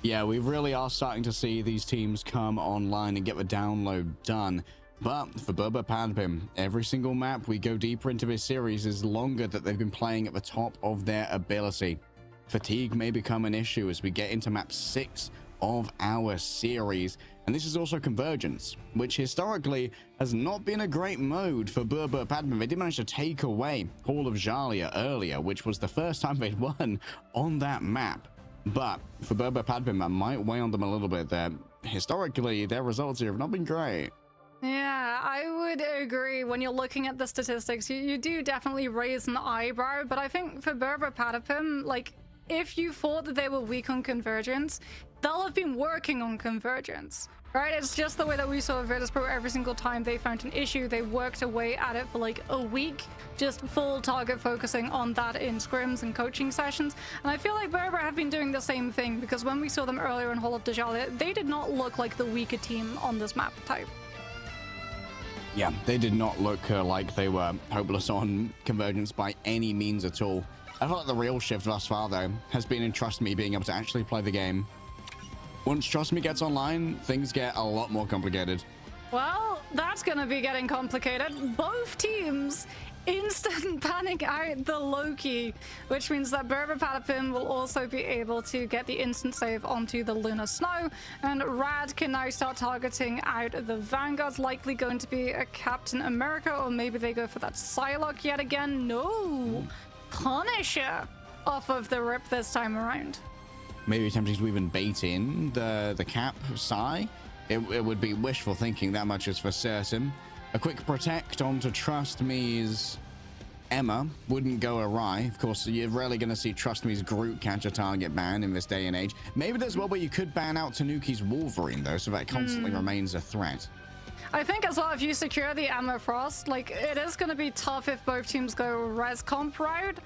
Yeah, we really are starting to see these teams come online and get the download done. But for Brbrpatapim, every single map we go deeper into this series is longer that they've been playing at the top of their ability. Fatigue may become an issue as we get into map 6 of our series. And this is also Convergence, which historically has not been a great mode for Brbrpatapim. They did manage to take away Hall of Jalia earlier, which was the first time they'd won on that map. But for Brbrpatapim, that might weigh on them a little bit there. Historically, their results here have not been great. Yeah, I would agree. When you're looking at the statistics, you do definitely raise an eyebrow. But I think for Brbrpatapim, like, if you thought that they were weak on Convergence, they'll have been working on Convergence, right? It's just the way that we saw Virtus.pro every single time they found an issue, they worked away at it for like a week, just full target focusing on that in scrims and coaching sessions. And I feel like Brb have been doing the same thing, because when we saw them earlier in Hall of Djalia, they did not look like the weaker team on this map type. Yeah, they did not look like they were hopeless on Convergence by any means at all. I feel like the real shift thus far, though, has been in Trust Me being able to actually play the game. Once Trust Me gets online, things get a lot more complicated. Well, that's going to be getting complicated. Both teams instant banning out the Loki, which means that Brbrpatapim will also be able to get the instant save onto the Lunar Snow, and Rad can now start targeting out the Vanguard's likely going to be a Captain America, or maybe they go for that Psylocke yet again. No! Punisher off of the rip this time around. Maybe attempting to even bait in the Cap Psy. It would be wishful thinking, that much is for certain. A quick protect onto Trust Me's EMEA wouldn't go awry. Of course, you're rarely going to see Trust Me's Groot catch a target ban in this day and age. Maybe there's one where you could ban out Tanuki's Wolverine, though, so that constantly remains a threat. I think as well, if you secure the EMEA Frost, like, it is going to be tough if both teams go res comp route,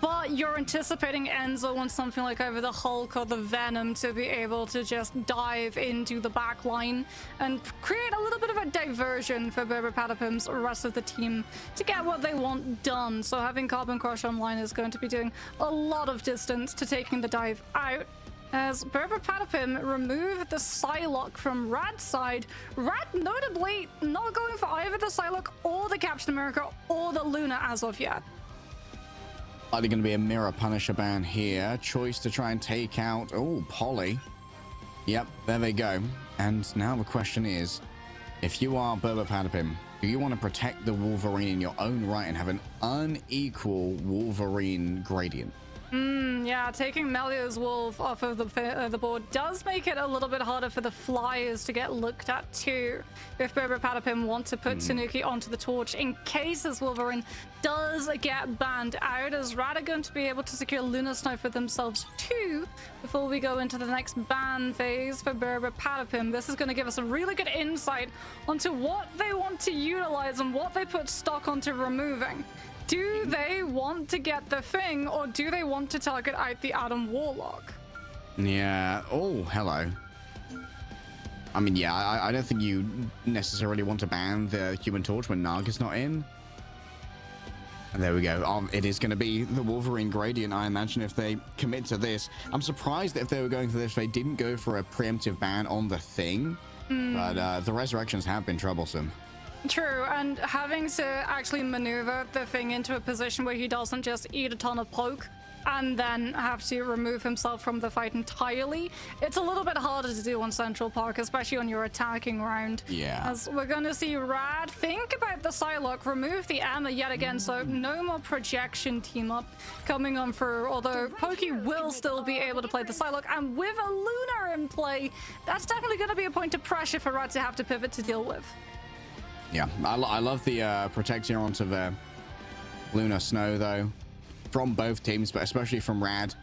but you're anticipating Enzo on something like over the Hulk or the Venom to be able to just dive into the back line and create a little bit of a diversion for Brbrpatapim's rest of the team to get what they want done. So having Carbon Crush online is going to be doing a lot of distance to taking the dive out. As Brbrpatapim remove the Psylocke from Rad's side, Rad notably not going for either the Psylocke or the Captain America or the Luna as of yet. Likely going to be a Mirror Punisher ban here. Choice to try and take out, oh, Polly. Yep, there they go. And now the question is, if you are Brbrpatapim, do you want to protect the Wolverine in your own right and have an unequal Wolverine gradient? Yeah, taking Melio's Wolf off of the board does make it a little bit harder for the Flyers to get looked at too. If Brbrpatapim want to put Tanuki onto the torch in case this Wolverine does get banned out, as Rad are going to be able to secure Lunar Snow for themselves too before we go into the next ban phase for Brbrpatapim. This is going to give us a really good insight onto what they want to utilize and what they put stock onto removing. Do they want to get the Thing, or do they want to target out the Adam Warlock? Yeah. Oh, hello. I mean, yeah, I don't think you necessarily want to ban the Human Torch when Naga's not in. And there we go. It is going to be the Wolverine gradient, I imagine, if they commit to this. I'm surprised that if they were going for this, they didn't go for a preemptive ban on the Thing. But the resurrections have been troublesome. True, and having to actually maneuver the Thing into a position where he doesn't just eat a ton of poke and then have to remove himself from the fight entirely. It's a little bit harder to do on Central Park, especially on your attacking round. Yeah. As we're going to see Rad think about the Psylocke, remove the EMEA yet again, so no more projection team up coming on through, although Pokey will still be able to play the Psylocke, and with a Luna in play, that's definitely going to be a point of pressure for Rad to have to pivot to deal with. Yeah, I love the protect here onto the Luna Snow, though, from both teams, but especially from Rad,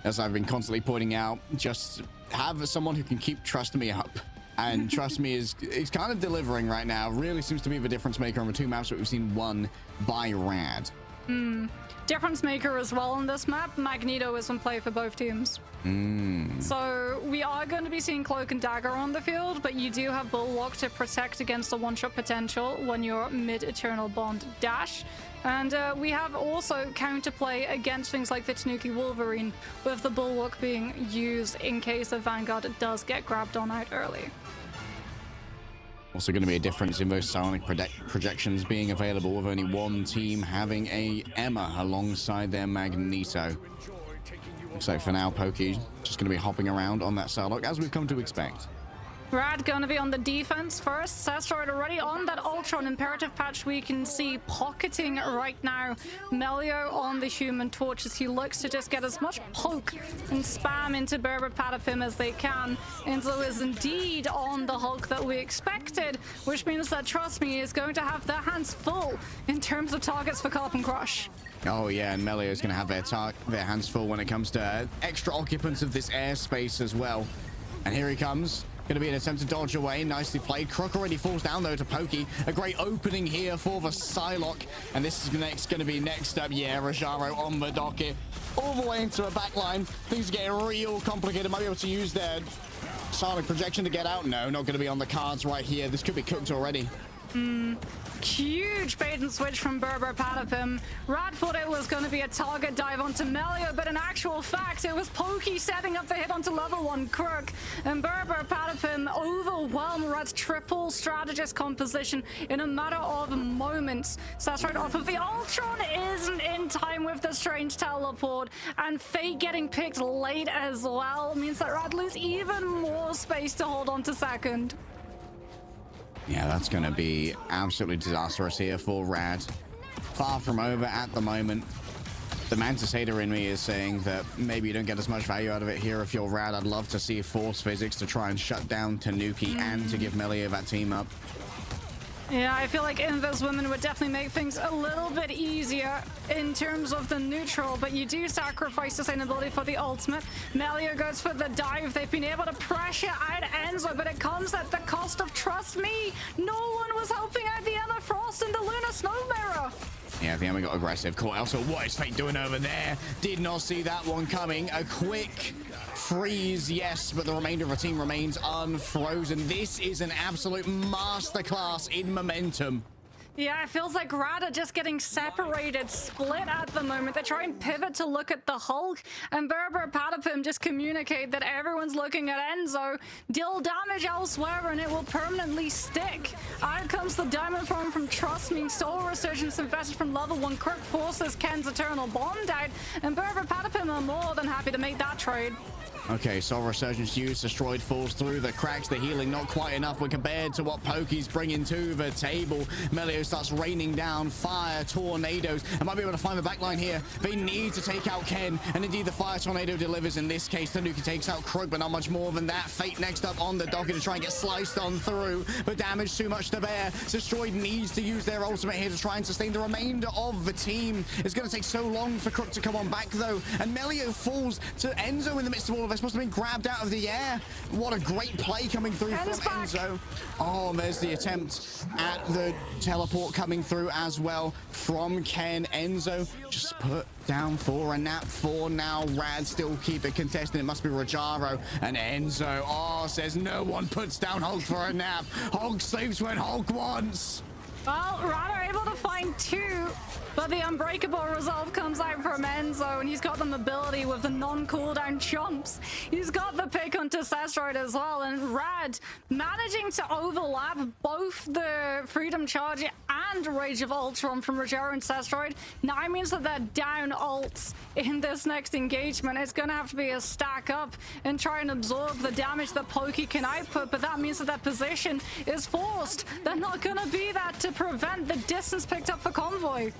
as I've been constantly pointing out. Just have someone who can keep Trust Me up, and Trust Me is kind of delivering right now. Really seems to be the difference maker on the two maps that we've seen won by Rad. Difference maker as well on this map. Magneto is in play for both teams. So we are going to be seeing Cloak and Dagger on the field, but you do have Bulwark to protect against the one-shot potential when you're mid-Eternal Bond dash. And we have also counterplay against things like the Tanuki Wolverine, with the Bulwark being used in case the Vanguard does get grabbed on out early. Also going to be a difference in those psionic projections being available, with only one team having a EMEA alongside their Magneto. Looks like for now, Pokey just going to be hopping around on that Psylocke, as we've come to expect. Rad gonna be on the defense first. Sestroid already on that Ultron imperative patch. We can see pocketing right now. Melio on the Human Torch as he looks to just get as much poke and spam into Brbrpatapim as they can. Enzo is indeed on the Hulk that we expected, which means that Trust Me is going to have their hands full in terms of targets for Carbon Crush. Oh yeah, and Melio is going to have their hands full when it comes to extra occupants of this airspace as well. And here he comes. Going to be an attempt to dodge away. Nicely played. Crook already falls down, though, to Pokey. A great opening here for the Psylocke. And this is going to be next up. Yeah, Rajaro on the docket. All the way into a backline. Things are getting real complicated. Might be able to use their Sonic projection to get out. No, not going to be on the cards right here. This could be cooked already. Huge bait and switch from Brbrpatapim. Rad thought it was going to be a target dive onto Melio, but in actual fact, it was Pokey setting up the hit onto level 1 Crook. And Brbrpatapim overwhelmed Rad's triple strategist composition in a matter of moments. Sestroid off of the Ultron isn't in time with the strange teleport, and Fate getting picked late as well means that Rad lose even more space to hold on to second. Yeah, that's going to be absolutely disastrous here for Rad. Far from over at the moment. The Mantis hater in me is saying that maybe you don't get as much value out of it here if you're Rad. I'd love to see Force Physics to try and shut down Tanuki and to give Melio that team up. Yeah, I feel like Invis Women would definitely make things a little bit easier in terms of the neutral, but you do sacrifice sustainability for the ultimate. Melio goes for the dive. They've been able to pressure out Enzo, but it comes at the cost of Trust Me. No one was helping out the Emma Frost and the Luna Snow Mirror. Yeah, the Emma got aggressive. Caught also, what is Fate doing over there? Did not see that one coming. A quick freeze, yes, but the remainder of the team remains unfrozen. This is an absolute masterclass in momentum. Yeah, it feels like Rad are just getting separated, split at the moment. They try and pivot to look at the Hulk, and Brbrpatapim just communicate that everyone's looking at Enzo. Deal damage elsewhere, and it will permanently stick. Out comes the Diamond Form from Trust Me. Soul Resurgence invested from level 1. Crook forces Ken's Eternal Bond out, and Brbrpatapim are more than happy to make that trade. Okay, Soul Resurgence used. Destroyed falls through the cracks. The healing not quite enough when compared to what Pokey's bringing to the table. Melio starts raining down fire tornadoes and might be able to find the backline here. They need to take out Ken, and indeed the fire tornado delivers in this case. Tanuki takes out Crook, but not much more than that. Fate next up on the docket to try and get sliced on through, but damage too much to bear. Destroyed needs to use their ultimate here to try and sustain the remainder of the team. It's going to take so long for Crook to come on back, though, and Melio falls to Enzo in the midst of all of this. Must have been grabbed out of the air. What a great play coming through from Enzo. Oh, there's the attempt at the teleport coming through as well from Ken. Enzo just put down for a nap for now. Rad still keep it contested. It must be Rajaro, and Enzo says no one puts down Hulk for a nap. Hulk sleeps when Hulk wants. Well, Rad are able to find two, but the Unbreakable Resolve comes out from Enzo, and he's got the mobility with the non-cooldown chomps. He's got the pick onto Sestroid as well, and Rad managing to overlap both the Freedom Charge and Rage of Ultron from Rogero and Sestroid. Now means that they're down ults in this next engagement. It's going to have to be a stack up and try and absorb the damage that Pokey can output, but that means that their position is forced. They're not going to be that to prevent the distance picked up for Convoy.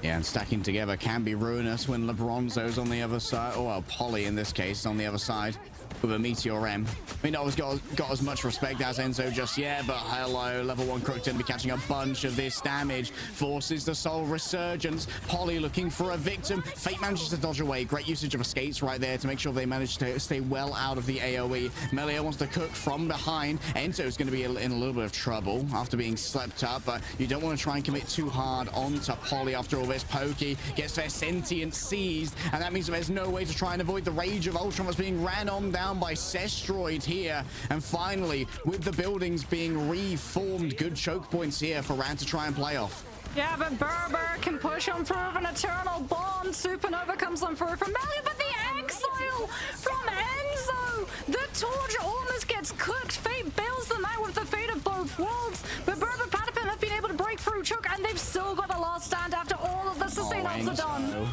Yeah, and stacking together can be ruinous when LeBronzo's on the other side, or well, Polly in this case on the other side with a Meteor M. I mean, not as got as much respect as Enzo just yet, but hello, level 1 Crook to be catching a bunch of this damage. Forces the Soul Resurgence. Polly looking for a victim. Fate manages to dodge away. Great usage of escapes right there to make sure they manage to stay well out of the AoE. Melia wants to cook from behind. Enzo's going to be in a little bit of trouble after being slept up, but you don't want to try and commit too hard onto Polly after all this. Pokey gets their sentient seized, and that means there's no way to try and avoid the Rage of Ultron that's being ran on down by Sestroid here. And finally, with the buildings being reformed, good choke points here for Rad to try and play off. Yeah, but Berber can push on through with an Eternal Bond. Supernova comes on through from Melia, but the exile from Enzo! The Torch almost gets cooked. Fate bails them out with the Fate of both worlds, but Brbrpatapim have been able to break through Chook, and they've still got the last stand after all of the sustain-ups are done.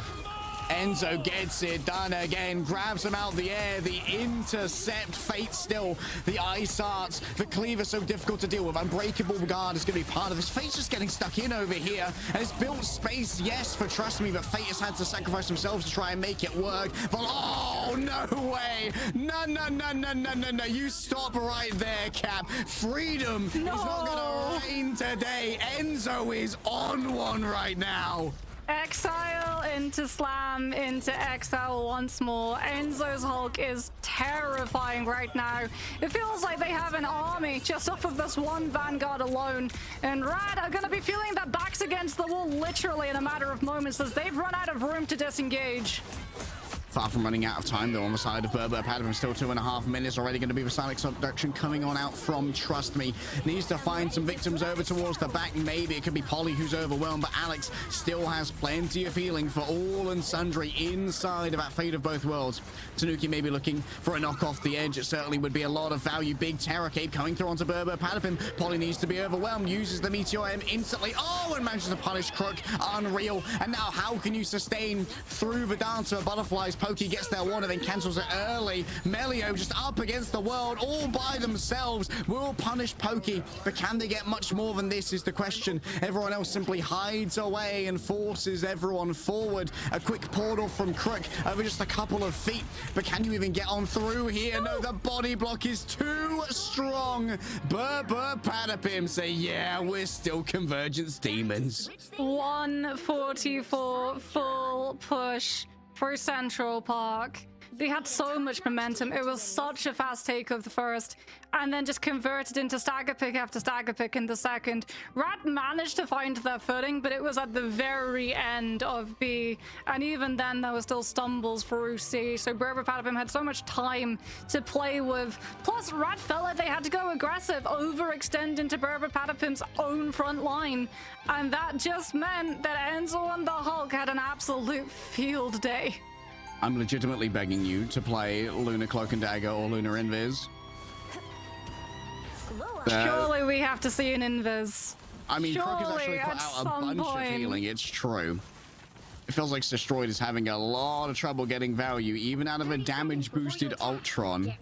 Enzo gets it done again, grabs him out the air, the intercept, Fate still, the Ice Arts, the Cleaver so difficult to deal with, Unbreakable Guard is going to be part of this. Fate's just getting stuck in over here, and it's built space, yes, for Trust Me, but Fate has had to sacrifice themselves to try and make it work. But oh, no way! No, you stop right there, Cap. Freedom is not going to reign today. Enzo is on one right now. Exile into Slam, into Exile once more. Enzo's Hulk is terrifying right now. It feels like they have an army just off of this one Vanguard alone. And Rad are going to be feeling their backs against the wall literally in a matter of moments as they've run out of room to disengage. Far from running out of time, though, on the side of Brbrpatapim. Still 2.5 minutes. Already going to be the Silent Subduction coming on out from Trust Me. Needs to find some victims over towards the back. Maybe it could be Polly who's overwhelmed, but Alex still has plenty of healing for all and sundry inside of that Fate of Both Worlds. Tanuki may be looking for a knock off the edge. It certainly would be a lot of value. Big Terror Cape coming through onto Brbrpatapim. Polly needs to be overwhelmed. Uses the Meteor M instantly. Oh, and manages to punish Crook. Unreal. And now how can you sustain through the Dancer of Butterflies? Pokey gets their one and then cancels it early. Melio just up against the world all by themselves. Will punish Pokey, but can they get much more than this is the question. Everyone else simply hides away and forces everyone forward. A quick portal from Crook over just a couple of feet, but can you even get on through here? No, the body block is too strong. Brbrpatapim say, yeah, we're still Convergence Demons. 144 full push for Central Park. They had so much momentum. It was such a fast take of the first, and then just converted into stagger pick after stagger pick in the second. Rat managed to find their footing, but it was at the very end of B, and even then there were still stumbles through C. So Brbrpatapim had so much time to play with. Plus, Rat felt like they had to go aggressive, overextend into Brbrpatapim's own front line, and that just meant that Enzo and the Hulk had an absolute field day. I'm legitimately begging you to play Lunar Cloak and Dagger or Lunar Invis. Surely we have to see an Invis. I mean, Crook has actually put out a bunch of healing, it's true. It feels like Destroyed is having a lot of trouble getting value, even out of a damage-boosted Ultron.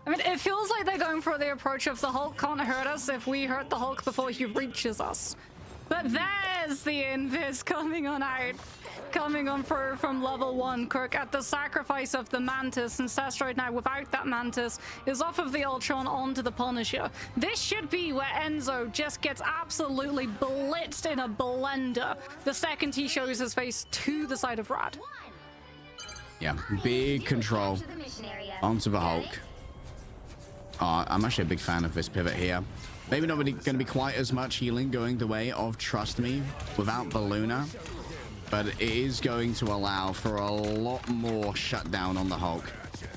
I mean, it feels like they're going for the approach of the Hulk can't hurt us if we hurt the Hulk before he reaches us. But there's the Invis coming on out. Coming on through from level 1. Crook at the sacrifice of the Mantis, and Sestroid now without that Mantis is off of the Ultron onto the Punisher. This should be where Enzo just gets absolutely blitzed in a blender the second he shows his face to the side of Rad. Yeah, big control onto the Hulk. I'm actually a big fan of this pivot here. Maybe not really going to be quite as much healing going the way of Trust Me without the Luna, but it is going to allow for a lot more shutdown on the Hulk.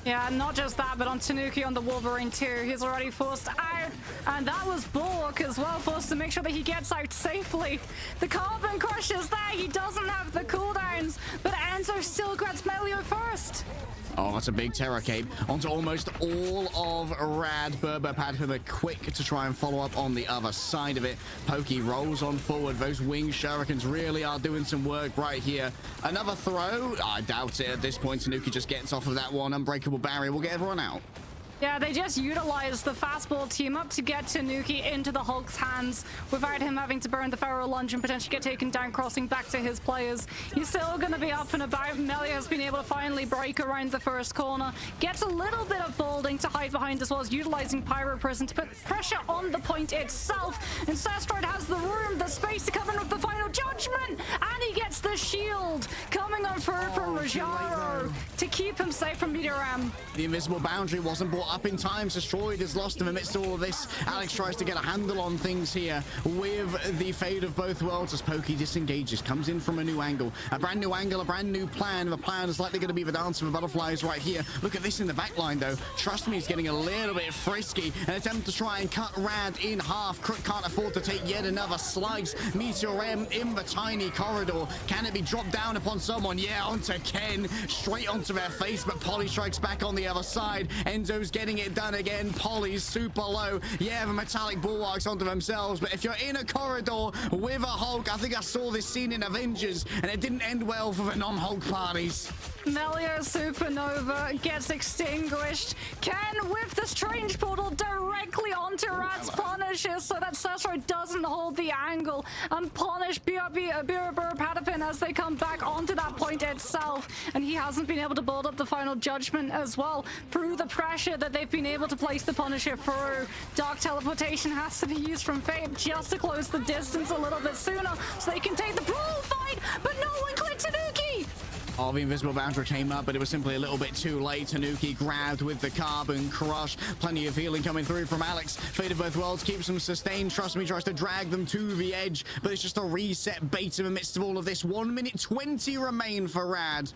Yeah, not just that, but on Tanuki on the Wolverine too. He's already forced out, and that was Bulwark as well, forced to make sure that he gets out safely. The Carbon Crush is there. He doesn't have the cooldowns, but Enzo still grabs Melio first. Oh, that's a big terror cape onto almost all of Rad. Brbrpatapim are quick to try and follow up on the other side of it. Pokey rolls on forward. Those wing shurikens really are doing some work right here. Another throw? I doubt it at this point. Tanuki just gets off of that one. Unbreakable barrier will get everyone out. Yeah, they just utilized the fastball team up to get Tanuki into the Hulk's hands without him having to burn the Pharaoh lunge and potentially get taken down, crossing back to his players. He's still going to be up and about. Melia has been able to finally break around the first corner, gets a little bit of boulding to hide behind as well as utilizing Pyro Prison to put pressure on the point itself. And Sastroid has the room, the space to come in with the final judgment, and he gets the shield coming on through from Rajaro to keep him safe from Meteor Ram. The invisible boundary wasn't brought up in time. Sastroid is lost in the midst of all of this. Alex tries to get a handle on things here with the fate of both worlds as Pokey disengages, comes in from a new angle, a brand new angle, a brand new plan. The plan is likely going to be the dance of the butterflies right here. Look at this in the back line though. Trust me, he's getting a little bit frisky. An attempt to try and cut Rad in half. Crook can't afford to take yet another slice. Meteor M in the tiny corridor. Can it be dropped down upon someone? Yeah, onto Ken, straight onto their face, but Polly strikes back on the other side. Enzo's getting it done again. Polly's super low. Yeah, the metallic bulwarks onto themselves, but if you're in a corridor with a Hulk, I think I saw this scene in Avengers, and it didn't end well for the non-Hulk parties. Melio Supernova gets extinguished. Ken with the strange portal directly onto Rad's Punisher so that Sastroid doesn't hold the angle and punish Brbrpatapim as they come back onto that point itself. And he hasn't been able to build up the final judgment as well through the pressure that they've been able to place the Punisher through. Dark Teleportation has to be used from Fate just to close the distance a little bit sooner so they can take the brawl fight, but no one cleared Tanuki! Oh, the invisible boundary came up, but it was simply a little bit too late. Tanuki grabbed with the Carbon Crush. Plenty of healing coming through from Alex. Fate of both worlds keeps them sustained. Trust me, tries to drag them to the edge, but it's just a reset bait in the midst of all of this. 1 minute 20 remain for Rad.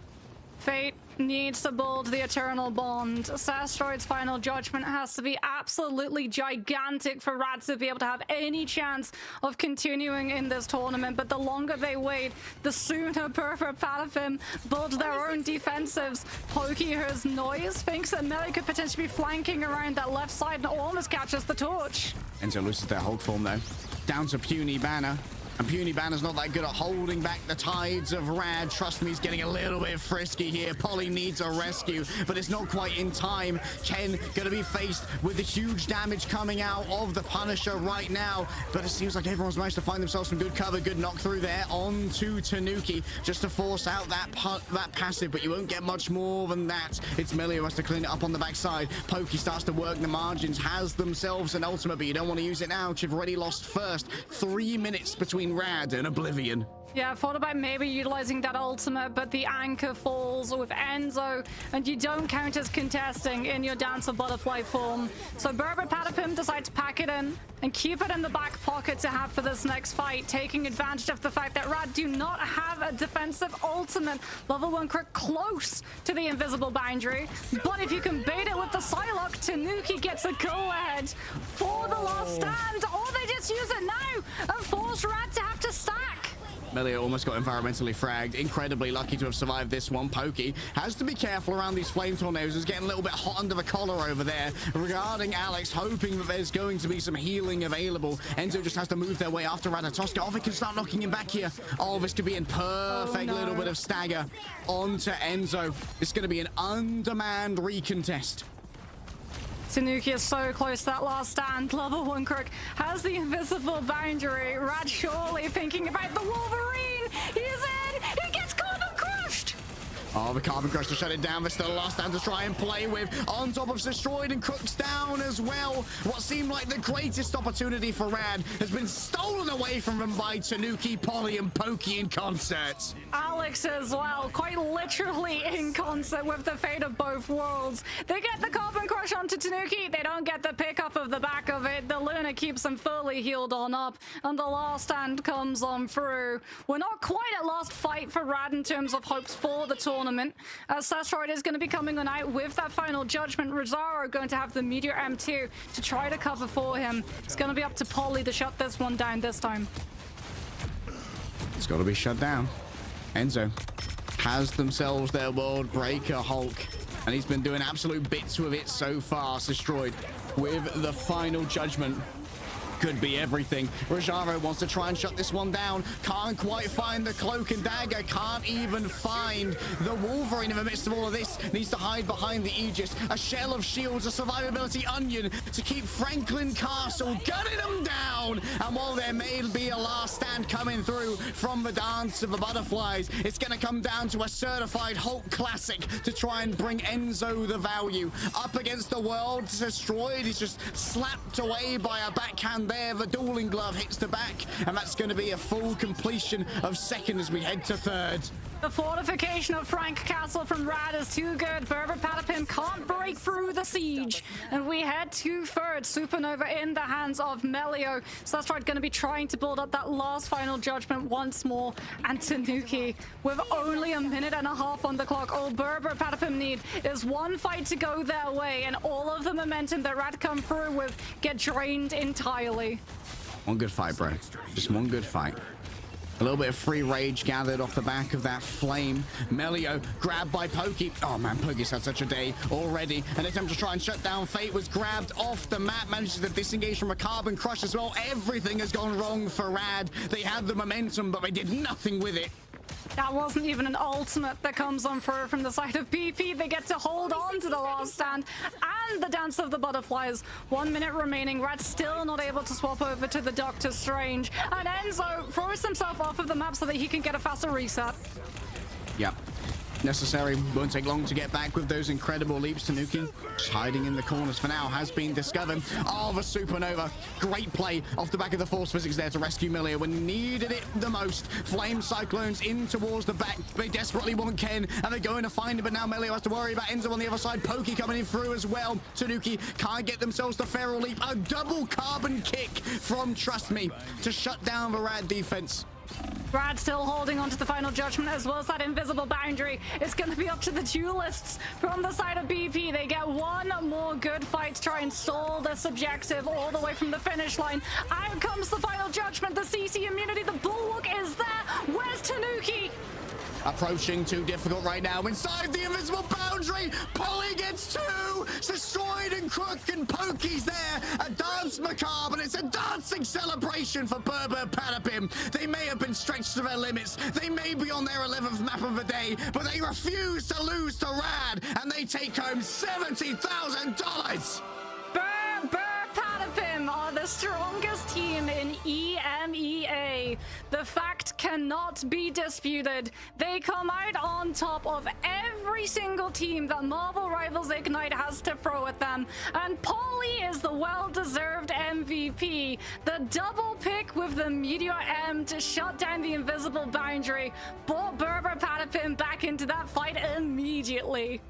Fate needs to build the Eternal Bond. Sastroid's final judgment has to be absolutely gigantic for Rad to be able to have any chance of continuing in this tournament. But the longer they wait, the sooner Brbrpatapim build their own defensives. Pokey hears noise, thinks that Melee could potentially be flanking around that left side and almost catches the torch. Enzo loses their Hulk form though. Down to Puny Banner. And Puny Banner's not that good at holding back the tides of Rad. Trust me, he's getting a little bit frisky here. Polly needs a rescue, but it's not quite in time. Ken gonna be faced with the huge damage coming out of the Punisher right now. But it seems like everyone's managed to find themselves some good cover, good knock through there onto Tanuki, just to force out that passive, but you won't get much more than that. It's Melia who has to clean it up on the backside. Pokey starts to work the margins, has themselves an ultimate, but you don't want to use it now. You've already lost first. 3 minutes between Rad and Oblivion. Yeah, I thought about maybe utilizing that ultimate, but the anchor falls with Enzo, and you don't count as contesting in your Dancer Butterfly form. So Brbrpatapim decide to pack it in and keep it in the back pocket to have for this next fight, taking advantage of the fact that Rad do not have a defensive ultimate. Level 1 Crook close to the invisible boundary, but if you can bait it with the Psylocke, Tanuki gets a go-ahead for the last stand, or they just use it now and force Rad to have to stack. Melia almost got environmentally fragged. Incredibly lucky to have survived this one. Pokey has to be careful around these flame tornadoes. It's getting a little bit hot under the collar over there. Regarding Alex, hoping that there's going to be some healing available. Enzo just has to move their way after Ratatoska. Oh, they can start knocking him back here. Oh, this could be in perfect little bit of stagger onto Enzo. It's going to be an undermanned recontest. Tanuki is so close to that last stand. Level 1 Crook has the invisible boundary. Rad surely thinking about the Wolverine. He's in. He gets Carbon Crushed. Oh, the Carbon Crush to shut it down. There's still a last stand to try and play with. On top of Destroyed, and Crook's down as well. What seemed like the greatest opportunity for Rad has been stolen away from them by Tanuki, Polly, and Pokey in concert. Alex as well, quite literally in concert with the fate of both worlds. They get the Carbon Crush onto Tanuki. They don't get the pickup of the back of it. The Luna keeps him fully healed on up, and the last stand comes on through. We're not quite at last fight for Rad in terms of hopes for the tournament, as Sastroid is going to be coming on out with that final judgment. Rosario going to have the Meteor M2 to try to cover for him. It's going to be up to Polly to shut this one down this time. It's got to be shut down. Enzo has themselves their World Breaker Hulk, and he's been doing absolute bits with it so far. Destroyed with the final judgment. Could be everything. Rojaro wants to try and shut this one down. Can't quite find the cloak and dagger. Can't even find the Wolverine in the midst of all of this. Needs to hide behind the Aegis. A shell of shields, a survivability onion to keep Franklin Castle gunning them down. And while there may be a last stand coming through from the Dance of the Butterflies, it's going to come down to a certified Hulk classic to try and bring Enzo the value. Up against the world destroyed. He's just slapped away by a backhand there. The dueling glove hits the back, and that's going to be a full completion of second as we head to third. The fortification of Frank Castle from Rad is too good. Brbrpatapim can't break through the siege, and we head to third. Supernova in the hands of Melio. Sastroid going to be trying to build up that last final judgment once more, and Tanuki with only a minute and a half on the clock. All Brbrpatapim need is one fight to go their way, and all of the momentum that Rad come through with get drained entirely. One good fight, bro. Just one good fight. A little bit of free rage gathered off the back of that flame. Melio grabbed by Pokey. Oh man, Pokey's had such a day already. An attempt to try and shut down Fate was grabbed off the map. Manages to disengage from a carbon crush as well. Everything has gone wrong for Rad. They had the momentum, but they did nothing with it. That wasn't even an ultimate that comes on through from the side of BP. They get to hold on to the last stand and the Dance of the Butterflies. 1 minute remaining. Rad's still not able to swap over to the Doctor Strange. And Enzo throws himself off of the map so that he can get a faster reset. Yep. Necessary. Won't take long to get back with those incredible leaps. Tanuki just hiding in the corners for now has been discovered. Oh, the Supernova. Great play off the back of the Force Physics there to rescue Millia when needed it the most. Flame Cyclones in towards the back. They desperately want Ken, and they're going to find him, but now Melio has to worry about Enzo on the other side. Pokey coming in through as well. Tanuki can't get themselves the Feral Leap. A double carbon kick from Trust Me to shut down the Rad defense. Brad still holding on to the final judgment as well as that invisible boundary. It's going to be up to the duelists from the side of BP. They get one more good fight to try and stall this objective all the way from the finish line. Out comes the final judgment. The CC immunity, the bulwark is there. Where's Tanuki? Approaching too difficult right now. Inside the invisible boundary, Polly gets two. Destroyed and Crook and Pokey's there. A dance macabre, and it's a dancing celebration for Brbrpatapim. They may have been stretched to their limits. They may be on their 11th map of the day, but they refuse to lose to Rad, and they take home $70,000. Brbrpatapim are the strongest team in EMEA. The fact cannot be disputed. They come out on top of every single team that Marvel Rivals Ignite has to throw at them. And Polly is the well-deserved MVP. The double pick with the Meteor M to shut down the invisible boundary brought Brbrpatapim back into that fight immediately.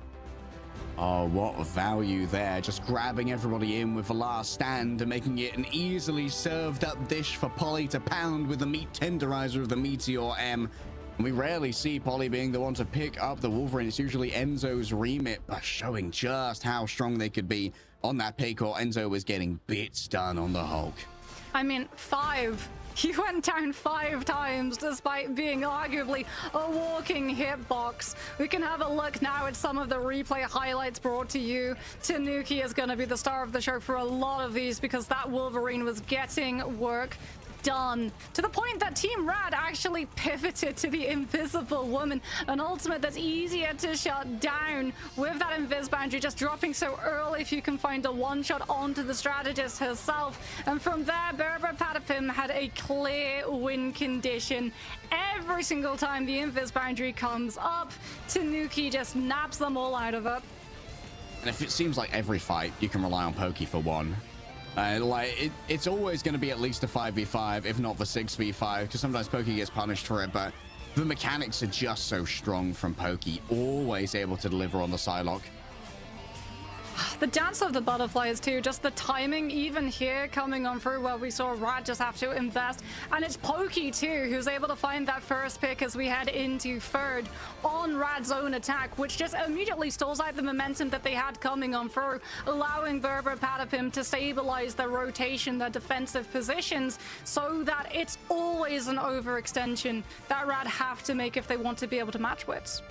Oh, what value there. Just grabbing everybody in with the last stand and making it an easily served up dish for Polly to pound with the meat tenderizer of the Meteor M. And we rarely see Polly being the one to pick up the Wolverine. It's usually Enzo's remit, but showing just how strong they could be on that pick, or Enzo was getting bits done on the Hulk. I mean, 5. He went down 5 times despite being arguably a walking hitbox. We can have a look now at some of the replay highlights brought to you. Tanuki is going to be the star of the show for a lot of these because that Wolverine was getting work done, to the point that Team Rad actually pivoted to the Invisible Woman, an ultimate that's easier to shut down with that invis boundary just dropping so early if you can find a one-shot onto the strategist herself. And from there, Brbrpatapim had a clear win condition. Every single time the invis boundary comes up, Tanuki just naps them all out of it. And if it seems like every fight you can rely on Pokey for one, it's always going to be at least a 5v5, if not the 6v5, because sometimes Pokey gets punished for it, but the mechanics are just so strong from Pokey, always able to deliver on the Psylocke. The dance of the butterflies too, just the timing even here coming on through where we saw Rad just have to invest. And it's Pokey too, who's able to find that first pick as we head into third on Rad's own attack, which just immediately stalls out the momentum that they had coming on through, allowing Brbrpatapim to stabilize their rotation, their defensive positions, so that it's always an overextension that Rad have to make if they want to be able to match wits.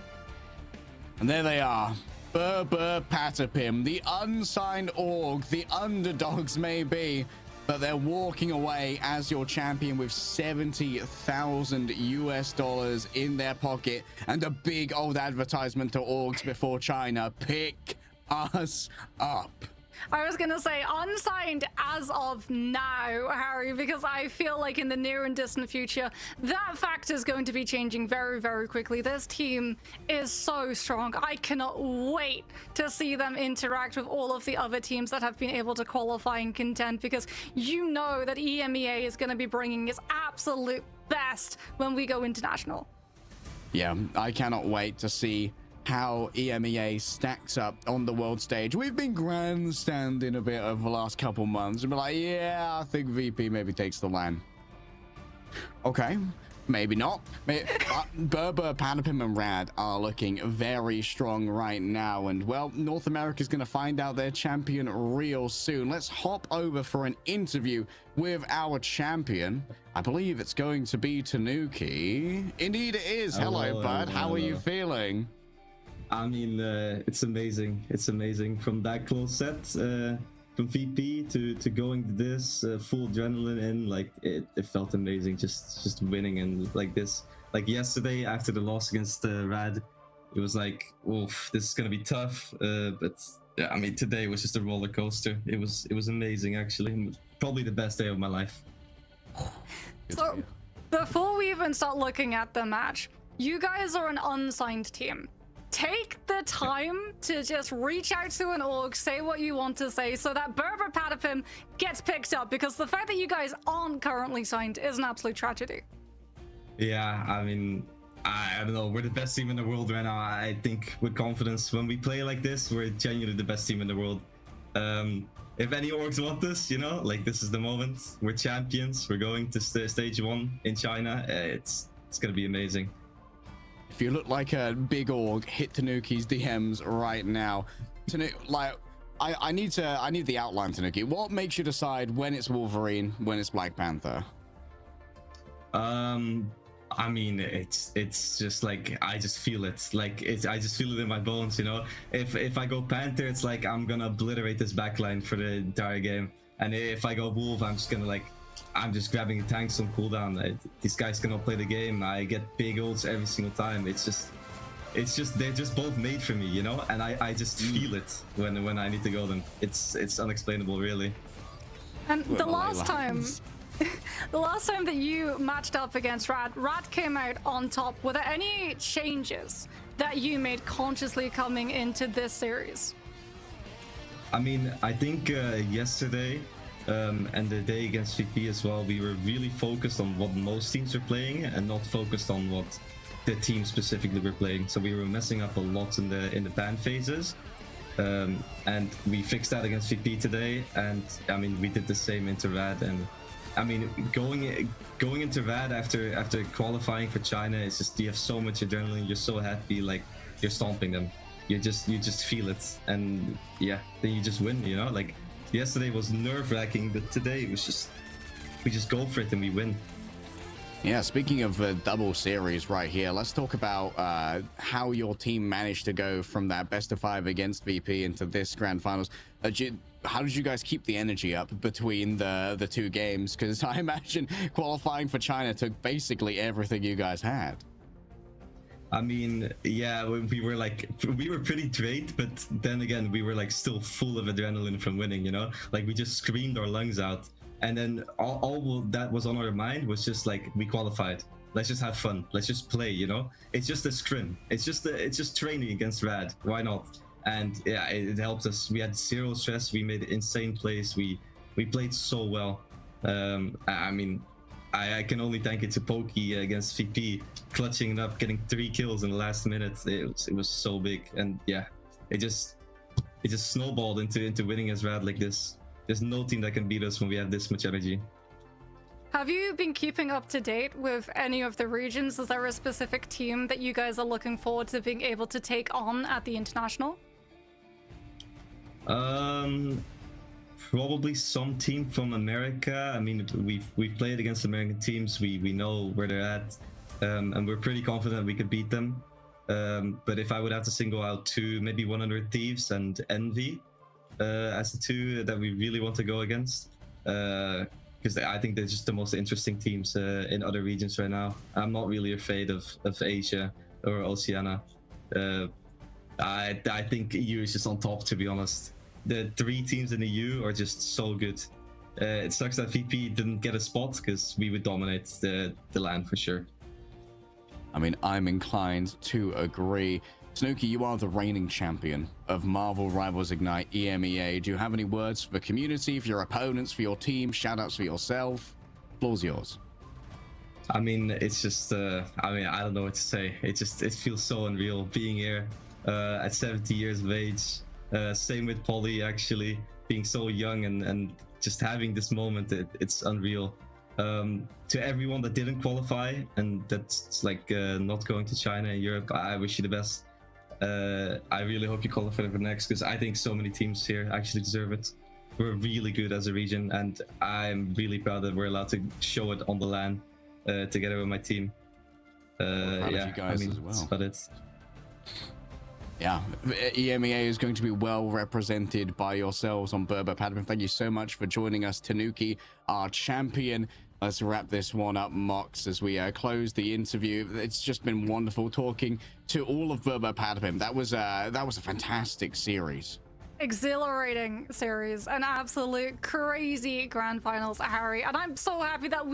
And there they are. Brbrpatapim, the unsigned org, the underdogs maybe, but they're walking away as your champion with $70,000 in their pocket and a big old advertisement to orgs before China. Pick us up. I was gonna say unsigned as of now, Harry, because I feel like in the near and distant future, that fact is going to be changing very, very quickly. This team is so strong. I cannot wait to see them interact with all of the other teams that have been able to qualify and contend, because you know that EMEA is going to be bringing its absolute best when we go international. Yeah, I cannot wait to see how EMEA stacks up on the world stage. We've been grandstanding a bit over the last couple months and be like, yeah, I think VP maybe takes the LAN. Okay, maybe not. Brbrpatapim and Rad are looking very strong right now, and well, North America's going to find out their champion real soon. Let's hop over for an interview with our champion. I believe it's going to be Tanuki. Indeed it is. Hello, bud. How are you feeling? I mean, it's amazing. It's amazing from that close set, from VP to going to this full adrenaline in. Like it felt amazing. Just winning and like this. Like yesterday after the loss against Rad, it was like, oof, this is gonna be tough. But yeah, I mean, today was just a roller coaster. It was amazing actually. Probably the best day of my life. So before we even start looking at the match, you guys are an unsigned team. Take the time to just reach out to an org, say what you want to say, so that Brbrpatapim gets picked up, because the fact that you guys aren't currently signed is an absolute tragedy. Yeah, I mean, I don't know. We're the best team in the world right now. I think with confidence, when we play like this, we're genuinely the best team in the world. If any orgs want this, you know, like this is the moment. We're champions. We're going to stage 1 in China. It's gonna be amazing. If you look like a big org, hit Tanuki's DMs right now. Like, I need the outline, Tanuki. What makes you decide when it's Wolverine, when it's Black Panther? I mean, it's just like I just feel it. Like I just feel it in my bones, you know. If I go Panther, it's like I'm gonna obliterate this backline for the entire game. And if I go Wolf, I'm just grabbing tanks on cooldown. These guys cannot play the game. I get big ults every single time. It's just they're just both made for me, you know. And I just feel it when I need to go them. It's unexplainable, really. And the last time that you matched up against Rad came out on top. Were there any changes that you made consciously coming into this series? I mean, I think yesterday. And the day against VP as well, we were really focused on what most teams were playing and not focused on what the team specifically were playing. So we were messing up a lot in the ban phases, and we fixed that against VP today. And I mean, we did the same into Rad. And I mean, going into Rad after qualifying for China, it's just you have so much adrenaline. You're so happy, like you're stomping them. You just feel it, and yeah, then you just win. You know, like. Yesterday was nerve-wracking, but today it was just we just go for it and we win. Yeah, speaking of the double series right here, let's talk about how your team managed to go from that best of 5 against VP into this grand finals. How did you guys keep the energy up between the two games? Because I imagine qualifying for China took basically everything you guys had. I mean, yeah, we were pretty drained, but then again, we were like still full of adrenaline from winning, you know? Like we just screamed our lungs out. And then all that was on our mind was just like, we qualified. Let's just have fun. Let's just play, you know? It's just a scrim. It's just training against Rad. Why not? And yeah, it helped us. We had zero stress. We made insane plays. We played so well. I mean, I can only thank it to Pokey against VP, clutching it up, getting 3 kills in the last minute. It was so big, and yeah, it just it just snowballed into winning as Rad like this. There's no team that can beat us when we have this much energy. Have you been keeping up to date with any of the regions? Is there a specific team that you guys are looking forward to being able to take on at the International? Probably some team from America. I mean, we've played against American teams. We know where they're at, and we're pretty confident we could beat them. But if I would have to single out two, maybe 100 Thieves and Envy as the two that we really want to go against, because I think they're just the most interesting teams in other regions right now. I'm not really afraid of Asia or Oceania. I think EU is just on top, to be honest. The three teams in the EU are just so good. It sucks that VP didn't get a spot, because we would dominate the LAN for sure. I mean, I'm inclined to agree. Snooki, you are the reigning champion of Marvel Rivals Ignite EMEA. Do you have any words for the community, for your opponents, for your team, shoutouts for yourself? Floor's yours. I mean, it's just, I don't know what to say. It feels so unreal being here at 70 years of age. Same with Polly, actually, being so young and just having this moment, it's unreal. To everyone that didn't qualify and that's like not going to China and Europe, I wish you the best. I really hope you qualify for next, because I think so many teams here actually deserve it. We're really good as a region, and I'm really proud that we're allowed to show it on the LAN together with my team. Yeah, you guys as well. That's about it. Yeah, EMEA is going to be well represented by yourselves on Brbrpatapim. Thank you so much for joining us, Tanuki, our champion. Let's wrap this one up, Mox, as we close the interview. It's just been wonderful talking to all of Brbrpatapim. That was a fantastic series. Exhilarating series, an absolute crazy grand finals, Harry, and I'm so happy that we